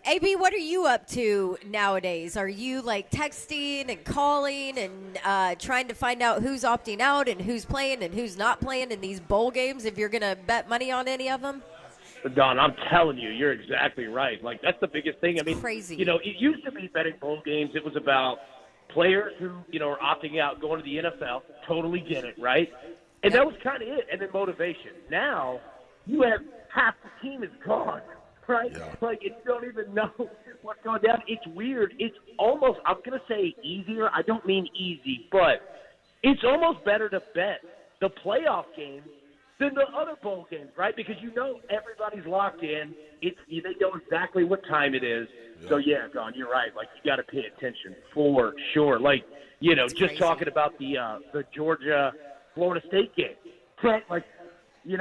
AB, what are you up to nowadays? Are you texting and calling and trying to find out who's opting out and who's playing and who's not playing in these bowl games, if you're going to bet money on any of them? Don, I'm telling you, you're exactly right. That's the biggest thing. I mean, crazy. It used to be betting bowl games. It was about players who, are opting out, going to the NFL. Totally get it, right? And that was kind of it. And then motivation. Now, you have half the team is gone. Right? Yeah. You don't even know what's going down. It's weird. It's almost, I'm going to say easier. I don't mean easy, but it's almost better to bet the playoff game than the other bowl games, right? Because everybody's locked in. They know exactly what time it is. Yeah. So, yeah, Don, you're right. You got to pay attention for sure. Just crazy. Talking about the Georgia-Florida State game, right? You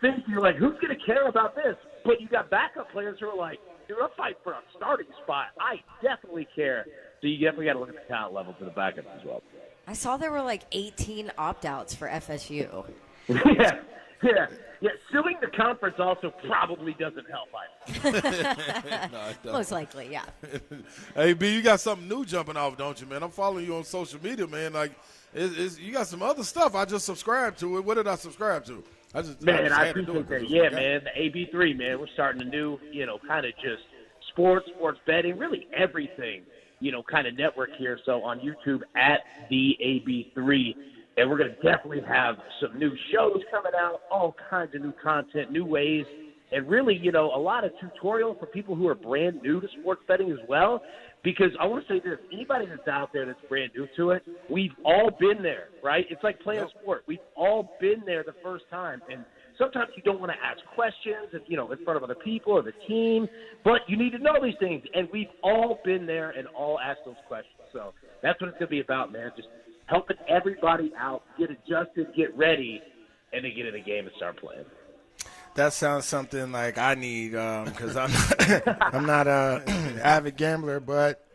think you're who's going to care about this? But you got backup players who are you're a fight for a starting spot. I definitely care. So you definitely got to look at the talent level for the backups as well. I saw there were 18 opt-outs for FSU. Yeah. Suing the conference also probably doesn't help either. No, it doesn't. Most likely, yeah. Hey, B, you got something new jumping off, don't you, man? I'm following you on social media, man. You got some other stuff. I just subscribed to it. What did I subscribe to? I appreciate that. Yeah, man, the AB3, man. We're starting a new, kind of just sports betting, really everything, kind of network here. So on YouTube at the AB3. And we're going to definitely have some new shows coming out, all kinds of new content, new ways, and really, a lot of tutorials for people who are brand new to sports betting as well. Because I want to say this, anybody that's out there that's brand new to it, we've all been there, right? It's like playing a sport. We've all been there the first time. And sometimes you don't want to ask questions, in front of other people or the team, but you need to know these things. And we've all been there and all asked those questions. So that's what it's going to be about, man. Just helping everybody out, get adjusted, get ready, and then get in the game and start playing. That sounds something like I need because I'm not an avid gambler, but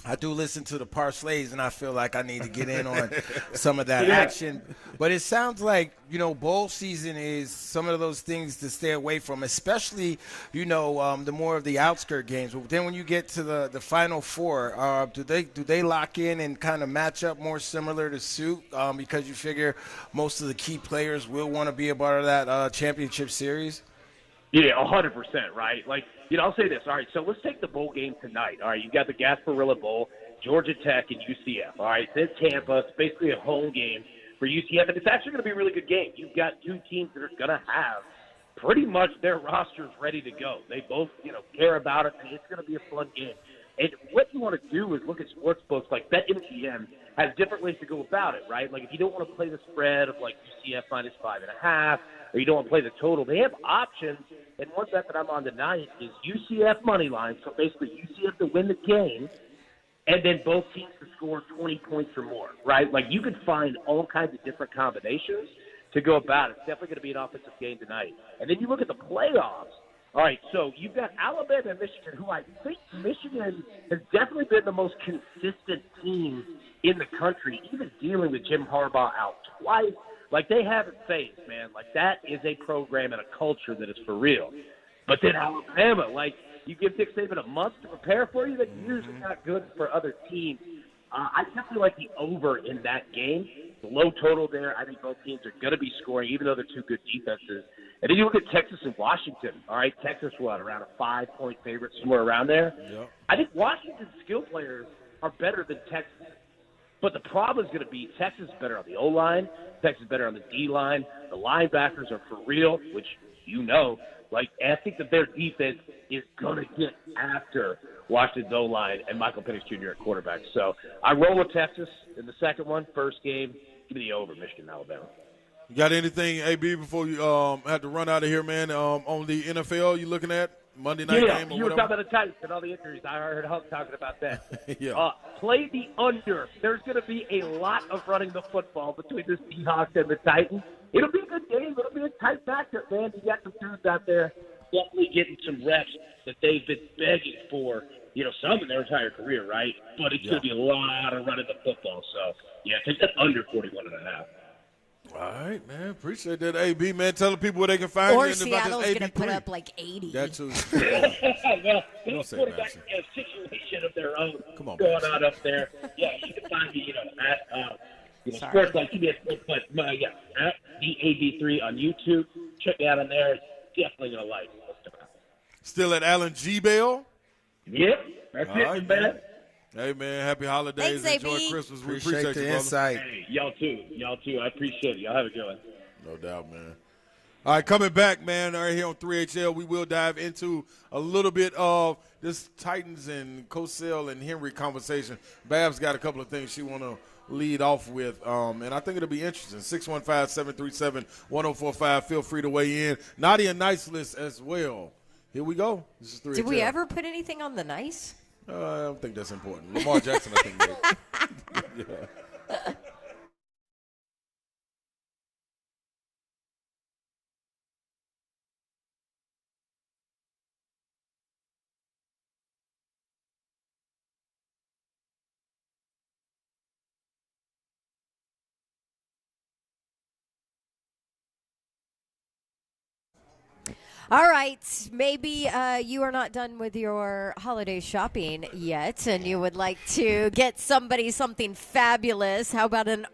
I do listen to the parlays, and I feel like I need to get in on some of that action. But it sounds like, bowl season is some of those things to stay away from, especially, the more of the outskirt games. But then when you get to the Final Four, do they lock in and kind of match up more similar to suit because you figure most of the key players will want to be a part of that championship series? Yeah, 100%, right? I'll say this. All right, so let's take the bowl game tonight. All right, you've got the Gasparilla Bowl, Georgia Tech, and UCF. All right, it's in Tampa. It's basically a home game for UCF, and it's actually going to be a really good game. You've got two teams that are going to have pretty much their rosters ready to go. They both, care about it, and it's going to be a fun game. And what you want to do is look at sports books like BetMGM has different ways to go about it, right? Like if you don't want to play the spread of UCF minus 5.5, or you don't want to play the total, they have options. And one bet that I'm on tonight is UCF money line. So basically UCF to win the game, and then both teams to score 20 points or more, right? You can find all kinds of different combinations to go about it. It's definitely going to be an offensive game tonight. And then you look at the playoffs. All right, so you've got Alabama and Michigan, who I think Michigan has definitely been the most consistent team in the country, even dealing with Jim Harbaugh out twice. They haven't phased, man. That is a program and a culture that is for real. But then Alabama, you give Dick Saban a month to prepare for you, that's usually not good for other teams. I definitely like the over in that game. The low total there, I think both teams are going to be scoring, even though they're two good defenses. And then you look at Texas and Washington. All right, Texas, around a 5-point favorite, somewhere around there. Yep. I think Washington's skill players are better than Texas. But the problem is going to be Texas is better on the O-line. Texas is better on the D-line. The linebackers are for real, which and I think that their defense is going to get after Washington's O-line and Michael Penix Jr. at quarterback. So I roll with Texas in the second one, first game. Give me the over, Michigan, Alabama. You got anything, AB, before you have to run out of here, man, on the NFL you looking at? Monday night game or you whatever? were talking about the Titans and all the injuries. I heard Huck talking about that. Yeah. Play the under. There's going to be a lot of running the football between the Seahawks and the Titans. It'll be a good game. It'll be a tight matchup, man. You got some dudes out there definitely getting some reps that they've been begging for, some in their entire career, right? But it's going to be a lot of running the football. So, take that under 41.5. All right, man. Appreciate that, AB, man. Tell the people where they can find you. Or Seattle's going to put up 80. That's who. Well, don't say quarterback that. a situation of their own Come on, going on up there. Yeah, you can find me, at Sports like CBS Sports, but at the AB3 on YouTube. Check me out on there. It's definitely going to like it. Still at Alan G. Bell? Yep, that's it, man. Hey, man, happy holidays. Thanks, Enjoy AB. Christmas. We Appreciate appreciate the you, brother. insight. Hey, y'all too. I appreciate it. Y'all have a good one. No doubt, man. All right, coming back, man, right here on 3HL, we will dive into a little bit of this Titans and Cosell and Henry conversation. Babs got a couple of things she want to lead off with, and I think it'll be interesting. 615-737-1045. Feel free to weigh in. Nadia Nice list as well. Here we go. This is 3HL. Did we ever put anything on the nice? I don't think that's important. Lamar Jackson, I think, did. Yeah. All right, maybe you are not done with your holiday shopping yet, and you would like to get somebody something fabulous. How about an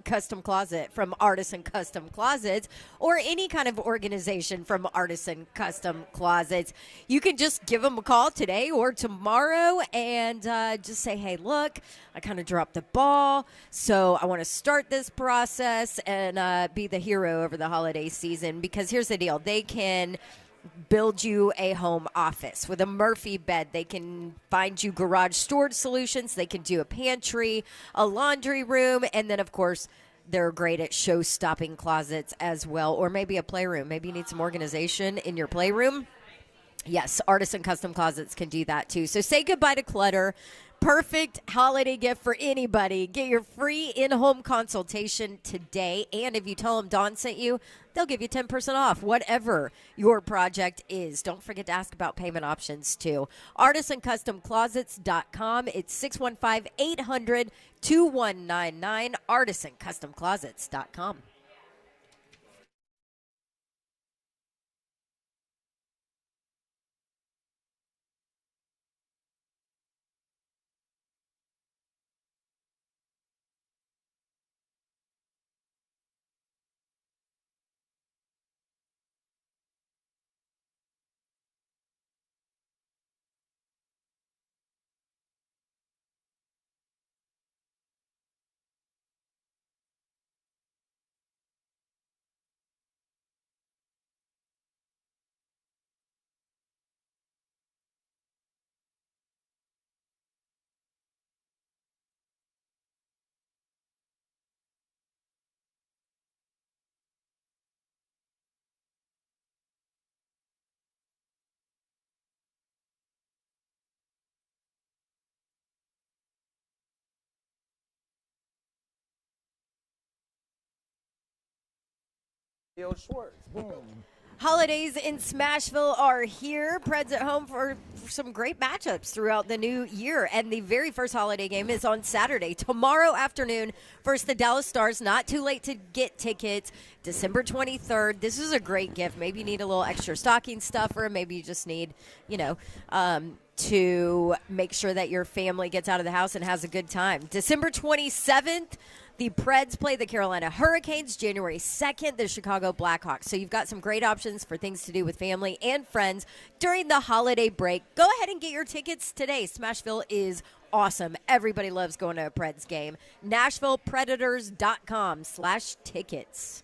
custom closet from Artisan Custom Closets, or any kind of organization from Artisan Custom Closets? You can just give them a call today or tomorrow and just say, hey, look, I kind of dropped the ball, so I want to start this process and be the hero over the holiday season. Because here's the deal. They can build you a home office with a Murphy bed. They can find you garage storage solutions. They can do a pantry, a laundry room, and then, of course, they're great at show-stopping closets as well, or maybe a playroom. Maybe you need some organization in your playroom. Yes, Artisan Custom Closets can do that, too. So say goodbye to clutter. Perfect holiday gift for anybody. Get your free in-home consultation today. And if you tell them Dawn sent you, they'll give you 10% off, whatever your project is. Don't forget to ask about payment options, too. ArtisanCustomClosets.com. It's 615-800-2199. ArtisanCustomClosets.com. Schwartz, boom. Holidays in Smashville are here. Preds at home for some great matchups throughout the new year. And the very first holiday game is on Saturday, tomorrow afternoon, versus the Dallas Stars. Not too late to get tickets. December 23rd. This is a great gift. Maybe you need a little extra stocking stuffer. Maybe you just need, to make sure that your family gets out of the house and has a good time. December 27th. The Preds play the Carolina Hurricanes. January 2nd, the Chicago Blackhawks. So you've got some great options for things to do with family and friends during the holiday break. Go ahead and get your tickets today. Smashville is awesome. Everybody loves going to a Preds game. NashvillePredators.com/tickets.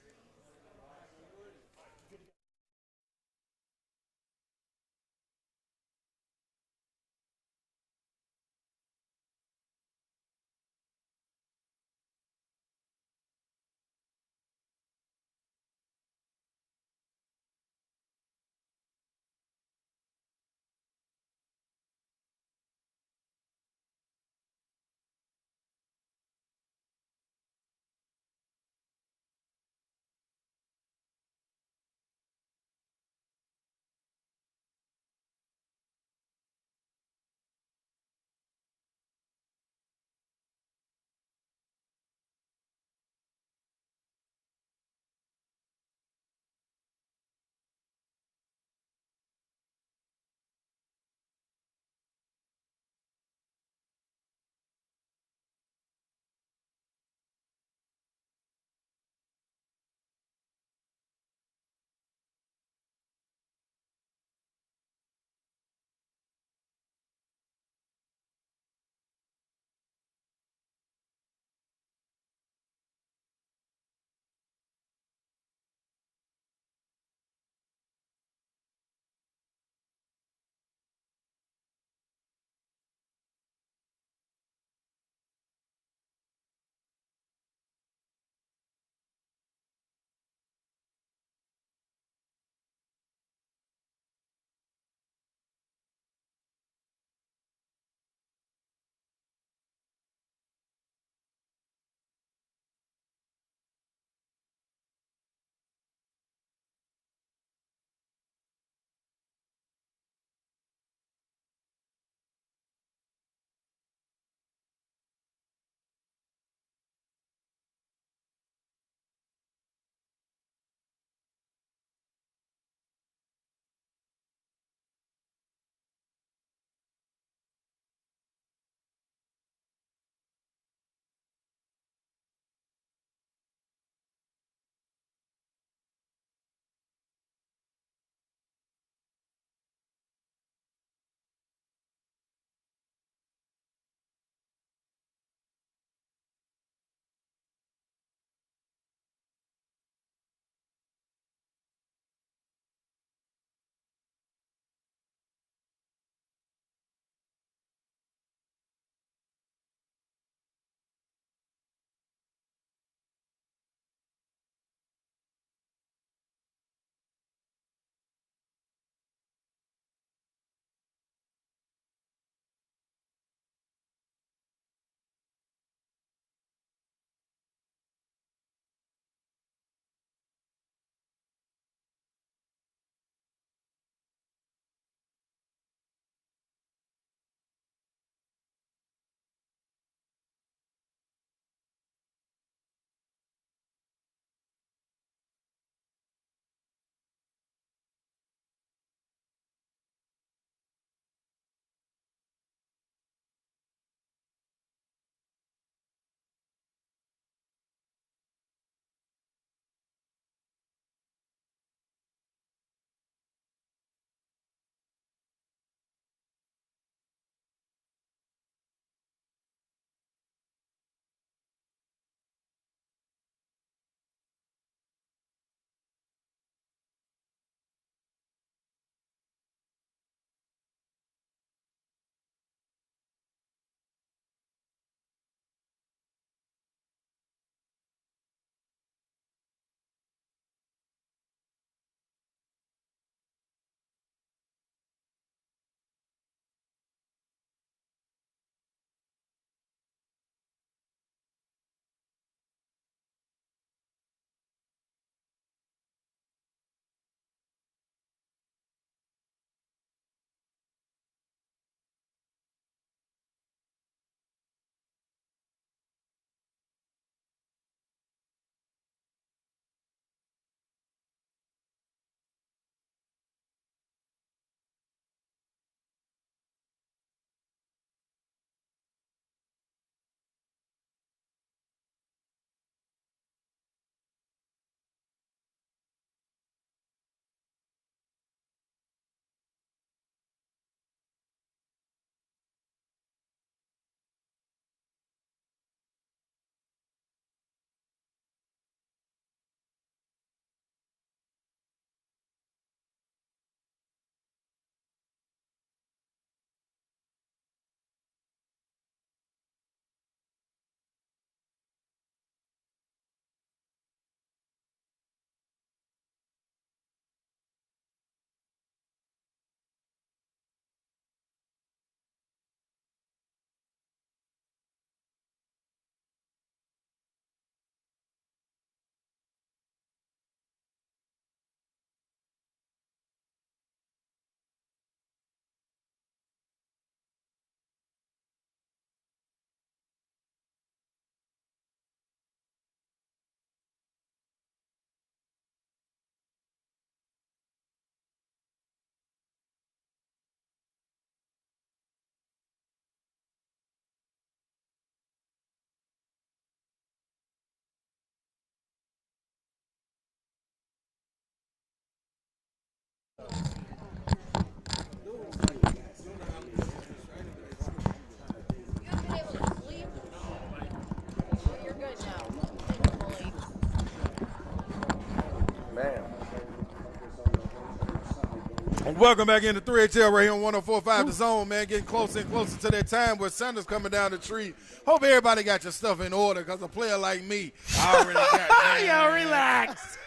Welcome back into 3HL right here on 104.5 The Zone, man. Getting closer and closer to that time where Santa's coming down the tree. Hope everybody got your stuff in order, because a player like me, I already got Yo, relax.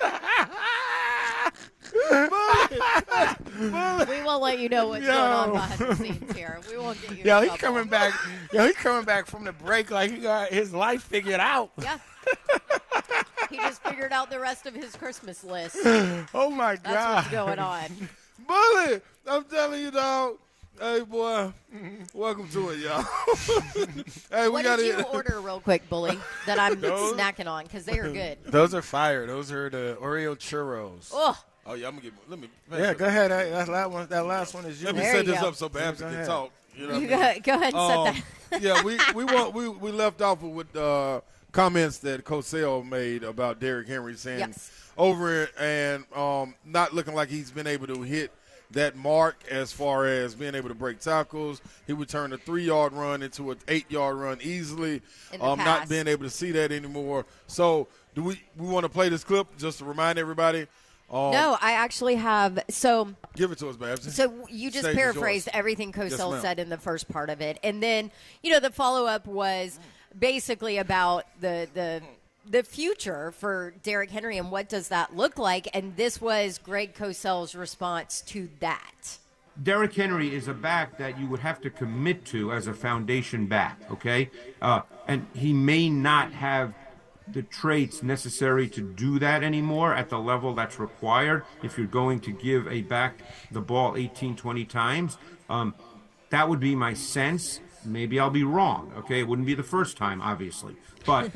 We won't let you know what's going on behind the scenes here. We won't get you. Yo, he's coming back. Yo, he's coming back from the break like he got his life figured out. Yeah. He just figured out the rest of his Christmas list. Oh my God. That's what's going on. Bully, I'm telling you, dog. Hey, boy, welcome to it, y'all. Hey, what did you order real quick, Bully, that I'm snacking on, because they are good? Those are fire. Those are the Oreo churros. Oh, yeah, I'm going to let me. Yeah, go ahead. That last one is yours. Let me set this up so Babs can talk. You know go ahead and set that. Yeah, we left off with comments that Cosell made about Derrick Henry saying over and not looking like he's been able to hit that mark as far as being able to break tackles. He would turn a 3-yard run into an 8-yard run easily. Not being able to see that anymore. So do we want to play this clip just to remind everybody? No, I actually have. So give it to us, Babs. So you just paraphrased everything Cosell said in the first part of it, and then the follow-up was basically about the future for Derrick Henry and what does that look like, and this was Greg Cosell's response to that. Derrick Henry is a back that you would have to commit to as a foundation back, okay? And he may not have the traits necessary to do that anymore at the level that's required if you're going to give a back the ball 18, 20 times. That would be my sense. Maybe I'll be wrong, okay? It wouldn't be the first time, obviously. But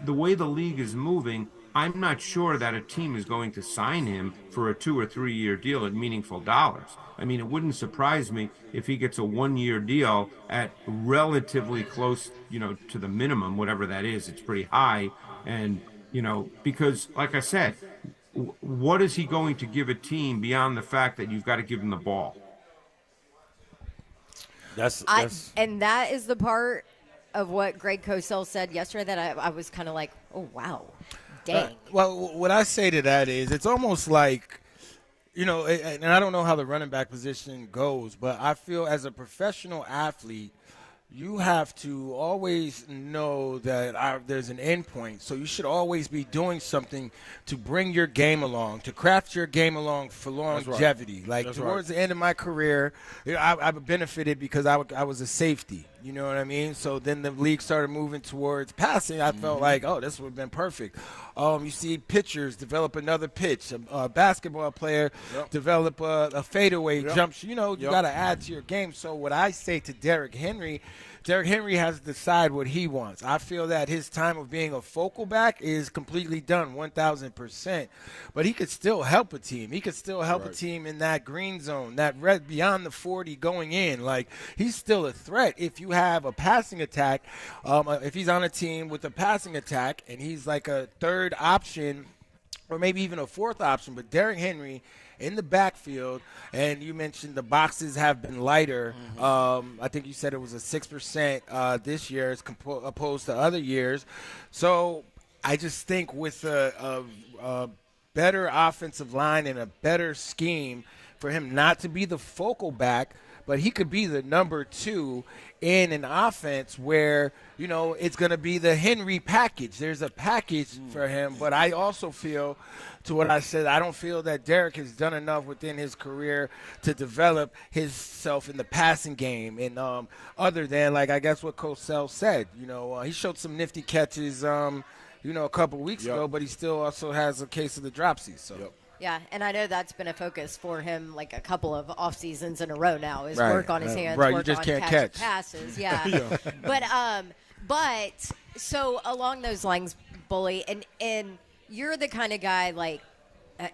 the way the league is moving, I'm not sure that a team is going to sign him for a 2 or 3 year deal at meaningful dollars. I mean, it wouldn't surprise me if he gets a 1-year deal at relatively close, to the minimum, whatever that is. It's pretty high. And, because, like I said, what is he going to give a team beyond the fact that you've got to give him the ball? And that is the part of what Greg Cosell said yesterday that I was kind of like, oh, wow, dang. Well, what I say to that is it's almost like, and I don't know how the running back position goes, but I feel as a professional athlete, you have to always know that there's an end point. So you should always be doing something to bring your game along, to craft your game along for longevity. Right. Like towards the end of my career, I benefited because I was a safety. You know what I mean? So then the league started moving towards passing. I felt like, this would have been perfect. You see pitchers develop another pitch. A basketball player develop a fadeaway jump. You got to add to your game. So what I say to Derrick Henry has to decide what he wants. I feel that his time of being a focal back is completely done, 1,000%. But he could still help a team. He could still help a team in that green zone, that red beyond the 40 going in. Like, he's still a threat. If you have a passing attack, if he's on a team with a passing attack and he's like a third option or maybe even a fourth option, but Derrick Henry in the backfield, and you mentioned the boxes have been lighter. I think you said it was a 6% this year as opposed to other years. So I just think with a better offensive line and a better scheme for him not to be the focal back, but he could be the number 2 in an offense where, it's going to be the Henry package. There's a package for him, but I also feel, to what I said, I don't feel that Derrick has done enough within his career to develop himself in the passing game. And other than, like, I guess what Cosell said, he showed some nifty catches, a couple weeks ago, but he still also has a case of the dropsy. So. Yeah, and I know that's been a focus for him like a couple of off seasons in a row now is work on his hands, work you just on can't catch passes. Yeah. But so along those lines, Bully, and you're the kind of guy like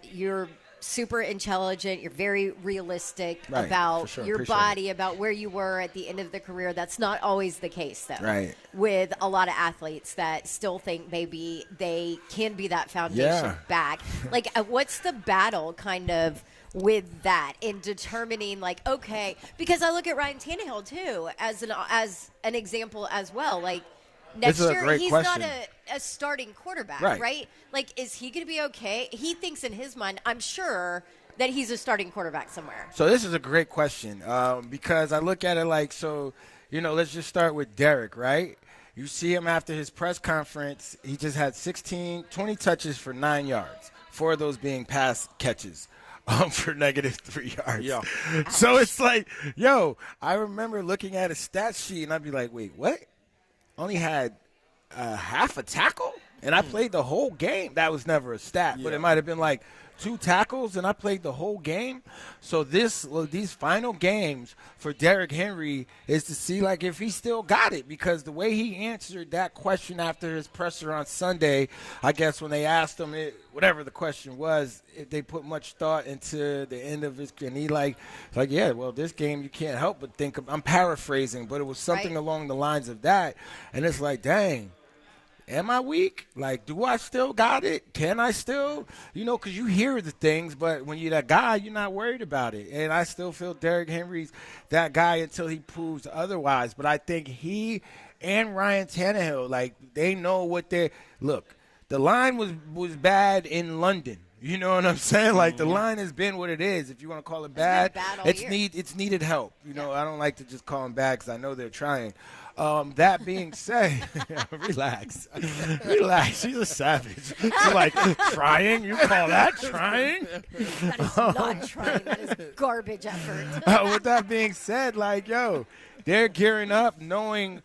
you're super intelligent. You're very realistic about your body, about where you were at the end of the career. That's not always the case, though, with a lot of athletes that still think maybe they can be that foundation back. Like, what's the battle kind of with that in determining, like, okay, because I look at Ryan Tannehill, too, as an example as well. Like, next year, he's not a starting quarterback, right? Like, is he going to be okay? He thinks in his mind, I'm sure, that he's a starting quarterback somewhere? So this is a great question because I look at it like, let's just start with Derek, right? You see him after his press conference. He just had 20 touches for 9 yards, 4 of those being pass catches for -3 yards. Yeah. So it's like, I remember looking at a stat sheet, and I'd be like, wait, what? Only had half a tackle? And I played the whole game. That was never a stat, but it might have been like 2 tackles, and I played the whole game. So these final games for Derrick Henry is to see like if he still got it, because the way he answered that question after his presser on Sunday, I guess when they asked him whatever the question was, if they put much thought into the end of his, and he like yeah, well, this game you can't help but think of, I'm paraphrasing, but it was something along the lines of that, and it's like, dang. Am I weak? Like, do I still got it? Can I still? Because you hear the things, but when you're that guy, you're not worried about it. And I still feel Derrick Henry's that guy until he proves otherwise. But I think he and Ryan Tannehill, like, they know what they're – look, the line was bad in London. You know what I'm saying? Like, the line has been what it is. If you want to call it bad, it's needed help. I don't like to just call them bad because I know they're trying. That being said, relax. She's a savage. She's like, trying? You call that trying? That is not trying. That is garbage effort. With that being said, like, they're gearing up knowing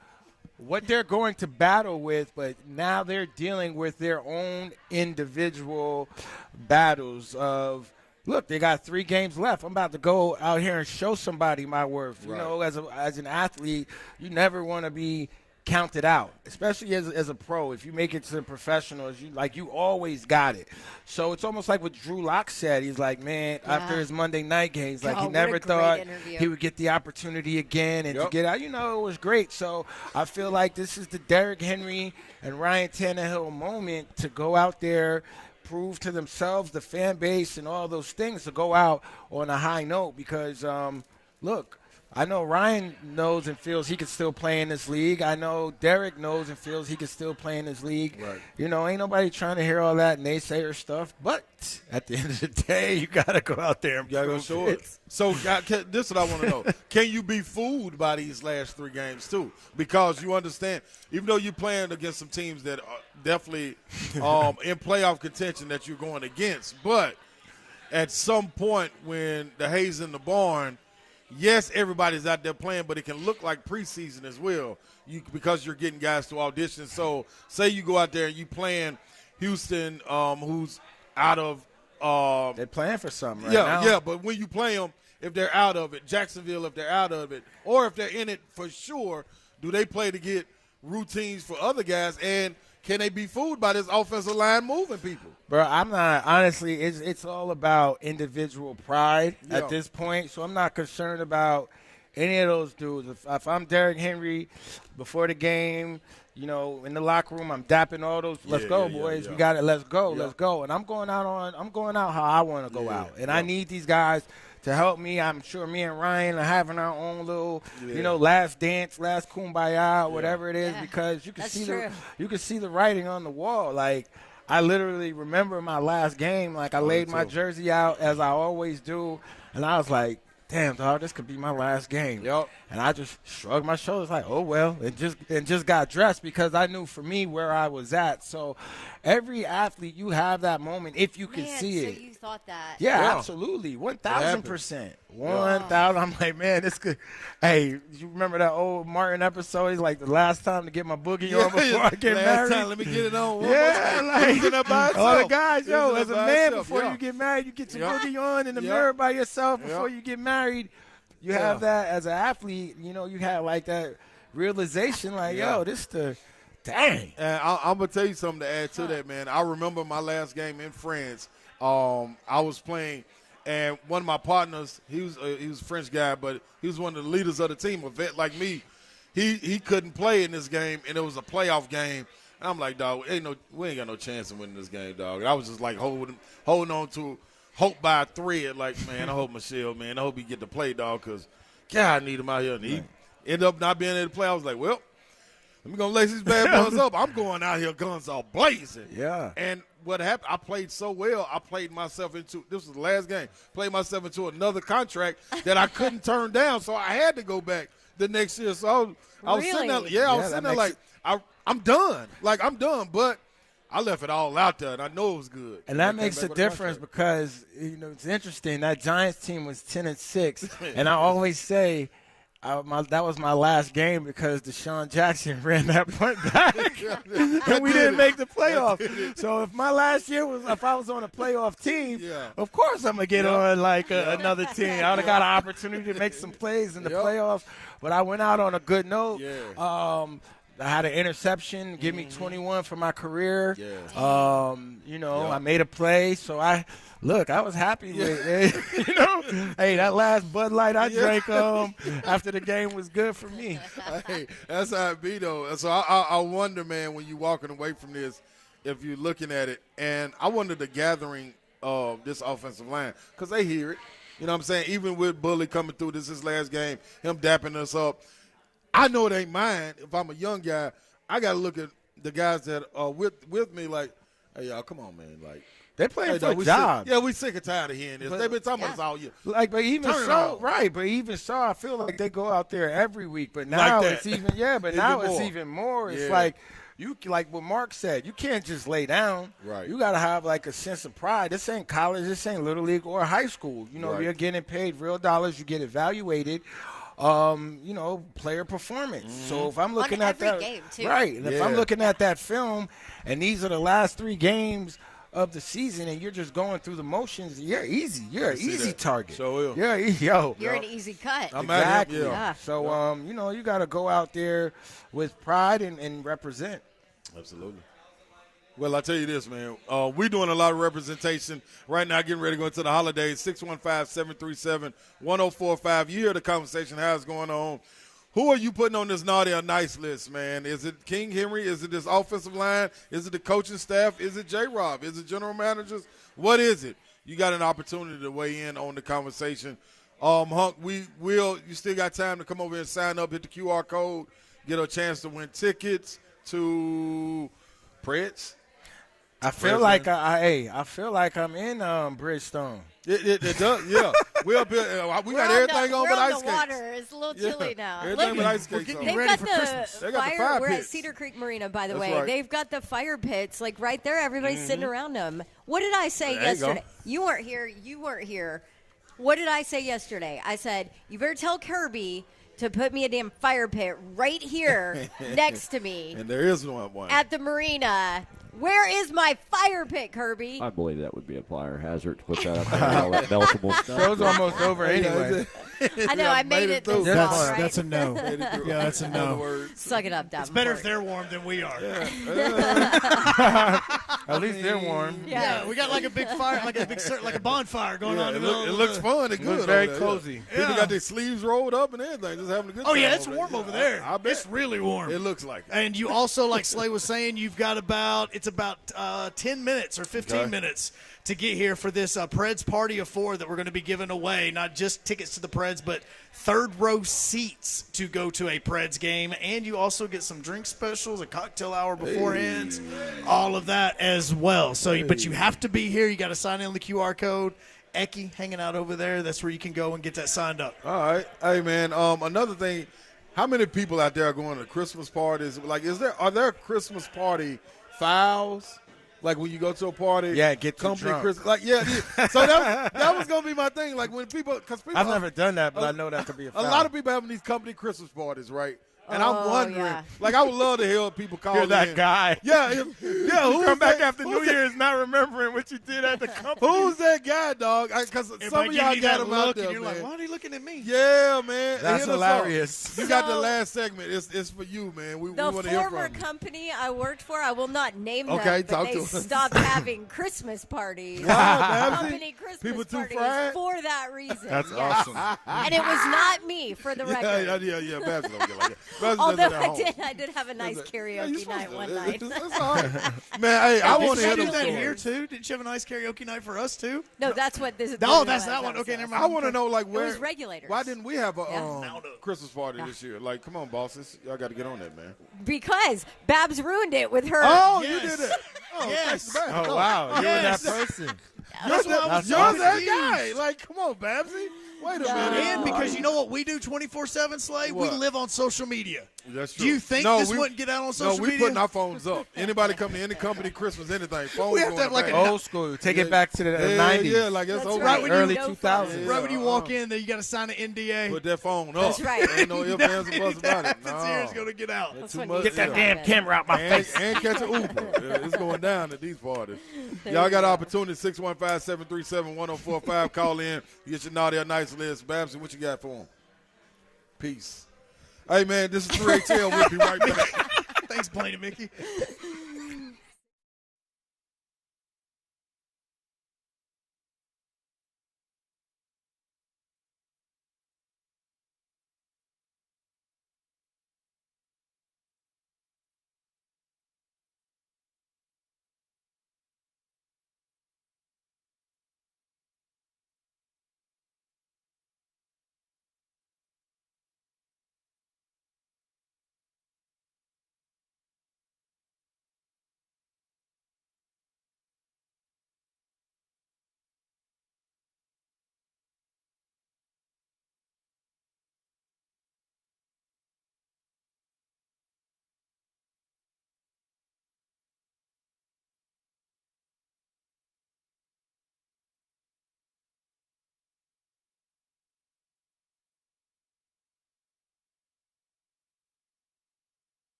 what they're going to battle with, but now they're dealing with their own individual battles of, look, they got 3 games left. I'm about to go out here and show somebody my worth. Right. As an athlete, you never want to be counted out, especially as a pro. If you make it to the professionals, you always got it. So it's almost like what Drew Lock said. He's like, man, after his Monday night games, he never thought he would get the opportunity again and to get out. It was great. So I feel like this is the Derrick Henry and Ryan Tannehill moment to go out there, prove to themselves, the fan base, and all those things, to go out on a high note because, look, I know Ryan knows and feels he can still play in this league. I know Derek knows and feels he can still play in this league. Right. Ain't nobody trying to hear all that naysayer stuff. But at the end of the day, you got to go out there and prove it. So this is what I want to know. Can you be fooled by these last 3 games too? Because you understand, even though you're playing against some teams that are definitely in playoff contention that you're going against, but at some point when the hay's in the barn, yes, everybody's out there playing, but it can look like preseason as well because you're getting guys to audition. So say you go out there and you playing Houston, who's out of they're playing for something right now. Yeah, but when you play them, if they're out of it, Jacksonville, if they're out of it, or if they're in it for sure, do they play to get routines for other guys? And can they be fooled by this offensive line moving people? Bro, I'm not. Honestly, it's all about individual pride at this point. So I'm not concerned about any of those dudes. If I'm Derrick Henry before the game, in the locker room, I'm dapping all those. Let's go, boys. We got it. Let's go. Let's go. And I'm going out how I want to go out. And I need these guys to help me. I'm sure me and Ryan are having our own little, last dance, last kumbaya, whatever it is, because you can see the writing on the wall. Like, I literally remember my last game. Like, I laid my jersey out as I always do, and I was like, damn, dog, this could be my last game. And I just shrugged my shoulders like, oh, well, and just got dressed because I knew for me where I was at. So every athlete, you have that moment if you can see it. So you thought that. Yeah, absolutely. 1,000%. 1,000. I'm like, man, this could. Hey, you remember that old Martin episode? He's like, the last time to get my boogie on before I get married. Time, let me get it on. Like, all the guys, as a man, before you get married, you get your boogie on in the mirror by yourself before you get married. You have that as an athlete, you have like that realization, like, this the dang. And I'm gonna tell you something to add to that, man. I remember my last game in France. I was playing, and one of my partners, he was a French guy, but he was one of the leaders of the team, a vet like me. He couldn't play in this game, and it was a playoff game. And I'm like, dog, we ain't got no chance of winning this game, dog. And I was just like holding on to hope by a thread, like, man, I hope Michelle, man, I hope he get to play, dog, because, God, I need him out here. And he ended up not being able to play. I was like, well, let me go lace these bad boys up. I'm going out here guns all blazing. Yeah. And what happened, I played so well, I played myself into – this was the last game. Played myself into another contract that I couldn't turn down, so I had to go back the next year. So I was sitting there – I was sitting there like, I'm done. Like, I'm done. But I left it all out there, and I know it was good. And that makes a difference because, it's interesting. That Giants team was 10-6, and I always say – that was my last game because Deshaun Jackson ran that punt back, and we didn't make the playoffs. So if my last year if I was on a playoff team, of course I'm gonna get on another team. I would have got an opportunity to make some plays in the playoffs, but I went out on a good note. I had an interception, give me 21 for my career. I made a play, so I was happy with it. Hey, that last Bud Light I drank after the game was good for me. Hey, that's how it be, though. So I wonder, man, when you're walking away from this, if you're looking at it, and I wonder the gathering of this offensive line, because they hear it. You know what I'm saying? Even with Bullock coming through his last game, him dapping us up, I know it ain't mine. If I'm a young guy, I got to look at the guys that are with me like, hey, y'all, come on, man. Like, they're playing for a job. We sick and tired of hearing this. They've been talking about this all year. But even so, I feel like they go out there every week. But now it's even it's even more. It's like like what Mark said, you can't just lay down. Right. You got to have like a sense of pride. This ain't college. This ain't Little League or high school. You're getting paid real dollars. You get evaluated. Player performance. So if I'm looking at that game too. Right, and if I'm looking at that film and these are the last 3 games of the season and you're just going through the motions, you're easy. You're an easy target. So you're an easy cut. Exactly. So you got to go out there with pride and represent. Absolutely. Well, I tell you this, man. We're doing a lot of representation right now, getting ready to go into the holidays. 615-737-1045. You hear the conversation, how it's going on. Who are you putting on this naughty or nice list, man? Is it King Henry? Is it this offensive line? Is it the coaching staff? Is it J-Rob? Is it general managers? What is it? You got an opportunity to weigh in on the conversation. Hunk, you still got time to come over and sign up, hit the QR code, get a chance to win tickets to Preds. I feel like I feel like I'm in Bridgestone. It does, yeah. We up here. We got everything on but ice skates. Water. It's a little chilly now. Everything but ice skates. They've got the fire. We're at Cedar Creek Marina, by the way. Right. They've got the fire pits like right there. Everybody's sitting around them. What did I say yesterday? You weren't here. You weren't here. What did I say yesterday? I said you better tell Kirby to put me a damn fire pit right here next to me. And there is one at the marina. Where is my fire pit, Kirby? I believe that would be a fire hazard to put that up there and all that meltable stuff. Show's almost over anyway. I know, I made it this long, right? That's a no. Yeah, that's a no. Suck it up, Davenport. It's better if they're warm than we are. At least they're warm. Yeah, we got like a big fire, like a bonfire going on in the middle. It looks fun and good. Very cozy. People got their sleeves rolled up and everything, just having a good time. Oh yeah, it's warm over there. I bet. It's really warm. It looks like it. And you also, like Slay was saying, you've got about 10 minutes or 15 minutes to get here for this Preds Party of 4 that we're going to be giving away. Not just tickets to the Preds, but third-row seats to go to a Preds game. And you also get some drink specials, a cocktail hour beforehand, all of that as well. So, but you have to be here. You got to sign in on the QR code. Eki hanging out over there. That's where you can go and get that signed up. All right. Hey, man, another thing, how many people out there are going to Christmas parties? Like, are there Christmas party fouls? Like when you go to a party, get company drunk. Christmas, like So that was gonna be my thing. Like when people, I've never done that, but I know that could be a foul. A lot of people having these company Christmas parties, right? And I'm wondering, like, I would love to hear people call You're that guy. Yeah. Who come back after New Year's not remembering what you did at the company? Who's that guy, dog? Because some of y'all got him out there, and you're man. like, why are they looking at me? Yeah, man. That's hilarious. You got the last segment. It's for you, man. We want to hear from you. The former company I worked for, I will not name them, okay, but they stopped having Christmas parties. Company Christmas parties for that reason. That's awesome. And it was not me, for the record. Yeah, Babs don't get like that. Although I did have a nice karaoke night one night. It's all right. Man, hey, I want to hear Did you them do that stories. here too? Didn't you have a nice karaoke night for us too? No, that's what this is. Oh, that's that one. Okay, never mind. I want to know, like, It where. was regulators. Why didn't we have a Christmas party this year? Like, come on, bosses. Y'all got to get on that, man. Because Babs ruined it with her. Oh, Yes. you did it. Oh, Yes. thanks, Babs. Oh, wow. You were Yes. that person. That's what I was You're that confused. guy. Like, come on, Babsy. Wait a minute. And because you know what we do 24/7, Slay? What? We live on social media. That's true. Do you think this wouldn't get out on social No, we media? putting our phones up. Anybody come to any company, Christmas, anything, phones We have to going have like back. a Old school. Take it back to the 90s. Yeah, like it's That's over. right. Early No 2000s. Right when you walk in, there you got to sign an NDA. Put that phone up. That's right. Ain't no ifs, ands, or buts about it. Happens here is going to get out. That's when too much. you get that Damn camera out my face. And catch an Uber. Yeah, it's going down at these parties. Y'all got an opportunity, 615-737-1045. Call in. Get your naughty or nice list. Babsy, what you got for them? Peace. Hey, man, this is 3ATL. We'll be right back. Thanks, Blaine and Mickey.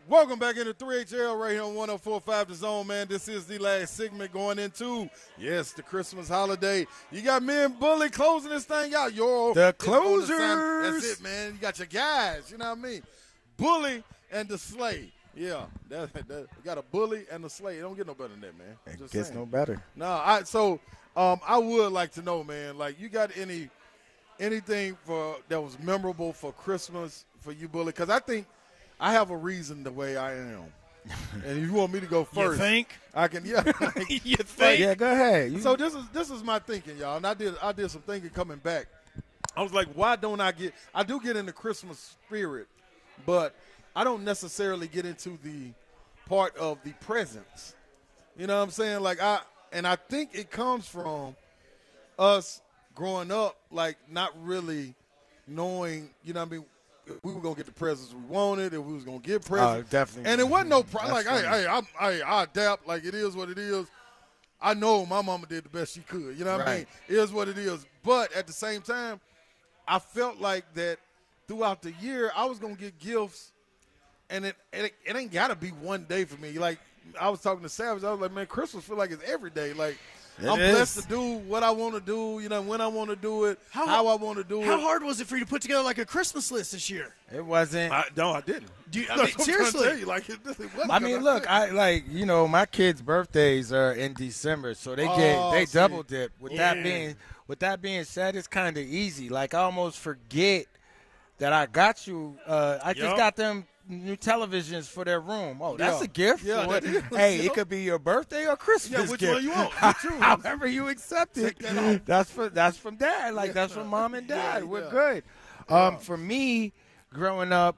Welcome back into 3HL right here on 104.5 The Zone, man. This is the last segment going into, yes, the Christmas holiday. You got me and Bully closing this thing out. The closers. That's it, man. You got your guys, you know what I mean? Bully and the Slay. Yeah, we got a Bully and the Slay. It don't get no better than that, man. It gets no better. No, I would like to know, man, like, you got anything that was memorable for Christmas for you, Bully? Because I think I have a reason the way I am. And if you want me to go first, you think? I can. Yeah, you think? Yeah, go ahead. So this is my thinking, y'all. And I did some thinking coming back. I was like, why don't I do get in the Christmas spirit, but I don't necessarily get into the part of the presents. You know what I'm saying? Like I think it comes from us growing up, like not really knowing, you know what I mean, if we were going to get the presents we wanted, if we was going to get presents. Oh, definitely. And it wasn't no problem. Like, I adapt. Like, it is what it is. I know my mama did the best she could. You know what I mean? It is what it is. But at the same time, I felt like that throughout the year, I was going to get gifts, and it ain't got to be one day for me. Like, I was talking to Savage. I was like, man, Christmas feel like it's every day. Like, I'm blessed to do what I want to do, you know, when I want to do it, how I want to do it. How hard was it for you to put together like a Christmas list this year? It wasn't. No, I didn't. Seriously. Like, it wasn't. I mean, look, my kids' birthdays are in December, so they double dip. With that being said, it's kind of easy. Like, I almost forget that I got you. I just got them new televisions for their room. Oh, that's a gift. Yeah, that is. Hey, it could be your birthday or Christmas which gift. one you want? However you accept it. That's from dad. Like, that's from mom and dad. We're good. For me, growing up,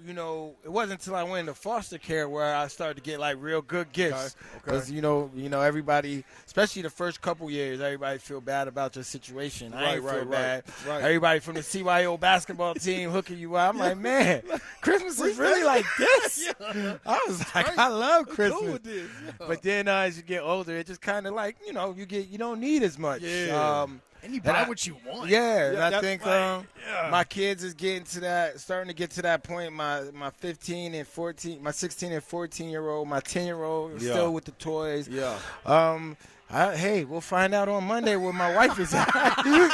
you know, it wasn't until I went into foster care where I started to get like real good gifts. Because you know, everybody, especially the first couple years, everybody feel bad about your situation. I ain't feel bad. Right. Everybody from the CYO basketball team hooking you up. I'm like, man, Christmas is really like this. I was like, I love Christmas. Cool with this. But then as you get older, it just kind of like, you know, you don't need as much. And you buy what you want. Yeah, and I think my kids is starting to get to that point. My 16 and 14-year-old, my 10-year-old still with the toys. Yeah. Hey, we'll find out on Monday where my wife is at. You know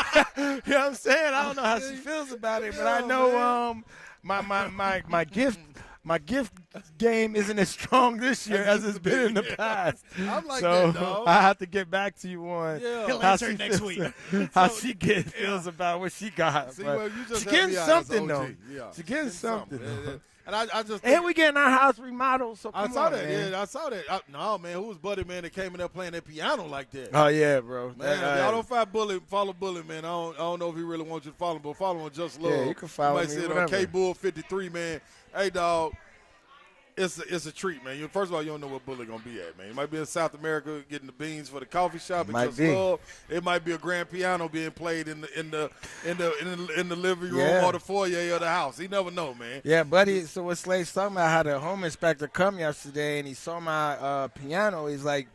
what I'm saying? I don't know how she feels about it, but I know my gift game isn't as strong this year as it's been in the past. I'm like so that, dog. I have to get back to you on He'll answer next week. How she feels about what she got. See, well, you just she's getting something, though. Yeah. She's getting something. And I just and we getting our house remodeled. So I saw that. man. Yeah, I saw that. No, man, who was Buddy, man, that came in there playing that piano like that? Oh yeah, bro. Man, y'all don't follow Bully, man. I don't know if he really wants you to follow him, but follow him just love. Yeah, you can follow me. You might see it on K-Bull 53, man. Hey, dog. It's a treat, man. First of all, you don't know what Bullock gonna be at, man. He might be in South America getting the beans for the coffee shop. It might be a grand piano being played in the living room or the foyer of the house. He never know, man. Yeah, buddy. So what Slade's talking about, how the home inspector come yesterday and he saw my piano. He's like,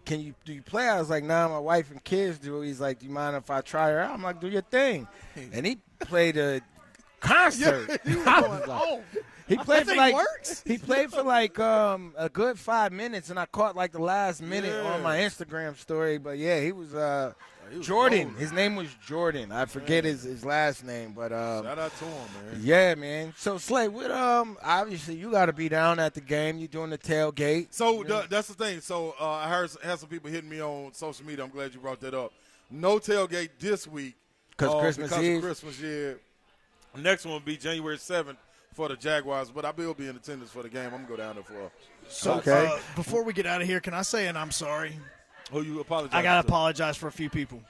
do you play? I was like, nah, my wife and kids do. He's like, do you mind if I try her out? I'm like, do your thing. And he played a concert. He played for like a good 5 minutes, and I caught like the last minute on my Instagram story. But yeah, he was Jordan. His name was Jordan. I forget his last name, but shout out to him, man. Yeah, man. So Slay, with obviously you got to be down at the game. You doing the tailgate. So that's the thing. So I had some people hitting me on social media. I'm glad you brought that up. No tailgate this week because of Christmas Eve. Next one will be January 7th. For the Jaguars, but I will be in attendance for the game. I'm going to go down there for So before we get out of here, can I say I'm sorry? Oh, you apologize? I got to apologize for a few people.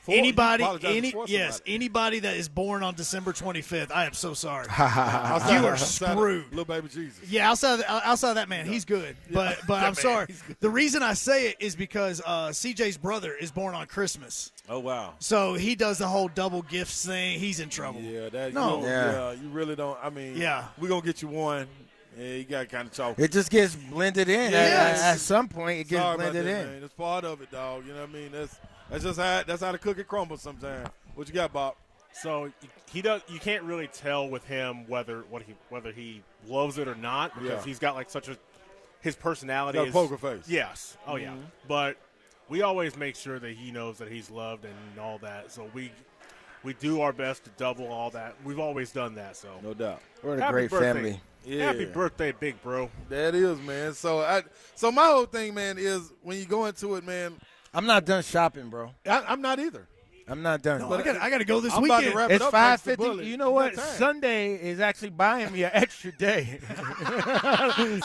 Anybody that is born on December 25th, I am so sorry. You are screwed. Little baby Jesus. Yeah, outside of that, man, he's good. But I'm sorry. The reason I say it is because CJ's brother is born on Christmas. Oh, wow. So he does the whole double gifts thing. He's in trouble. Yeah, you really don't. I mean, we're going to get you one. Yeah, you got to kind of chalk. It just gets blended in. At some point, it gets blended in. Man. It's part of it, dog. You know what I mean? That's how the cookie crumbles sometimes. What you got, Bob? So he does. You can't really tell with him whether he loves it or not because he's got like his personality. Got a poker face. Yes. Oh yeah. But we always make sure that he knows that he's loved and all that. So we do our best to double all that. We've always done that. So no doubt. We're a great family. Yeah. Happy birthday, big bro. That is, man. So my whole thing, man, is when you go into it, man. I'm not done shopping, bro. I'm not either. I'm not done. No, I got to go this I'm weekend. About to wrap It's it up 5:50. You know what? Sunday is actually buying me an extra day.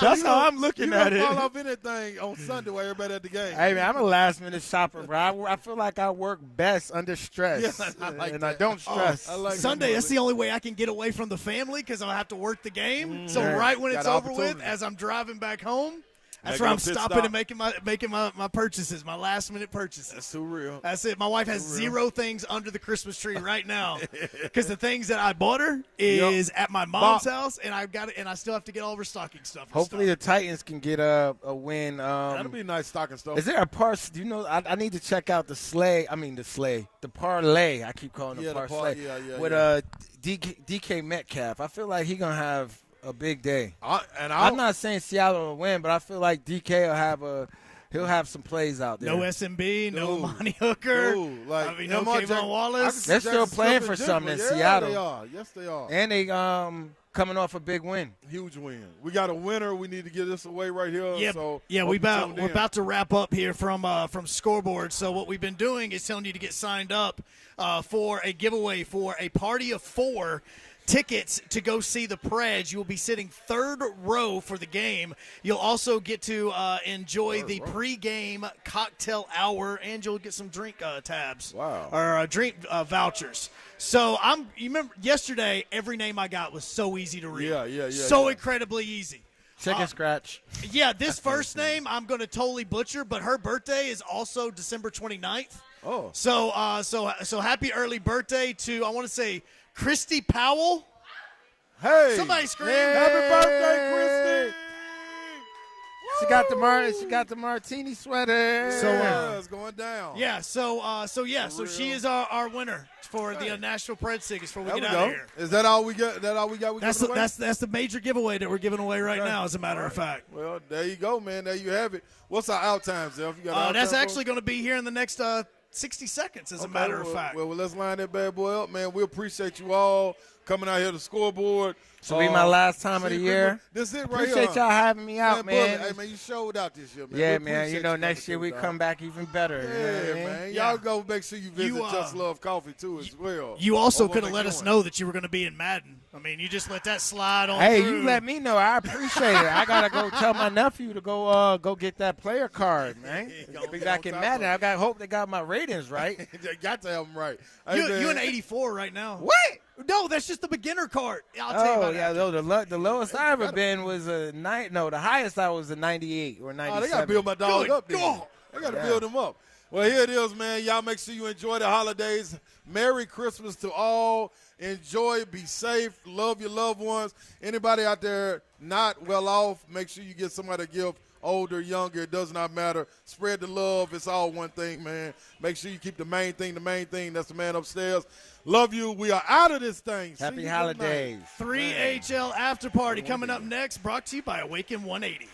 That's how I'm looking at it. You don't fall off anything on Sunday while everybody at the game. Hey, man, I'm a last-minute shopper, bro. I feel like I work best under stress, I don't stress. I like Sunday, that's the only way I can get away from the family because I'll have to work the game. So right when it's over with, as I'm driving back home, that's where I'm stopping and making my purchases, my last-minute purchases. That's too real. That's it. My wife has zero things under the Christmas tree right now because the things that I bought her is at my mom's house, and I still have to get all of her stocking stuff. Hopefully the Titans can get a win. That'll be a nice stocking stuff. Is there a do you know? I need to check out the parlay. I keep calling it parlay with DK Metcalf. I feel like he's gonna have a big day. I'm not saying Seattle will win, but I feel like DK he'll have some plays out there. No SMB, no Monty Hooker. No Kayvon Wallace. They're still playing for something in Seattle. They are. Yes, they are. And they coming off a big win. Huge win. We got a winner. We need to get this away right here. Yep. So we're about to wrap up here from Scoreboard. So what we've been doing is telling you to get signed up for a giveaway for a party of 4 tickets to go see the Preds. You will be sitting third row for the game. You'll also get to enjoy the pregame cocktail hour, and you'll get some drink tabs. Wow. Or drink vouchers. So you remember yesterday, every name I got was so easy to read. Yeah. So incredibly easy. Chicken scratch. Yeah, this first name I'm going to totally butcher, but her birthday is also December 29th. Oh. So happy early birthday to, I want to say, Christy Powell. Hey. Somebody scream. Hey. Happy birthday, Christy. She got the martini sweater. So it's going down. Yeah, so she is our winner for the National Preds tickets before we get out of here. Is that all we got? That's the major giveaway that we're giving away right now, as a matter of fact. Well, there you go, man. There you have it. What's our out time, Zeph? You got out that's time actually going to be here in the next 60 seconds, as a matter of fact. Well, let's line that bad boy up, man. We appreciate you all coming out here to Scoreboard. So be my last time of the year. This is it right here. Appreciate y'all having me out, man. Hey, man, you showed out this year, man. Yeah, man. Next year we come back even better. Yeah, man. Y'all go make sure you visit Just Love Coffee, too, as well. You also could have let us know that you were going to be in Madden. I mean, you just let that slide on through. through. You let me know. I appreciate it. I got to go tell my nephew to go get that player card, man. Be back in Madden. I hope they got my ratings right. They got to have them right. You're an 84 right now. What? No, that's just the beginner card. I'll tell you about that. The lowest I ever been was a 9. No, the highest I was a 98 or 97. Oh, they got to build my dog up there. They got to build him up. Well, here it is, man. Y'all make sure you enjoy the holidays. Merry Christmas to all. Enjoy, be safe, love your loved ones. Anybody out there not well off, make sure you get somebody a gift. Older, younger, it does not matter. Spread the love. It's all one thing, man. Make sure you keep the main thing. That's the man upstairs. Love you. We are out of this thing. Happy holidays. 3HL After Party coming up next, brought to you by Awaken 180.